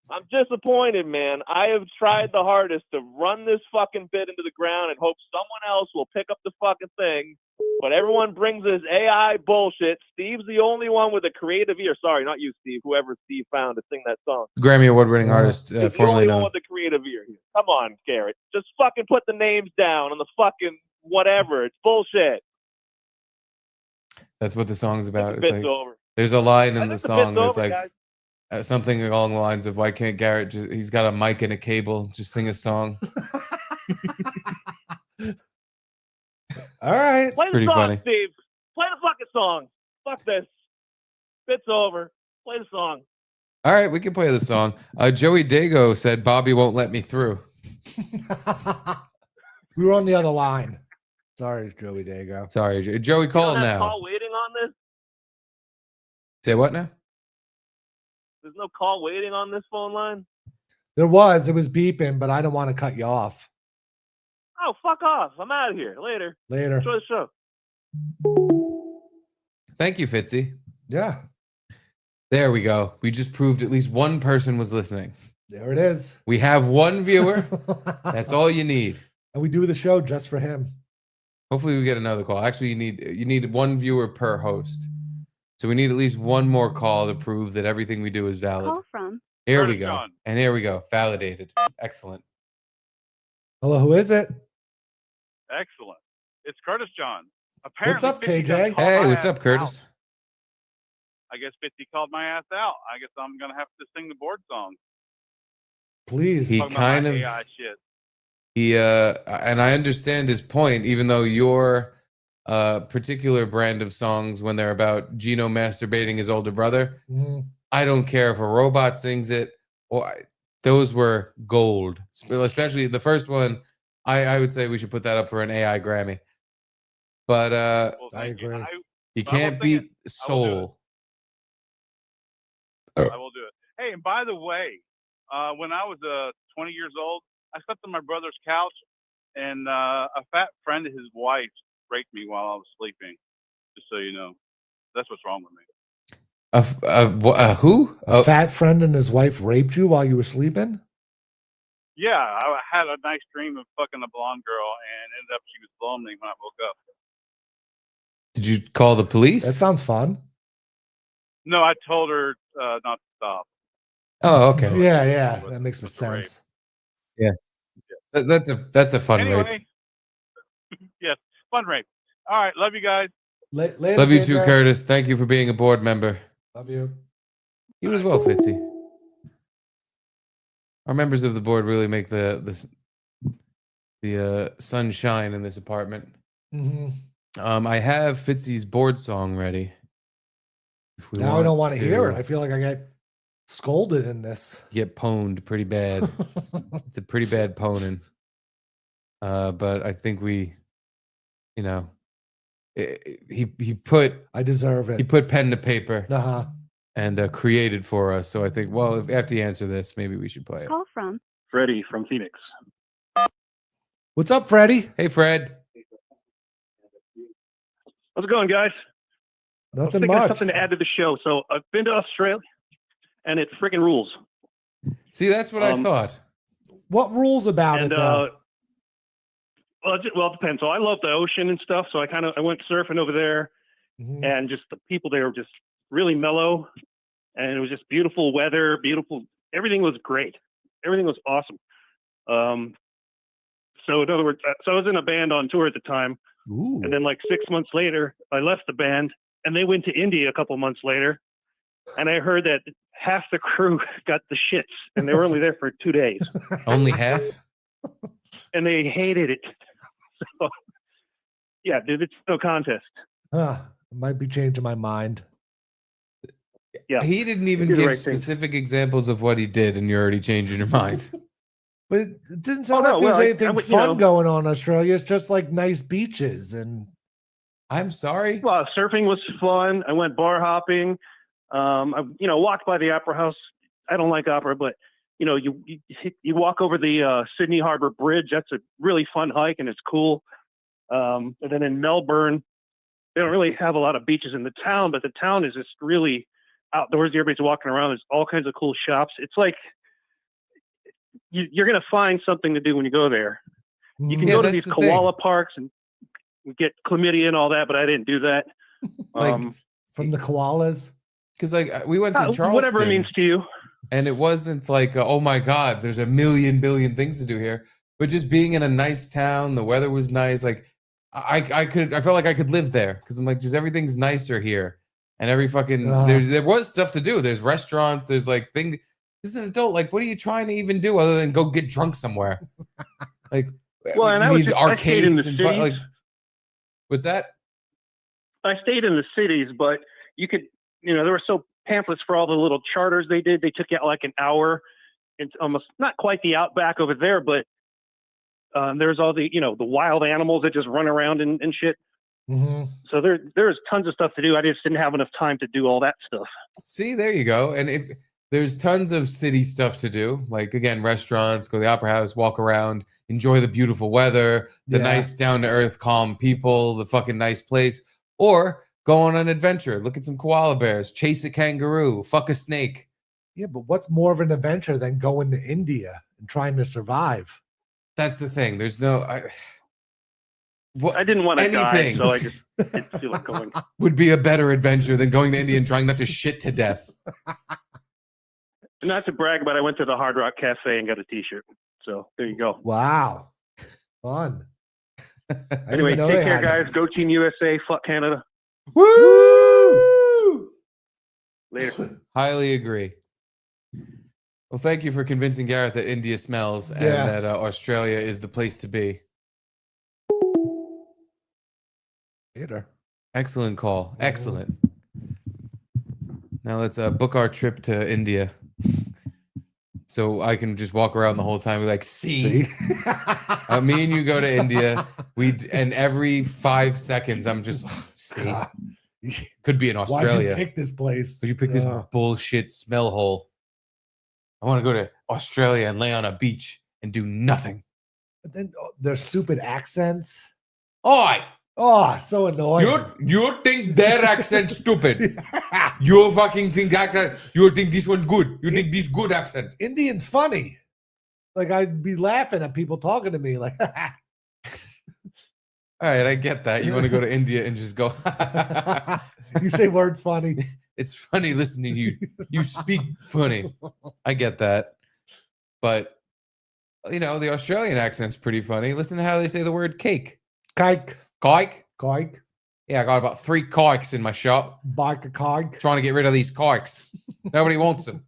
Speaker 15: I'm disappointed, man. I have tried the hardest to run this fucking bit into the ground and hope someone else will pick up the fucking thing. But everyone brings this AI bullshit. Steve's the only one with a creative ear. Sorry, not you, Steve. Whoever Steve found to sing that song.
Speaker 3: Grammy award-winning artist,
Speaker 15: He's the
Speaker 3: formerly
Speaker 15: only one
Speaker 3: known.
Speaker 15: with the creative ear here. Come on, Garrett. Just fucking put the names down on the fucking whatever. It's bullshit.
Speaker 3: That's what the song's about. It's
Speaker 15: bit's
Speaker 3: like
Speaker 15: over.
Speaker 3: there's a line
Speaker 15: I
Speaker 3: in the
Speaker 15: think the
Speaker 3: song
Speaker 15: bit's
Speaker 3: that's
Speaker 15: over,
Speaker 3: like
Speaker 15: guys.
Speaker 3: something along the lines of, "Why can't Garrett just? He's got a mic and a cable. Just sing a song."
Speaker 2: All right.
Speaker 15: Play the
Speaker 3: pretty
Speaker 15: song,
Speaker 3: funny.
Speaker 15: Steve. Play the fucking song. Fuck this. Bit's over. Play the song.
Speaker 3: All right, we can play the song. Joey Dago said Bobby won't let me through.
Speaker 2: We were on the other line. Sorry, Joey Dago.
Speaker 3: Sorry, Joey,
Speaker 15: You
Speaker 3: call
Speaker 15: don't have
Speaker 3: now.
Speaker 15: call waiting on this?
Speaker 3: Say what now?
Speaker 15: There's no call waiting on this phone line?
Speaker 2: There was. It was beeping, but I don't want to cut you off.
Speaker 15: Oh, fuck off. I'm out of here. Later.
Speaker 2: Later.
Speaker 15: Enjoy the show.
Speaker 3: Thank you, Fitzy.
Speaker 2: Yeah.
Speaker 3: There we go. We just proved at least one person was listening.
Speaker 2: There it is.
Speaker 3: We have one viewer. That's all you need.
Speaker 2: And we do the show just for him.
Speaker 3: Hopefully we get another call. Actually, you need one viewer per host. So we need at least one more call to prove that everything we do is valid.
Speaker 14: Call from
Speaker 3: Here
Speaker 14: Curtis
Speaker 3: we go.
Speaker 14: John.
Speaker 3: And here we go. Validated. Excellent.
Speaker 2: Hello, who is it?
Speaker 16: Excellent. It's Curtis John.
Speaker 2: What's up,
Speaker 16: Fitzy done
Speaker 2: KJ?
Speaker 16: called
Speaker 3: Hey,
Speaker 16: my
Speaker 3: what's
Speaker 16: ass
Speaker 3: up, Curtis?
Speaker 16: out. I guess 50 called my ass out. I guess I'm gonna have to sing the board song.
Speaker 2: Please.
Speaker 3: He
Speaker 16: Talking about my
Speaker 3: kind of
Speaker 16: AI shit.
Speaker 3: and I understand his point, even though your particular brand of songs, when they're about Gino masturbating his older brother, I don't care if a robot sings it or those were gold. Especially the first one, I would say we should put that up for an AI Grammy. But
Speaker 2: I agree.
Speaker 3: You can't beat soul.
Speaker 16: I will do it. Hey, and by the way, when I was 20 years old, I slept on my brother's couch, and a fat friend of his wife raped me while I was sleeping. Just so you know, that's what's wrong with me.
Speaker 3: Who?
Speaker 2: A fat friend and his wife raped you while you were sleeping?
Speaker 16: Yeah, I had a nice dream of fucking a blonde girl, and ended up she was blowing me when I woke up.
Speaker 3: Did you call the police?
Speaker 2: That sounds fun.
Speaker 16: No, I told her not to stop.
Speaker 3: Oh, okay.
Speaker 2: Yeah, that makes sense.
Speaker 3: Yeah. That's a fun
Speaker 16: Anyway,
Speaker 3: rape.
Speaker 16: yes, fun rape. All right, love you guys.
Speaker 2: Later,
Speaker 3: Love you too,
Speaker 2: KJ.
Speaker 3: Curtis. Thank you for being a board member.
Speaker 2: Love you.
Speaker 3: You as well, Fitzy. Our members of the board really make the sunshine in this apartment.
Speaker 2: Mhm.
Speaker 3: I have Fitzy's board song ready. If we
Speaker 2: Now I don't want to hear it. I feel like I get scolded in this.
Speaker 3: Get pwned pretty bad. It's a pretty bad poning. But I think we, he put.
Speaker 2: I deserve it.
Speaker 3: He put pen to paper.
Speaker 2: Uh-huh.
Speaker 3: And created for us. So I think, well, if after you answer this, maybe we should play it.
Speaker 14: Call from
Speaker 17: Freddie from Phoenix.
Speaker 2: What's up, Freddie?
Speaker 3: Hey, Fred.
Speaker 17: How's it going, guys? I was
Speaker 2: Nothing
Speaker 17: thinking of
Speaker 2: much.
Speaker 17: something to add to the show. So I've been to Australia, and it freaking rules.
Speaker 3: See, that's what I thought.
Speaker 2: What rules about it, though?
Speaker 17: Well, it depends. So I love the ocean and stuff. So I went surfing over there, and just the people there were just really mellow, and it was just beautiful weather, beautiful. Everything was great. Everything was awesome. So in other words, so I was in a band on tour at the time, and then like 6 months later, I left the band, and they went to India a couple months later, and I heard that half the crew got the shits, and they were only there for 2 days.
Speaker 3: Only half?
Speaker 17: And they hated it. So, yeah, dude, it's no contest.
Speaker 2: I might be changing my mind.
Speaker 17: Yeah,
Speaker 3: he didn't even give specific examples of what he did, and you're already changing your mind.
Speaker 2: But it didn't sound like there was anything fun going on in Australia. It's just like nice beaches and.
Speaker 3: I'm sorry.
Speaker 17: Well, surfing was fun. I went bar hopping. I walked by the Opera House. I don't like opera, but you walk over the Sydney Harbour Bridge. That's a really fun hike, and it's cool. And then in Melbourne, they don't really have a lot of beaches in the town, but the town is just really outdoorsy. Everybody's walking around. There's all kinds of cool shops. It's like you're going to find something to do when you go there. You can go to these koala parks and get chlamydia and all that, but I didn't do that.
Speaker 2: From the koalas?
Speaker 3: Because we went to Charleston.
Speaker 17: Whatever it means to you.
Speaker 3: And it wasn't like, oh my God, there's a million billion things to do here. But just being in a nice town, the weather was nice. Like I felt like I could live there because I'm like, just everything's nicer here. And every fucking there was stuff to do. There's restaurants. There's like things. This is an adult. Like, what are you trying to even do other than go get drunk somewhere? Like,
Speaker 17: well, and I stayed in the cities.
Speaker 3: What's that?
Speaker 17: I stayed in the cities, but you could, there were pamphlets for all the little charters they did. They took you out like an hour. It's almost not quite the outback over there, but there's all the the wild animals that just run around and shit.
Speaker 2: Mm-hmm.
Speaker 17: So there's tons of stuff to do. I just didn't have enough time to do all that stuff.
Speaker 3: See, there you go. And if there's tons of city stuff to do, like again, restaurants, go to the Opera House, walk around, enjoy the beautiful weather, the nice down to earth, calm people, the fucking nice place, or go on an adventure, look at some koala bears, chase a kangaroo, fuck a snake.
Speaker 2: Yeah, but what's more of an adventure than going to India and trying to survive?
Speaker 3: That's the thing. There's no.
Speaker 17: I didn't want to die,
Speaker 3: anything.
Speaker 17: so I just didn't feel like going.
Speaker 3: Would be a better adventure than going to India and trying not to shit to death.
Speaker 17: Not to brag, but I went to the Hard Rock Cafe and got a T-shirt. So there you go.
Speaker 2: Wow, fun.
Speaker 17: Anyway, take care, guys. Go Team USA. Fuck Canada.
Speaker 3: Woo!
Speaker 17: Later.
Speaker 3: Highly agree. Well, thank you for convincing Garrett that India smells and that Australia is the place to be.
Speaker 2: Later.
Speaker 3: Excellent call. Excellent. Now let's book our trip to India. So I can just walk around the whole time and be like, see? Me and you go to India. And every 5 seconds, I'm just, see? Could be in Australia.
Speaker 2: Why'd you pick this place?
Speaker 3: Would you pick this bullshit smell hole? I want to go to Australia and lay on a beach and do nothing.
Speaker 2: But then their stupid accents.
Speaker 3: Oi!
Speaker 2: Oh, so annoying.
Speaker 3: You think their accent stupid? You fucking think you think this one good? You think this good accent?
Speaker 2: Indian's funny. Like I'd be laughing at people talking to me like.
Speaker 3: All right, I get that. You want to go to India and just go.
Speaker 2: You say words funny.
Speaker 3: It's funny listening to you. You speak funny. I get that. But, you know, the Australian accent's pretty funny. Listen to how they say the word cake.
Speaker 2: Cake.
Speaker 3: Kike?
Speaker 2: Kike.
Speaker 3: Yeah, I got about 3 kikes in my shop.
Speaker 2: Bike a kike.
Speaker 3: Trying to get rid of these kikes. Nobody wants them.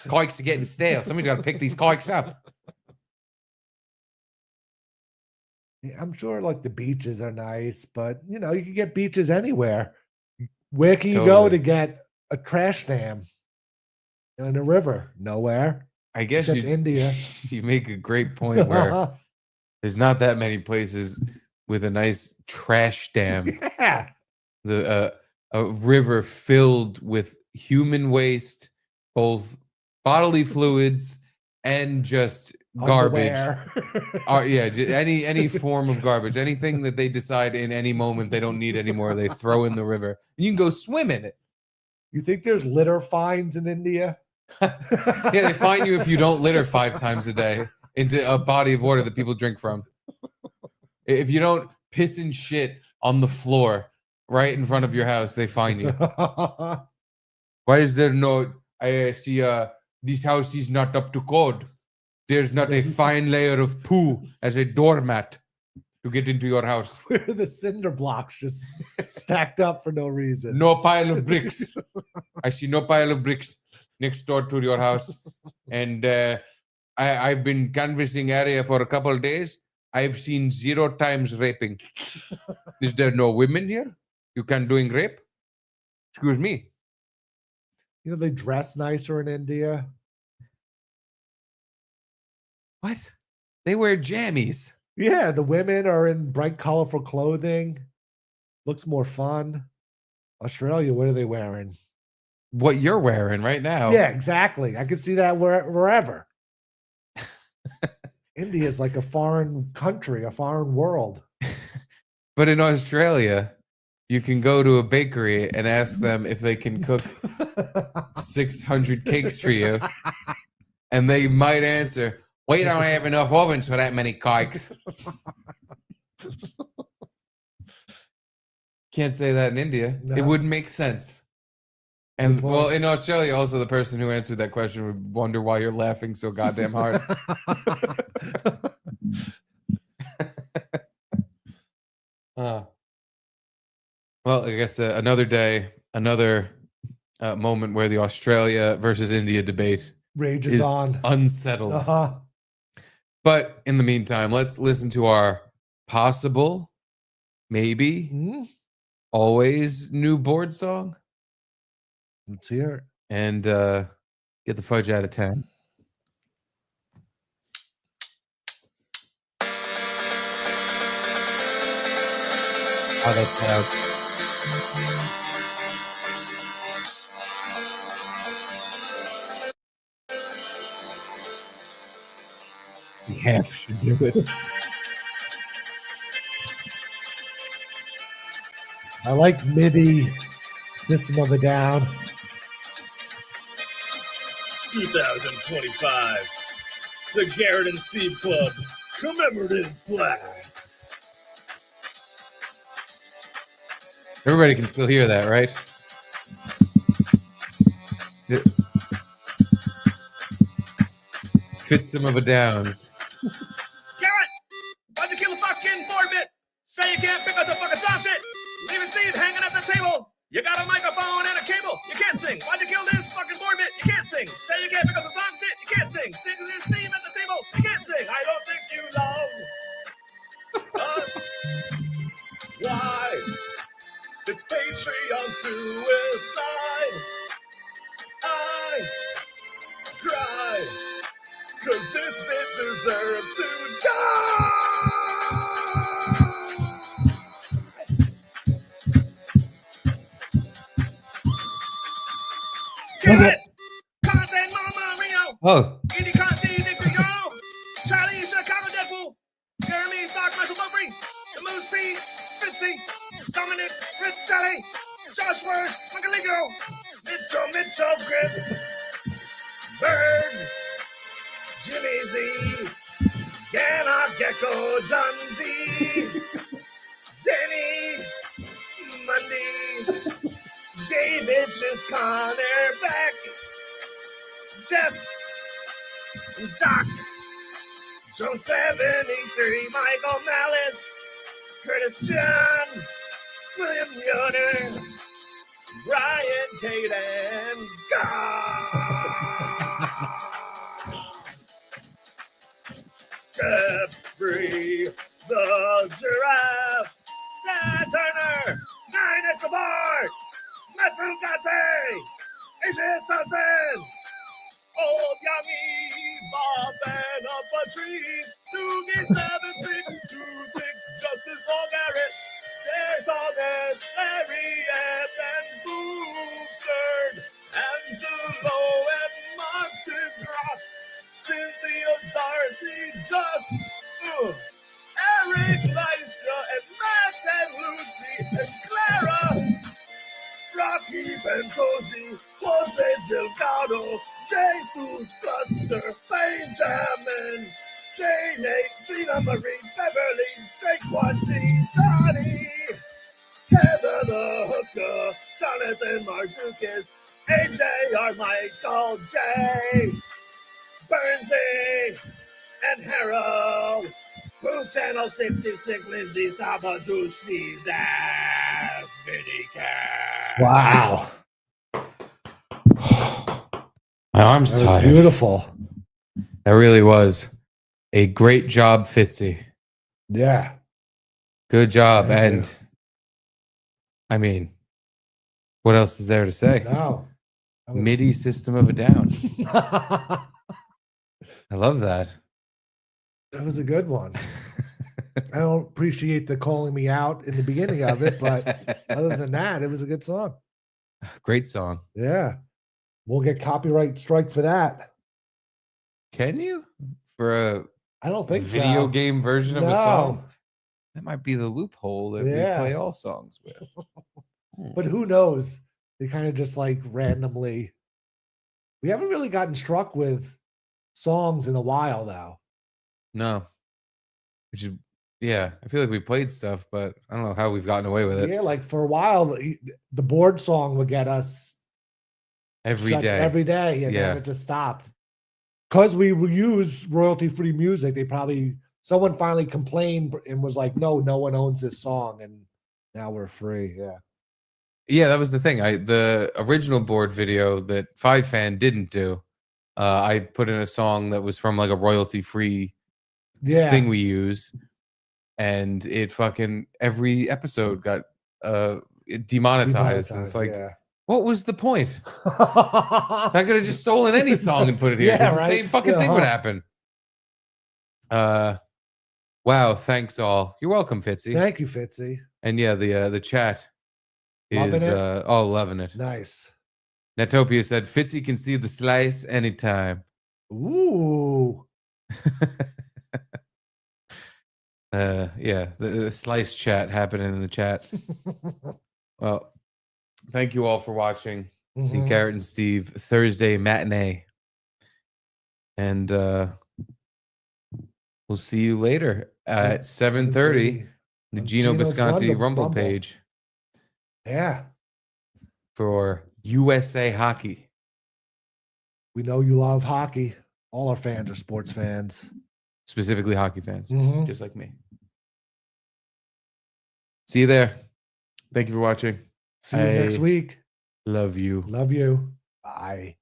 Speaker 3: Kikes are getting stale. Somebody's got to pick these kikes up.
Speaker 2: Yeah, I'm sure like the beaches are nice, but you know, you can get beaches anywhere. Where can you go to get a trash dam in a river? Nowhere.
Speaker 3: I guess
Speaker 2: except India.
Speaker 3: You make a great point where there's not that many places with a nice trash dam.
Speaker 2: Yeah.
Speaker 3: A river filled with human waste, both bodily fluids and just garbage. Any form of garbage, anything that they decide in any moment they don't need anymore, they throw in the river. You can go swim in it.
Speaker 2: You think there's litter fines in India?
Speaker 3: Yeah, they fine you if you don't litter 5 times a day into a body of water that people drink from. If you don't piss and shit on the floor right in front of your house, they fine you. Why is there no? I see. This house is not up to code. There's not a fine layer of poo as a doormat to get into your house.
Speaker 2: Where are the cinder blocks just stacked up for no reason?
Speaker 3: No pile of bricks. I see no pile of bricks next door to your house. And I've been canvassing area for a couple of days. I've seen 0 times raping. Is there no women here? You can doing rape? Excuse me.
Speaker 2: You know, they dress nicer in India.
Speaker 3: What? They wear jammies.
Speaker 2: Yeah, the women are in bright, colorful clothing. Looks more fun. Australia, what are they wearing?
Speaker 3: What you're wearing right now.
Speaker 2: Yeah, exactly. I could see that wherever. India is like a foreign country, a foreign world.
Speaker 3: But in Australia, you can go to a bakery and ask them if they can cook 600 cakes for you. And they might answer, we don't have enough ovens for that many cakes. Can't say that in India.
Speaker 2: No.
Speaker 3: It wouldn't make sense. And well, in Australia, also the person who answered that question would wonder why you're laughing so goddamn hard. Well, I guess another day, another moment where the Australia versus India debate
Speaker 2: rages on,
Speaker 3: unsettled. But in the meantime, let's listen to our possible, maybe, always new board song.
Speaker 2: Let's hear it.
Speaker 3: And get the fudge out of 10. Oh, that's loud. Yeah, should do it.
Speaker 2: I like MIDI System of a Down.
Speaker 15: 2025, the Garrett and Steve Club commemorative flag.
Speaker 3: Everybody can still hear that, right? It fits some of a downs.
Speaker 15: Garrett, why'd you kill a fucking Forbit? Say you can't pick up the fucking sausage. Leaving Steve hanging at the table. You got a microphone and a cable. You can't sing. Why'd you kill this fucking Forbit? You can't sing. Say you can't pick up the song shit. You can't sing. Steve at the table. You can't sing. I don't think you love us. Why? It's Patreon suicide. I cry. Cause this bit deserves to die. Get it! Conte Mama Rio.
Speaker 3: Oh.
Speaker 15: Indy Conte Nicky Go. Charlie Chicago Deadpool. Jeremy Stock Michael Bumpy. The Moose P. Fitzy. Dominic Ritzelli. Josh Word. Michaeligo. Mitchell Griff. Bird. Jimmy Z. Gannock Gecko Dundee. Denny. Mundy. David is Connor Beck. Jeff. Doc. Joe 73. Michael Malice. Curtis John. William Yoder. Brian Caden. Jeffrey the Giraffe. Dad Turner. 9 Escobar. Matt Fugate. Asian Thompson. Old Yummy. Bob and up a tree. 2G7626. Justice for Garrett. There's August. Larry and Boosterd. Angelo and Martin Ross. Cynthia Darcy. Just. Eric Lystra and Matt and Lucy and Clara. Rocky Bencosi, Jose Delgado, Jesus Cluster, Benjamin, Jane, Gina Marie, Beverly, Drake C, Johnny, Heather the Hooker, Jonathan Mardukas, AJ Michael J, Bernsey, and Harold, Crew Channel 66, Lindsay Sabadushni, Zach, Vinny Cat.
Speaker 2: Wow.
Speaker 3: My arm's
Speaker 2: That was
Speaker 3: tired.
Speaker 2: beautiful.
Speaker 3: That really was a great job, Fitzy.
Speaker 2: Yeah.
Speaker 3: Good job.
Speaker 2: Thank
Speaker 3: And
Speaker 2: you.
Speaker 3: I mean, what else is there to say?
Speaker 2: No.
Speaker 3: MIDI System of a Down. I love that.
Speaker 2: That was a good one. I don't appreciate the calling me out in the beginning of it, but other than that, it was a good song.
Speaker 3: Great song.
Speaker 2: Yeah. We'll get copyright strike for that.
Speaker 3: Can you? For a
Speaker 2: I don't think
Speaker 3: video
Speaker 2: so.
Speaker 3: game version of a
Speaker 2: No.
Speaker 3: song? That might be the loophole that
Speaker 2: Yeah.
Speaker 3: we play all songs with.
Speaker 2: But who knows? They kind of just like randomly. We haven't really gotten struck with songs in a while though.
Speaker 3: No. Which is, yeah, I feel like we played stuff, but I don't know how we've gotten away with it.
Speaker 2: Yeah, like for a while, the board song would get us
Speaker 3: Every
Speaker 2: shut
Speaker 3: day.
Speaker 2: every day, and
Speaker 3: Yeah.
Speaker 2: then it just stopped. Because we use royalty-free music, someone finally complained and was like, no one owns this song, and now we're free. Yeah.
Speaker 3: Yeah, that was the thing. The original board video that Five Fan didn't do, I put in a song that was from like a royalty-free
Speaker 2: Yeah.
Speaker 3: thing we use, and it fucking every episode got demonetized. And it's like,
Speaker 2: yeah.
Speaker 3: what was the point? I could have just stolen any song and put it here.
Speaker 2: Yeah,
Speaker 3: 'Cause
Speaker 2: right.
Speaker 3: the same fucking thing would
Speaker 2: Uh-huh.
Speaker 3: happen. Wow, thanks all. You're welcome, Fitzy.
Speaker 2: Thank you, Fitzy.
Speaker 3: And yeah, the chat
Speaker 2: Loving
Speaker 3: is
Speaker 2: it?
Speaker 3: loving it.
Speaker 2: Nice.
Speaker 3: Netopia said Fitzy can see the slice anytime.
Speaker 2: Ooh.
Speaker 3: Yeah, the slice chat happening in the chat. Well, thank you all for watching the
Speaker 2: Mhm.
Speaker 3: Garrett and Steve Thursday matinee. And We'll see you later at 7:30. The
Speaker 2: on
Speaker 3: Gino
Speaker 2: Gino's
Speaker 3: Bisconti Rumble page.
Speaker 2: Yeah.
Speaker 3: For USA Hockey.
Speaker 2: We know you love hockey. All our fans are sports fans.
Speaker 3: Specifically hockey fans,
Speaker 2: Mhm.
Speaker 3: just like me. See you there. Thank you for watching.
Speaker 2: See you next week.
Speaker 3: Love you.
Speaker 2: Love you. Bye.